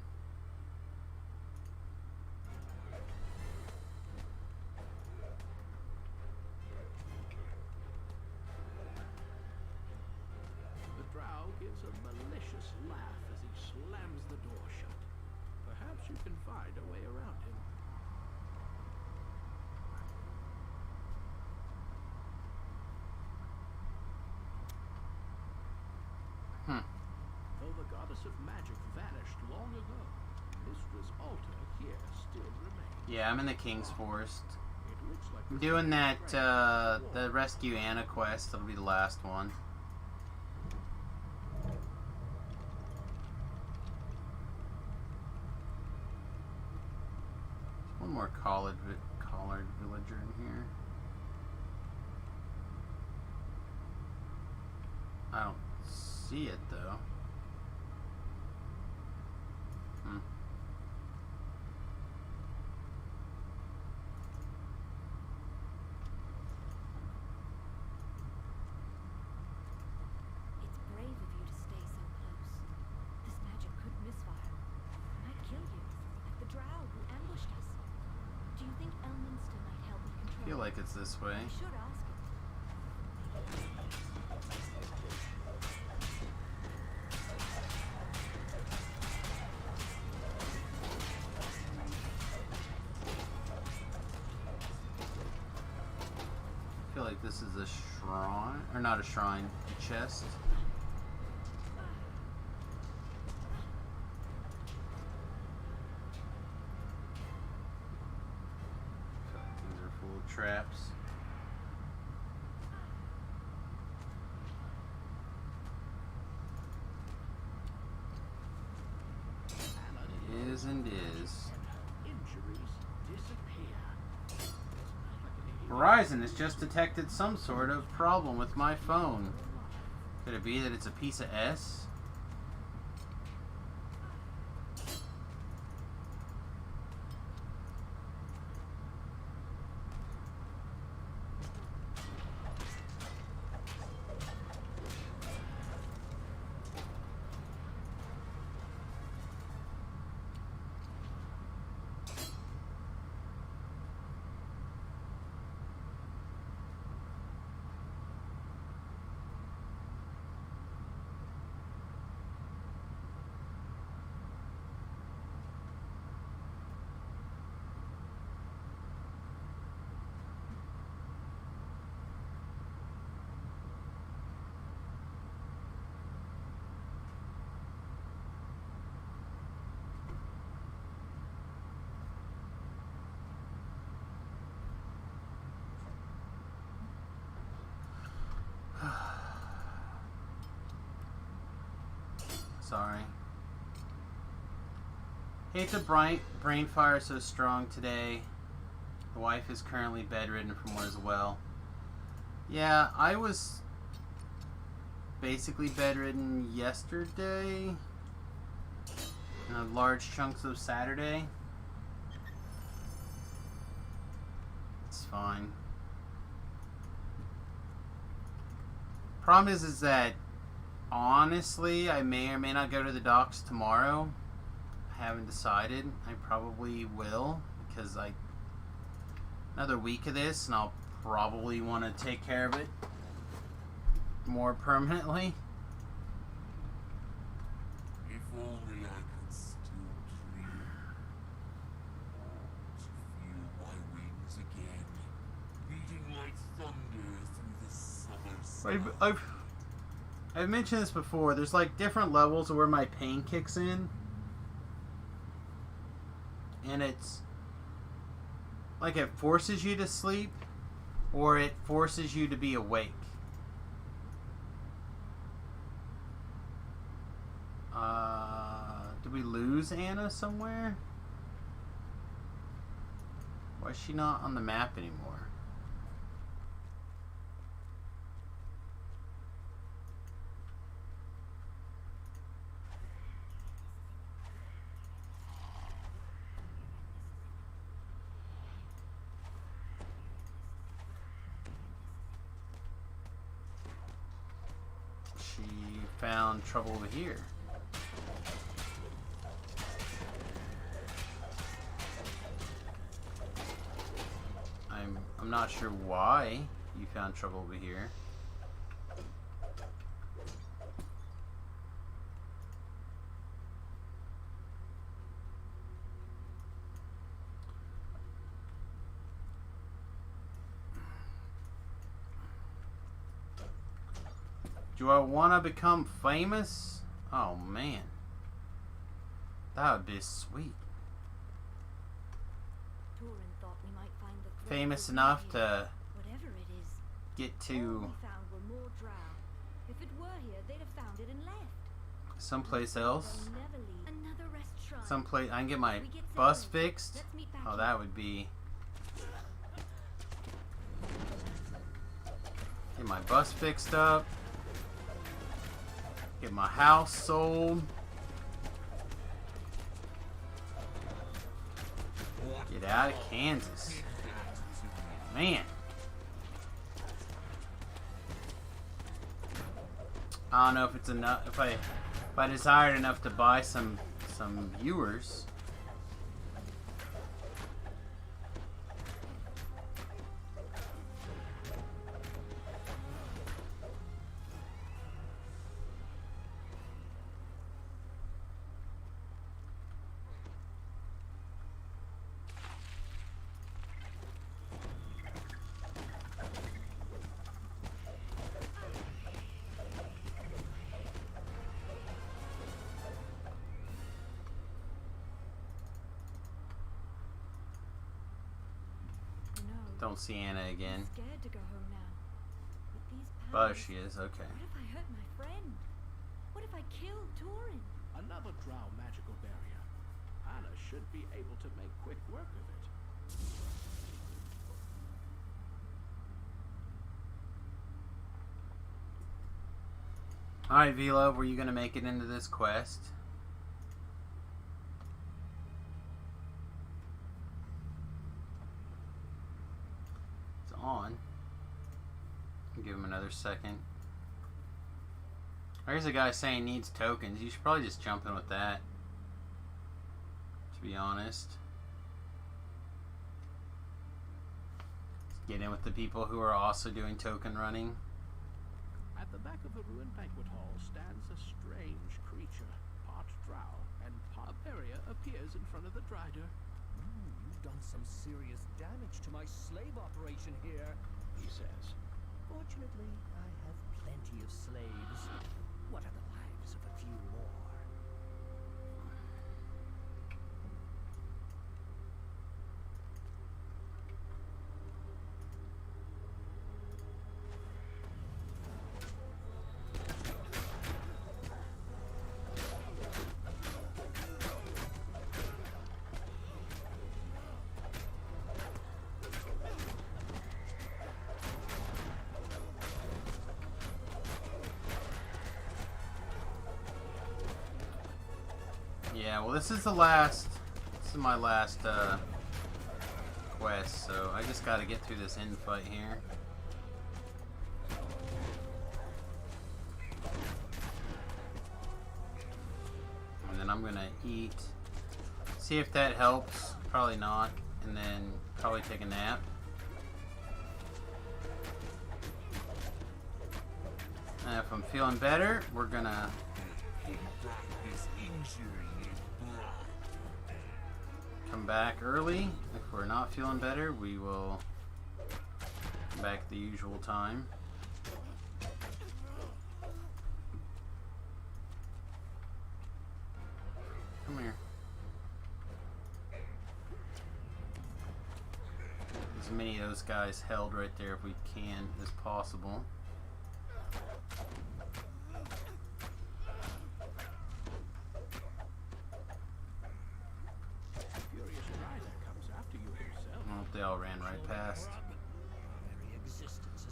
Gives a malicious laugh as he slams the door shut. Perhaps you can find a way around him. Though the goddess of magic vanished long ago, Mistress Alta here still remains. Yeah, I'm in the King's Forest. It looks like I'm doing that the Rescue Anna quest. That'll be the last one. One more collard villager in here. I don't see it though. It's brave of you to stay so close. This magic could misfire. Might kill you, like the drow who ambushed us. Do you think Elminster might help me control? I feel like it's this way. I should ask him. I feel like this is a shrine, or not a shrine, a chest. These are full of traps. It is and is. injuries disappear. Verizon has just detected some sort of problem with my phone. Could it be that it's a piece of S? Sorry. Hate the brain fire so strong today. The wife is currently bedridden from one as well. Yeah, I was basically bedridden yesterday. Large chunks of Saturday. It's fine. Problem is that honestly, I may or may not go to the docks tomorrow. I haven't decided. I probably will because another week of this, and I'll probably want to take care of it more permanently. If only I could still dream. To feel my wings again, beating like thunder through the summer sun. I've mentioned this before. There's like different levels of where my pain kicks in. And it's like it forces you to sleep or it forces you to be awake. Did we lose Anna somewhere? Why is she not on the map anymore? She found trouble over here. I'm not sure why you found trouble over here. Do I want to become famous? Oh man, that would be sweet. Famous enough to get to someplace else. Someplace I can get my bus fixed. Oh, that would be. Get my bus fixed up. Get my house sold. Get out of Kansas. Man. I don't know if it's enough if I desired enough to buy some viewers. Don't see Anna again. Scared to go home now. With these Oh, powers, she is. Okay. what if I hurt my friend? What if I killed Torin? Another drow magical barrier. Anna should be able to make quick work of it. Alright, Vila, were you going to make it into this quest? It's on. I'll give him another second. There's a guy saying needs tokens. You should probably just jump in with that, to be honest. Get in with the people who are also doing token running. At the back of a ruined banquet hall stands a strange creature, part drow and part barrier appears in front of the Drider. You've done some serious damage to my slave operation here, He says, Fortunately, I have plenty of slaves. What are the lives of a few more? Yeah, well, this is the last. This is my last quest, so I just gotta get through this end fight here. And then I'm gonna eat. See if that helps. Probably not. And then probably take a nap. And if I'm feeling better, we're gonna come back early. If we're not feeling better, we will come back the usual time. Come here. As many of those guys held right there if we can as possible. They all ran right past.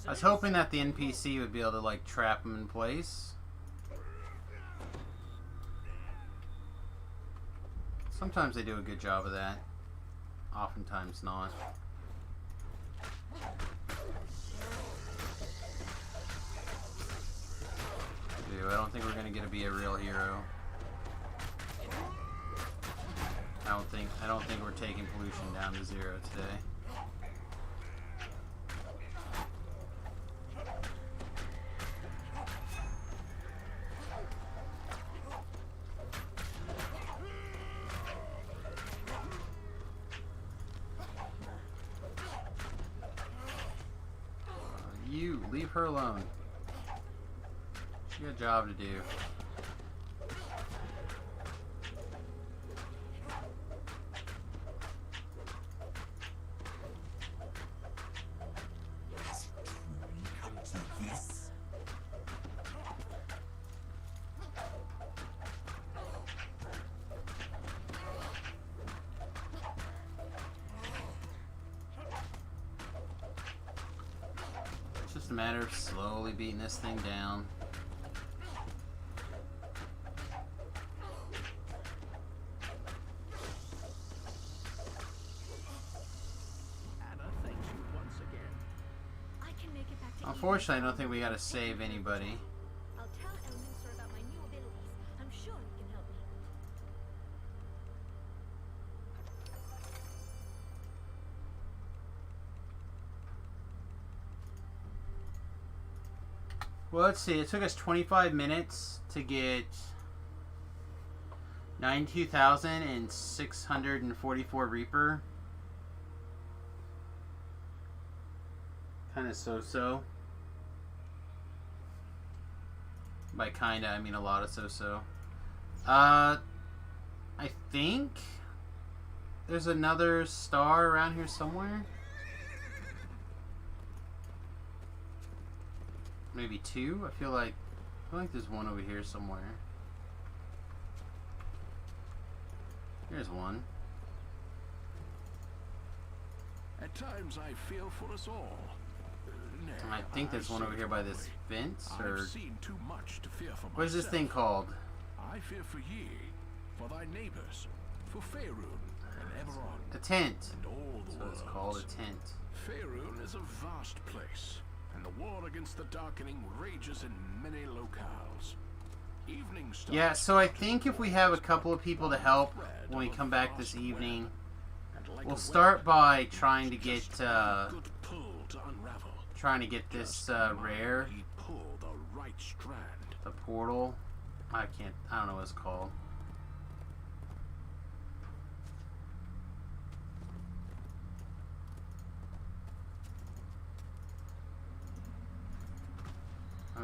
I was hoping that the NPC would be able to like trap them in place. Sometimes they do a good job of that. Oftentimes not. Dude, I don't think we're gonna get to be a real hero. I don't think we're taking pollution down to 0 today. You leave her alone. She got a job to do. It's just a matter of slowly beating this thing down. Unfortunately, I don't think we gotta save anybody. I'll tell Elminster about my new abilities. I'm sure he can help me. Well, let's see. It took us 25 minutes to get 92,644 Reaper. Kind of so-so. By kinda, I mean a lot of so-so. I think there's another star around here somewhere. Maybe 2? I feel like there's one over here somewhere. Here's one. At times I feel for us all. I think there's one over here by this fence, or I've seen too much to fear for what is this myself. thing called? I fear for ye, for thy neighbors, for Faerun and Eberron, A tent. and all the So worlds. it's called a tent. Faerun is a vast place, and the war against the Darkening rages in many locales. Evening stars. Yeah, so I think if we have a couple of people to help when we come back this evening, we'll start by trying to get good pull to unravel. this rare, He pull the right strand. the portal. I don't know what it's called.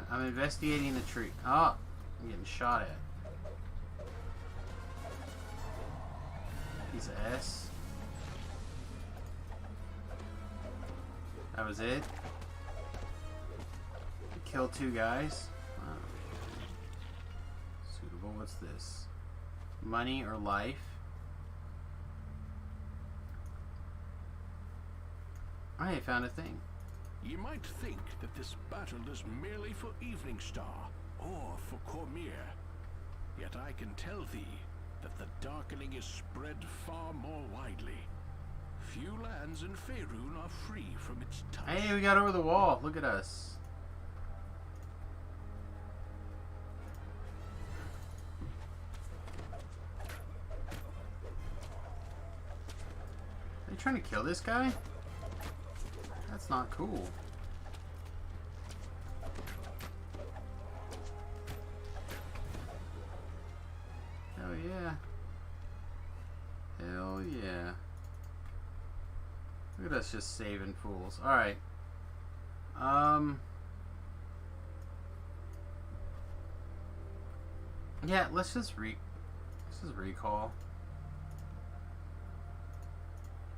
I'm investigating the tree. Oh, I'm getting shot at. Piece of S. That was it. Killed 2 guys. Wow. Suitable. What's this? Money or life? I found a thing. Ye might think that this battle is merely for Evening Star or for Cormyr. Yet I can tell thee that the darkening is spread far more widely. Few lands in Faerun are free from its touch. Hey, we got over the wall. Look at us. Are you trying to kill this guy? That's not cool. Hell yeah. Hell yeah. Look at us just saving fools. Alright. Yeah, let's just recall.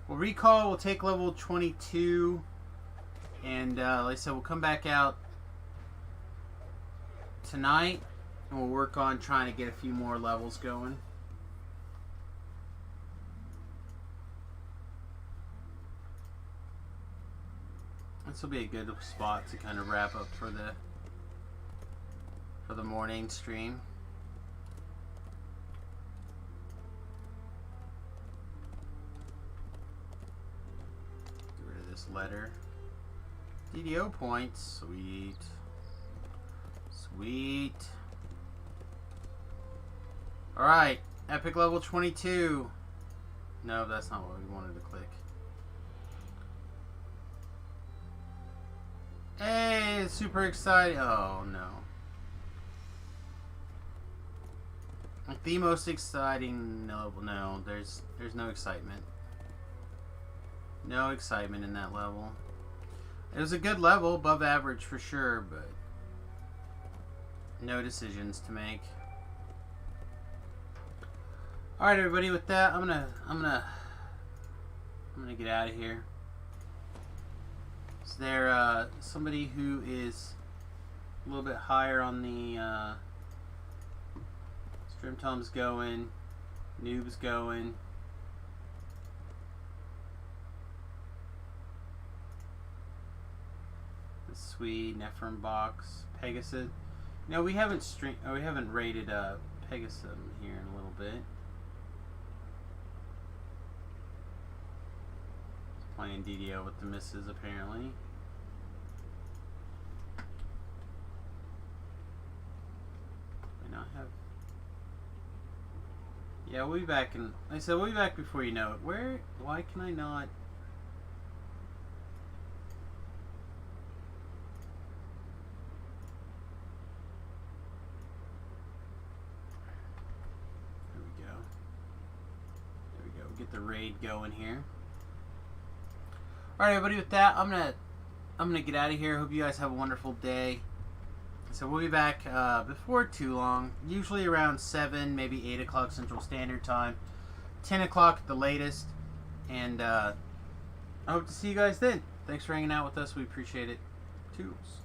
We'll recall, we'll take level 22, and like I said, we'll come back out tonight, and we'll work on trying to get a few more levels going. This will be a good spot to kind of wrap up for the morning stream. Letter. DDO points. Sweet. Sweet. Alright. Epic level 22. No, that's not what we wanted to click. Hey, it's super exciting. Oh, no. Like the most exciting level. No, there's no excitement. No excitement in that level. It was a good level, above average for sure, but no decisions to make. All right, everybody. With that, I'm gonna get out of here. Is there somebody who is a little bit higher on the stream time's going, noob's going? Sweet, Nephrim box, Pegasus. No, we haven't rated Pegasus here in a little bit. He's playing DDO with the misses apparently. May not have. Yeah, we'll be back in. Like I said, we'll be back before you know it. Why can I not? Get the raid going here. Alright, everybody, with that, I'm gonna get out of here. Hope you guys have a wonderful day. So we'll be back before too long, usually around 7, maybe 8 o'clock Central Standard Time, 10 o'clock at the latest, and I hope to see you guys then. Thanks for hanging out with us. We appreciate it. Toodles.